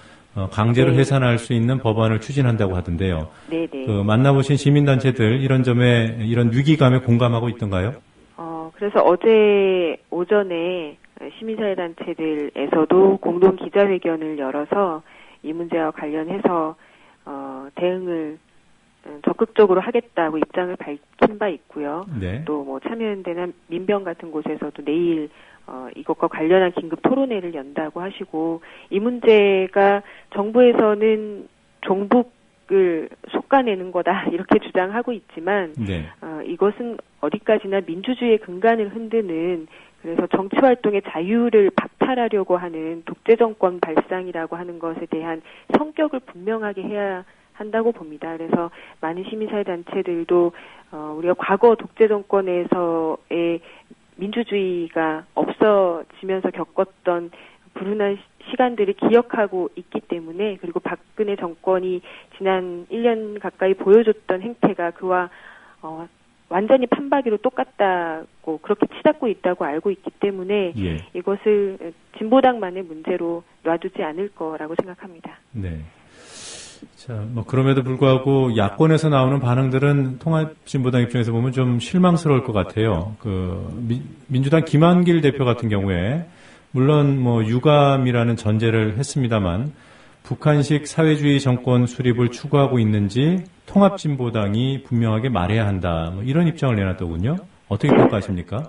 강제로 해산할 수 있는 법안을 추진한다고 하던데요. 네네. 만나보신 시민단체들 이런 점에, 이런 위기감에 공감하고 있던가요? 그래서 어제 오전에 시민사회단체들에서도 공동 기자회견을 열어서 이 문제와 관련해서 대응을 적극적으로 하겠다고 입장을 밝힌 바 있고요. 네. 또 참여연대나 민병 같은 곳에서도 내일 이것과 관련한 긴급 토론회를 연다고 하시고, 이 문제가 정부에서는 종북을 솎아내는 거다 이렇게 주장하고 있지만 네. 이것은 어디까지나 민주주의의 근간을 흔드는, 그래서 정치활동의 자유를 박탈하려고 하는 독재정권 발상이라고 하는 것에 대한 성격을 분명하게 해야 한다고 봅니다. 그래서 많은 시민사회단체들도 우리가 과거 독재정권에서의 민주주의가 없어지면서 겪었던 불운한 시간들을 기억하고 있기 때문에, 그리고 박근혜 정권이 지난 1년 가까이 보여줬던 행태가 그와 완전히 판박이로 똑같다고, 그렇게 치닫고 있다고 알고 있기 때문에 예. 이것을 진보당만의 문제로 놔두지 않을 거라고 생각합니다. 네. 자, 그럼에도 불구하고 야권에서 나오는 반응들은 통합진보당 입장에서 보면 좀 실망스러울 것 같아요. 민주당 김한길 대표 같은 경우에 물론 유감이라는 전제를 했습니다만 북한식 사회주의 정권 수립을 추구하고 있는지 통합진보당이 분명하게 말해야 한다. 뭐 이런 입장을 내놨더군요. 어떻게 평가하십니까?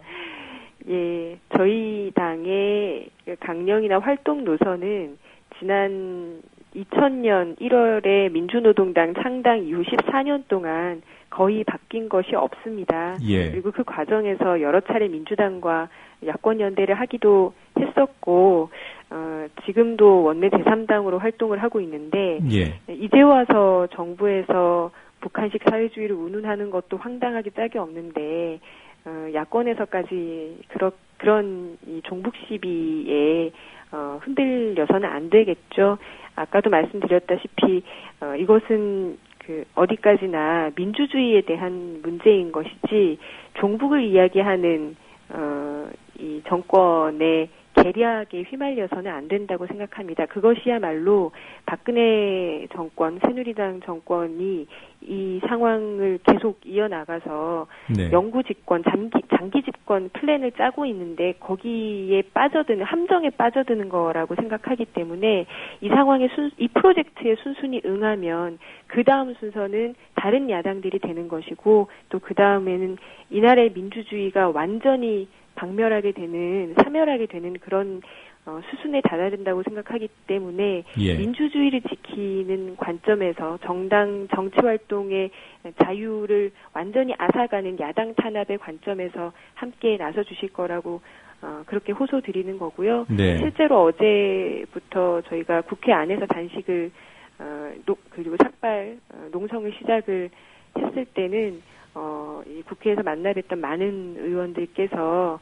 예, 저희 당의 강령이나 활동 노선은 지난 2000년 1월에 민주노동당 창당 이후 14년 동안 거의 바뀐 것이 없습니다. 예. 그리고 그 과정에서 여러 차례 민주당과 야권 연대를 하기도 했었고 지금도 원내 제3당으로 활동을 하고 있는데 예. 이제 와서 정부에서 북한식 사회주의를 운운하는 것도 황당하기 짝이 없는데 야권에서까지 그런 이 종북 시비에 흔들려서는 안 되겠죠. 아까도 말씀드렸다시피 이것은 어디까지나 민주주의에 대한 문제인 것이지 종북을 이야기하는 이 정권의 계략에 휘말려서는 안 된다고 생각합니다. 그것이야말로 박근혜 정권, 새누리당 정권이 이 상황을 계속 이어나가서 네. 영구 집권, 장기 집권 플랜을 짜고 있는데 거기에 함정에 빠져드는 거라고 생각하기 때문에 이 상황에 이 프로젝트에 순순히 응하면 그 다음 순서는 다른 야당들이 되는 것이고 또 그 다음에는 이 나라의 민주주의가 완전히 박멸하게 되는, 사멸하게 되는 그런 수순에 달아든다고 생각하기 때문에 예. 민주주의를 지키는 관점에서 정당 정치활동의 자유를 완전히 앗아가는 야당 탄압의 관점에서 함께 나서주실 거라고 그렇게 호소드리는 거고요. 네. 실제로 어제부터 저희가 국회 안에서 단식을 그리고 삭발 농성을 시작을 했을 때는 이 국회에서 만나뵀던 많은 의원들께서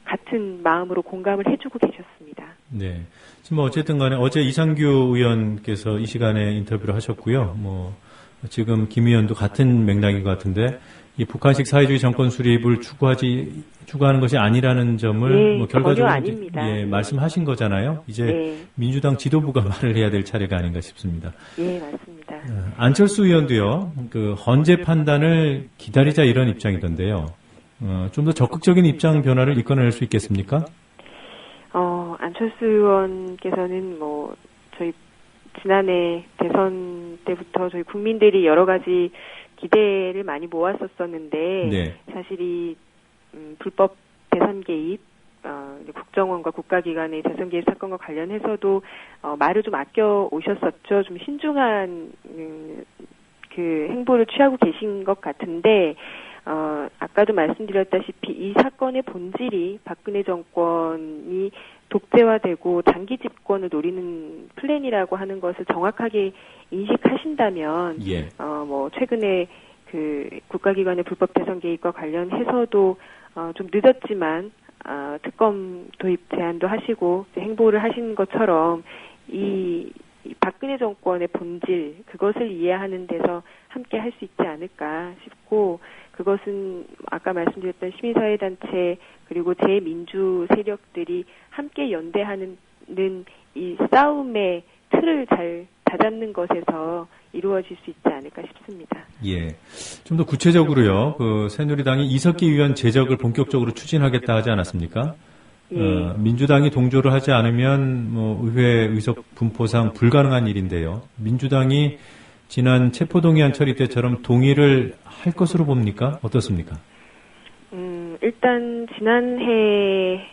같은 마음으로 공감을 해주고 계셨습니다. 네. 지금 어쨌든 간에 어제 이상규 의원께서 이 시간에 인터뷰를 하셨고요. 지금 김 의원도 같은 맥락인 것 같은데 이 북한식 사회주의 정권 수립을 추구하는 것이 아니라는 점을 네, 결과적으로 아닙니다. 말씀하신 거잖아요. 이제 네. 민주당 지도부가 말을 해야 될 차례가 아닌가 싶습니다. 예, 맞습니다. 안철수 의원도요. 헌재 판단을 기다리자 이런 입장이던데요. 좀 더 적극적인 입장 변화를 이끌어낼 수 있겠습니까? 안철수 의원께서는 저희 지난해 대선 때부터 저희 국민들이 여러 가지 기대를 많이 모았었었는데 네. 사실 이 불법 대선 개입 국정원과 국가기관의 대선 개입 사건과 관련해서도 말을 좀 아껴 오셨었죠. 좀 신중한 그 행보를 취하고 계신 것 같은데 아까도 말씀드렸다시피 이 사건의 본질이 박근혜 정권이 독재화되고 장기 집권을 노리는 플랜이라고 하는 것을 정확하게 인식하신다면, 예. 최근에 그 국가기관의 불법 대선 개입과 관련해서도 좀 늦었지만 특검 도입 제안도 하시고 행보를 하신 것처럼 이 박근혜 정권의 본질 그것을 이해하는 데서 함께 할 수 있지 않을까 싶고 그것은 아까 말씀드렸던 시민사회단체 그리고 재민주 세력들이 함께 연대하는 이 싸움의 틀을 잘 다잡는 것에서 이루어질 수 있지 않을까 싶습니다. 예. 좀 더 구체적으로요. 새누리당이 이석기 의원 제적을 본격적으로 추진하겠다 하지 않았습니까? 예. 민주당이 동조를 하지 않으면 의회 의석 분포상 불가능한 일인데요. 민주당이 지난 체포동의안 처리 때처럼 동의를 할 것으로 봅니까? 어떻습니까? 일단 지난해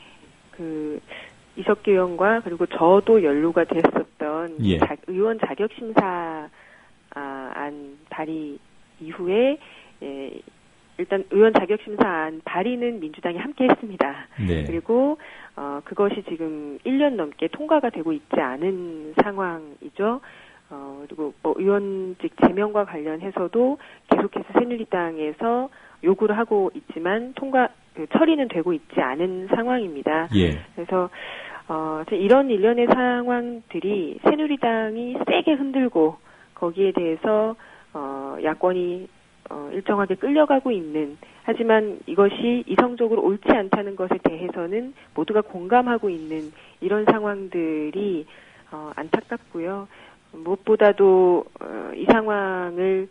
이석기 의원과 그리고 저도 연루가 됐었던 예. 의원 자격심사 안 발의 이후에 일단 의원 자격심사안 발의는 민주당이 함께 했습니다. 네. 그리고 그것이 지금 1년 넘게 통과가 되고 있지 않은 상황이죠. 그리고 의원직 제명과 관련해서도 계속해서 새누리당에서 요구를 하고 있지만 처리는 되고 있지 않은 상황입니다. 예. 그래서 이런 일련의 상황들이 새누리당이 세게 흔들고 거기에 대해서 야권이 일정하게 끌려가고 있는 하지만 이것이 이성적으로 옳지 않다는 것에 대해서는 모두가 공감하고 있는 이런 상황들이 안타깝고요. 무엇보다도 이 상황을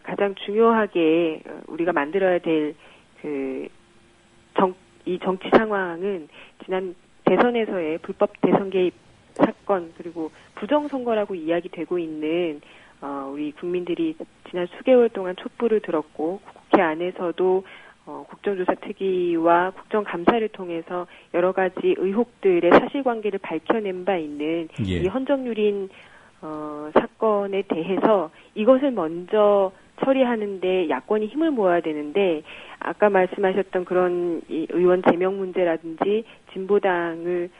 가장 중요하게 우리가 만들어야 될 이 정치 상황은 지난 대선에서의 불법 대선 개입 사건 그리고 부정선거라고 이야기되고 있는 우리 국민들이 지난 수개월 동안 촛불을 들었고 국회 안에서도 국정조사 특위와 국정감사를 통해서 여러 가지 의혹들의 사실관계를 밝혀낸 바 있는 이 헌정유린 사건에 대해서 이것을 먼저 처리하는데 야권이 힘을 모아야 되는데 아까 말씀하셨던 그런 이 의원 제명 문제라든지 진보당을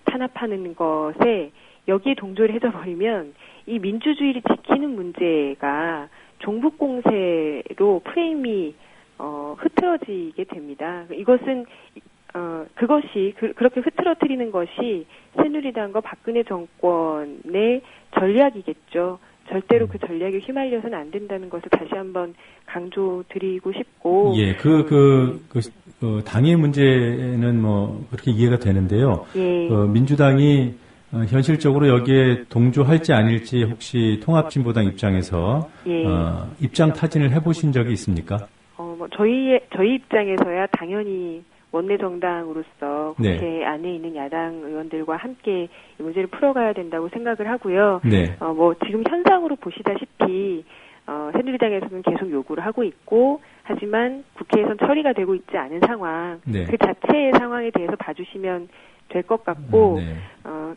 탄압하는 것에 여기에 동조를 해줘버리면 이 민주주의를 지키는 문제가 종북 공세로 프레임이 흐트러지게 됩니다. 이것은 그것이 그렇게 흐트러뜨리는 것이 새누리당과 박근혜 정권의 전략이겠죠. 절대로 그 전략에 휘말려서는 안 된다는 것을 다시 한번 강조드리고 싶고. 예, 당의 문제는 뭐 그렇게 이해가 되는데요. 예. 민주당이 현실적으로 여기에 동조할지 아닐지 혹시 통합진보당 입장에서 입장 타진을 해보신 적이 있습니까? 저희 입장에서야 당연히 원내 정당으로서 국회 안에 있는 야당 의원들과 함께 이 문제를 풀어가야 된다고 생각을 하고요. 지금 현상으로 보시다시피 새누리당에서는 계속 요구를 하고 있고 하지만 국회에선 처리가 되고 있지 않은 상황, 그 자체의 상황에 대해서 봐주시면 될 것 같고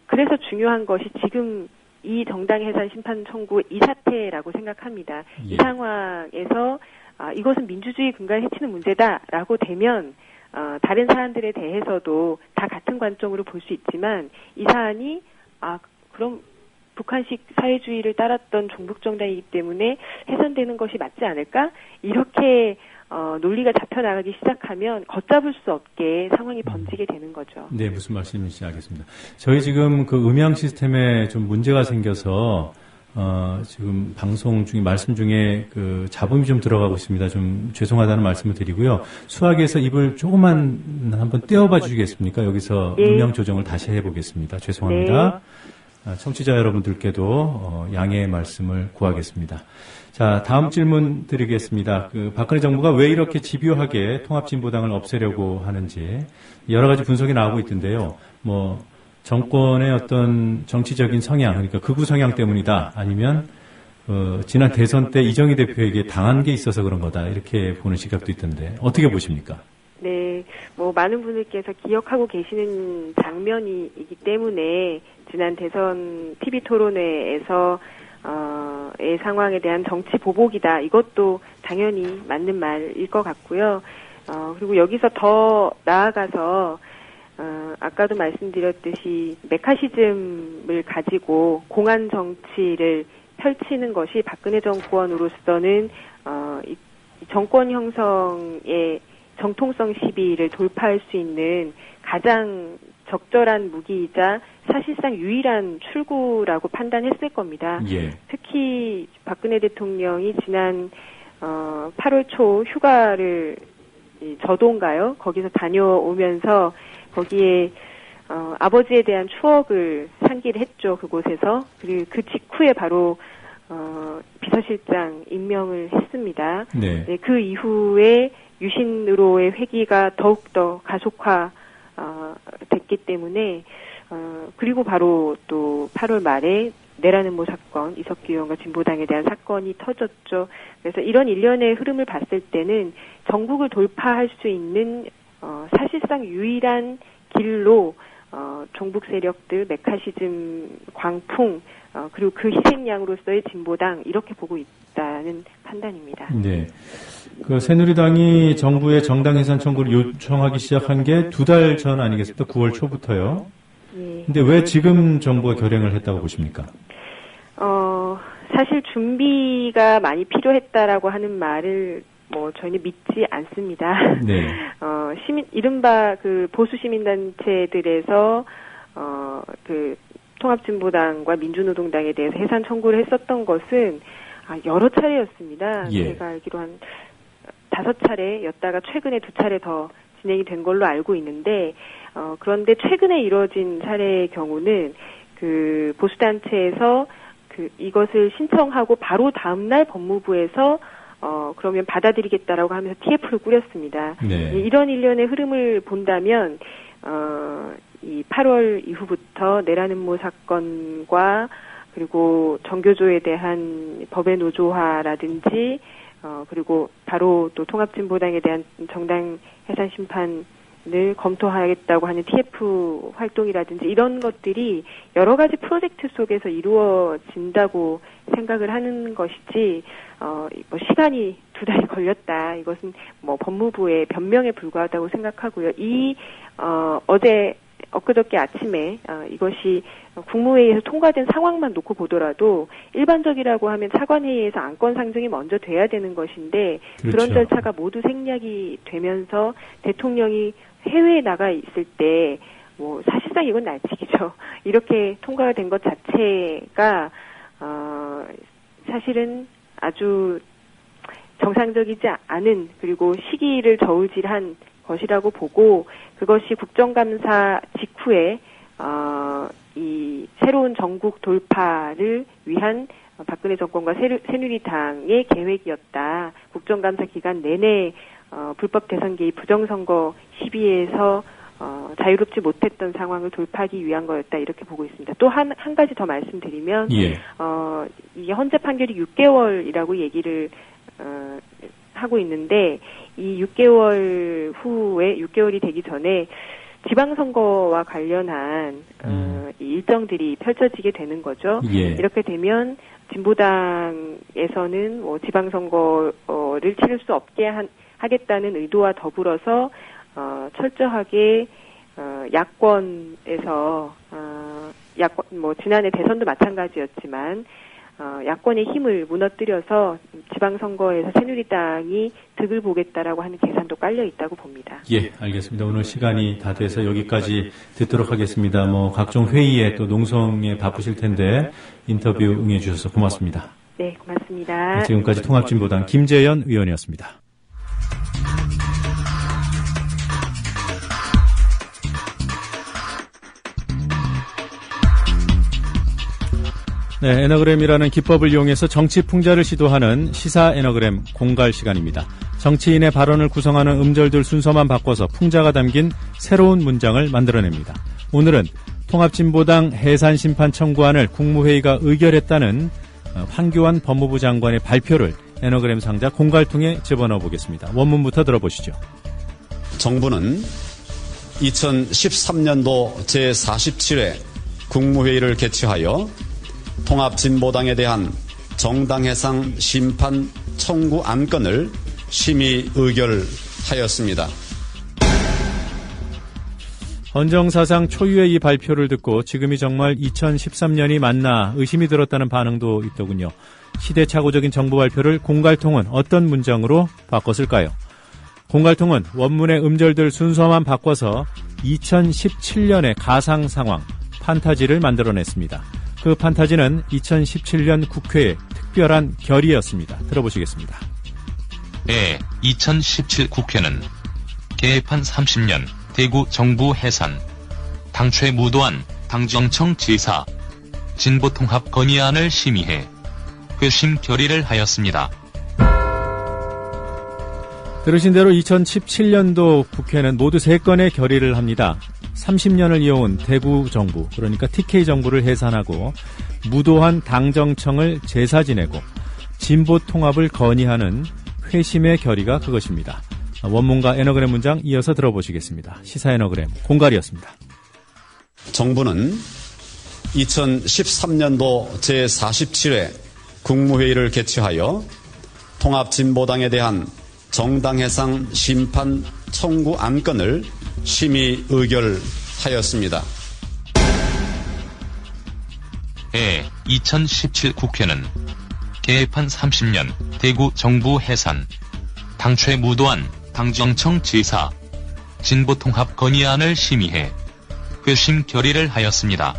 그래서 중요한 것이 지금 이 정당 해산 심판 청구 이 사태라고 생각합니다. 이 상황에서 이것은 민주주의 근간을 해치는 문제다라고 되면 다른 사안들에 대해서도 다 같은 관점으로 볼 수 있지만 이 사안이 그럼 북한식 사회주의를 따랐던 종북정당이기 때문에 해산되는 것이 맞지 않을까? 이렇게 논리가 잡혀나가기 시작하면 걷잡을 수 없게 상황이 번지게 되는 거죠. 네, 무슨 말씀인지 알겠습니다. 저희 지금 그 음향 시스템에 좀 문제가 생겨서 지금 방송 중에 말씀 중에 그 잡음이 좀 들어가고 있습니다. 좀 죄송하다는 말씀을 드리고요. 수학에서 입을 조금만 한번 떼어봐 주시겠습니까? 여기서 음향 조정을 다시 해보겠습니다. 죄송합니다. 청취자 여러분들께도 양해의 말씀을 구하겠습니다. 자, 다음 질문 드리겠습니다. 박근혜 정부가 왜 이렇게 집요하게 통합진보당을 없애려고 하는지 여러 가지 분석이 나오고 있던데요. 정권의 어떤 정치적인 성향, 그러니까 극우 성향 때문이다. 아니면 지난 대선 때 이정희 대표에게 당한 게 있어서 그런 거다. 이렇게 보는 시각도 있던데 어떻게 보십니까? 네, 많은 분들께서 기억하고 계시는 장면이기 때문에 지난 대선 TV 토론회에서 의 상황에 대한 정치 보복이다. 이것도 당연히 맞는 말일 것 같고요. 그리고 여기서 더 나아가서 아까도 말씀드렸듯이 메카시즘을 가지고 공안 정치를 펼치는 것이 박근혜 정권으로서는 이 정권 형성의 정통성 시비를 돌파할 수 있는 가장 적절한 무기이자 사실상 유일한 출구라고 판단했을 겁니다. 특히 박근혜 대통령이 지난 8월 초 휴가를 저도인가요? 거기서 다녀오면서 거기에 아버지에 대한 추억을 상기를 했죠. 그곳에서. 그리고 그 직후에 바로 비서실장 임명을 했습니다. 그 이후에 유신으로의 회귀가 더욱더 가속화 됐기 때문에 그리고 바로 또 8월 말에 내라는 모 사건, 이석기 의원과 진보당에 대한 사건이 터졌죠. 그래서 이런 일련의 흐름을 봤을 때는 전국을 돌파할 수 있는 사실상 유일한 길로 종북 세력들, 메카시즘 광풍, 그리고 그 희생양으로서의 진보당 이렇게 보고 있다는 판단입니다. 네. 새누리당이 정부의 정당 해산 청구를 요청하기 시작한 게 2달 전 아니겠습니까? 9월 초부터요. 근데 왜 지금 정부가 결행을 했다고 보십니까? 사실 준비가 많이 필요했다라고 하는 말을 저희는 믿지 않습니다. 이른바 보수 시민단체들에서 통합진보당과 민주노동당에 대해서 해산 청구를 했었던 것은 여러 차례였습니다. 제가 알기로 한 5차례였다가 최근에 2차례 더 진행이 된 걸로 알고 있는데 그런데 최근에 이루어진 사례의 경우는 보수단체에서 이것을 신청하고 바로 다음날 법무부에서 그러면 받아들이겠다라고 하면서 TF를 꾸렸습니다. 이런 일련의 흐름을 본다면 이 8월 이후부터 내란음모 사건과 그리고 정교조에 대한 법의 노조화라든지 그리고 바로 또 통합진보당에 대한 정당 해산 심판을 검토하겠다고 하는 TF 활동이라든지 이런 것들이 여러 가지 프로젝트 속에서 이루어진다고 생각을 하는 것이지 뭐 시간이 2달이 걸렸다. 이것은 뭐 법무부의 변명에 불과하다고 생각하고요. 엊그저께 아침에 이것이 국무회의에서 통과된 상황만 놓고 보더라도 일반적이라고 하면 차관회의에서 안건 상정이 먼저 돼야 되는 것인데 그렇죠. 그런 절차가 모두 생략이 되면서 대통령이 해외에 나가 있을 때 뭐 사실상 이건 날치기죠. 이렇게 통과가 된 것 자체가 사실은 아주 정상적이지 않은 그리고 시기를 저울질한 것이라고 보고 그것이 국정감사 직후에 이 새로운 전국 돌파를 위한 박근혜 정권과 새누리당의 계획이었다. 국정감사 기간 내내 불법 대선 개입 부정선거 시비에서 자유롭지 못했던 상황을 돌파하기 위한 거였다. 이렇게 보고 있습니다. 또 한 가지 더 말씀드리면 이게 헌재 판결이 6개월이라고 얘기를 하고 있는데 이 6개월 후에 6개월이 되기 전에 지방선거와 관련한 이 일정들이 펼쳐지게 되는 거죠. 이렇게 되면 진보당에서는 뭐 지방선거를 치를 수 없게 하겠다는 의도와 더불어서 철저하게 야권에서 야권 뭐 지난해 대선도 마찬가지였지만 야권의 힘을 무너뜨려서 지방선거에서 새누리당이 득을 보겠다라고 하는 계산도 깔려 있다고 봅니다. 예, 알겠습니다. 오늘 시간이 다 돼서 여기까지 듣도록 하겠습니다. 뭐 각종 회의에 또 농성에 바쁘실 텐데 인터뷰 응해 주셔서 고맙습니다. 네, 고맙습니다. 지금까지 통합진보당 김재현 의원이었습니다. 네, 에너그램이라는 기법을 이용해서 정치 풍자를 시도하는 시사 에너그램 공갈 시간입니다. 정치인의 발언을 구성하는 음절들 순서만 바꿔서 풍자가 담긴 새로운 문장을 만들어냅니다. 오늘은 통합진보당 해산심판 청구안을 국무회의가 의결했다는 황교안 법무부 장관의 발표를 에너그램 상자 공갈통에 집어넣어 보겠습니다. 원문부터 들어보시죠. 정부는 2013년도 제47회 국무회의를 개최하여 통합진보당에 대한 정당해상 심판 청구 안건을 심의 의결하였습니다. 헌정사상 초유의 이 발표를 듣고 지금이 정말 2013년이 맞나 의심이 들었다는 반응도 있더군요. 시대착오적인 정부 발표를 공갈통은 어떤 문장으로 바꿨을까요? 공갈통은 원문의 음절들 순서만 바꿔서 2017년의 가상 상황, 판타지를 만들어냈습니다. 그 판타지는 2017년 국회의 특별한 결의였습니다. 들어보시겠습니다. 2017 국회는 개판 30년 대구 정부 해산, 당최 무도한 당정청 지사, 진보통합 건의안을 심의해 회심 결의를 하였습니다. 들으신 대로 2017년도 국회는 모두 3건의 결의를 합니다. 30년을 이어온 대구 정부, 그러니까 TK 정부를 해산하고 무도한 당정청을 제사 지내고 진보 통합을 건의하는 회심의 결의가 그것입니다. 원문과 에너그램 문장 이어서 들어보시겠습니다. 시사 에너그램 공갈이었습니다. 정부는 2013년도 제47회 국무회의를 개최하여 통합진보당에 대한 정당해상 심판 청구 안건을 심의 의결하였습니다. 2017 국회는 개판 30년 대구 정부 해산, 당최 무도한 당정청 지사, 진보통합 건의안을 심의해 회심 결의를 하였습니다.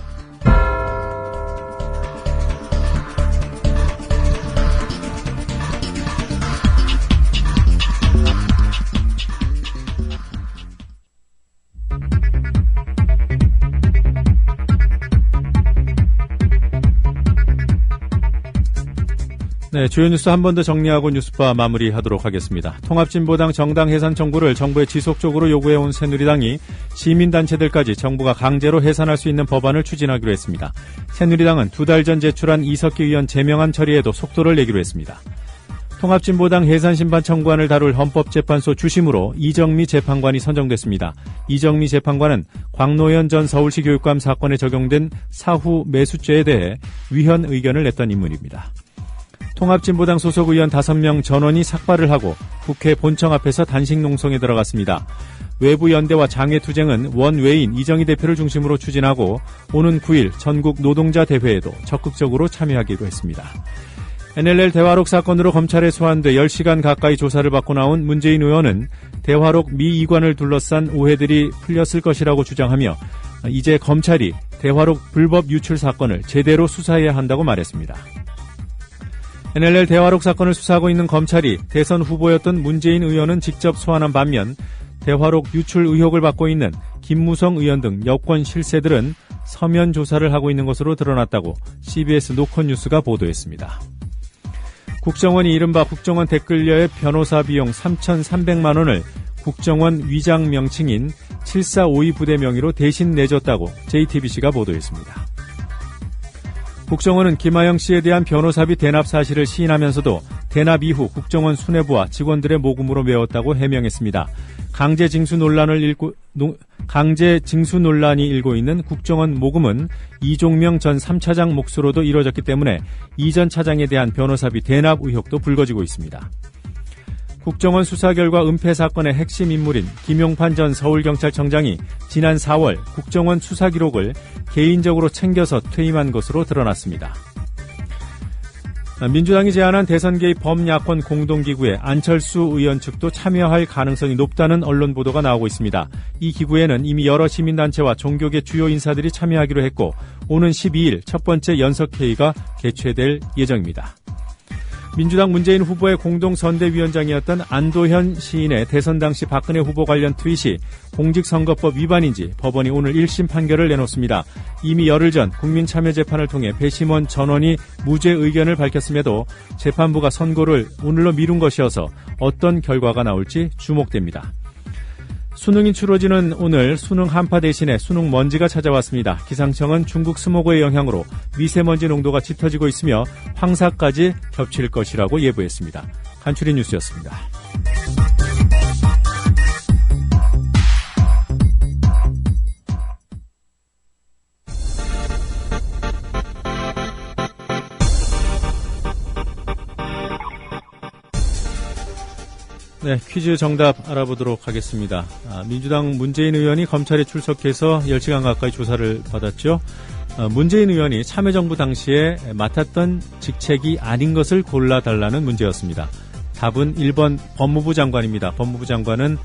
네, 네, 주요 뉴스 한 번 더 정리하고 뉴스바 마무리하도록 하겠습니다. 통합진보당 정당 해산 청구를 정부에 지속적으로 요구해온 새누리당이 시민단체들까지 정부가 강제로 해산할 수 있는 법안을 추진하기로 했습니다. 새누리당은 2달 전 제출한 이석기 의원 제명안 처리에도 속도를 내기로 했습니다. 통합진보당 해산심판 청구안을 다룰 헌법재판소 주심으로 이정미 재판관이 선정됐습니다. 이정미 재판관은 광노현 전 서울시 교육감 사건에 적용된 사후 매수죄에 대해 위헌 의견을 냈던 인물입니다. 통합진보당 소속 의원 5명 전원이 삭발을 하고 국회 본청 앞에서 단식 농성에 들어갔습니다. 외부 연대와 장외투쟁은 원외인 이정희 대표를 중심으로 추진하고 오는 9일 전국 노동자 대회에도 적극적으로 참여하기로 했습니다. NLL 대화록 사건으로 검찰에 소환돼 10시간 가까이 조사를 받고 나온 문재인 의원은 대화록 미 이관을 둘러싼 오해들이 풀렸을 것이라고 주장하며 이제 검찰이 대화록 불법 유출 사건을 제대로 수사해야 한다고 말했습니다. NLL 대화록 사건을 수사하고 있는 검찰이 대선 후보였던 문재인 의원은 직접 소환한 반면 대화록 유출 의혹을 받고 있는 김무성 의원 등 여권 실세들은 서면 조사를 하고 있는 것으로 드러났다고 CBS 노컷뉴스가 보도했습니다. 국정원이 이른바 국정원 댓글녀의 변호사 비용 3,300만 원을 국정원 위장 명칭인 7452 부대 명의로 대신 내줬다고 JTBC가 보도했습니다. 국정원은 김하영 씨에 대한 변호사비 대납 사실을 시인하면서도 대납 이후 국정원 수뇌부와 직원들의 모금으로 메웠다고 해명했습니다. 강제 징수 논란이 일고 있는 국정원 모금은 이종명 전 3차장 몫으로도 이루어졌기 때문에 이 전 차장에 대한 변호사비 대납 의혹도 불거지고 있습니다. 국정원 수사 결과 은폐 사건의 핵심 인물인 김용판 전 서울경찰청장이 지난 4월 국정원 수사 기록을 개인적으로 챙겨서 퇴임한 것으로 드러났습니다. 민주당이 제안한 대선 개입 범야권 공동기구에 안철수 의원 측도 참여할 가능성이 높다는 언론 보도가 나오고 있습니다. 이 기구에는 이미 여러 시민단체와 종교계 주요 인사들이 참여하기로 했고 오는 12일 첫 번째 연석회의가 개최될 예정입니다. 민주당 문재인 후보의 공동선대위원장이었던 안도현 시인의 대선 당시 박근혜 후보 관련 트윗이 공직선거법 위반인지 법원이 오늘 1심 판결을 내놓습니다. 이미 열흘 전 국민참여재판을 통해 배심원 전원이 무죄 의견을 밝혔음에도 재판부가 선고를 오늘로 미룬 것이어서 어떤 결과가 나올지 주목됩니다. 수능이 치러지는 오늘 수능 한파 대신에 수능 먼지가 찾아왔습니다. 기상청은 중국 스모그의 영향으로 미세먼지 농도가 짙어지고 있으며 황사까지 겹칠 것이라고 예보했습니다. 간추린 뉴스였습니다. 네, 퀴즈 정답 알아보도록 하겠습니다. 민주당 문재인 의원이 검찰에 출석해서 10시간 가까이 조사를 받았죠. 문재인 의원이 참여정부 당시에 맡았던 직책이 아닌 것을 골라달라는 문제였습니다. 답은 1번 법무부 장관입니다. 법무부 장관은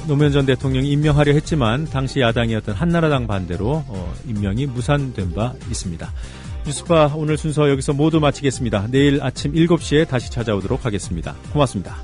노무현 전 대통령이 임명하려 했지만 당시 야당이었던 한나라당 반대로 임명이 무산된 바 있습니다. 뉴스바 오늘 순서 여기서 모두 마치겠습니다. 내일 아침 7시에 다시 찾아오도록 하겠습니다. 고맙습니다.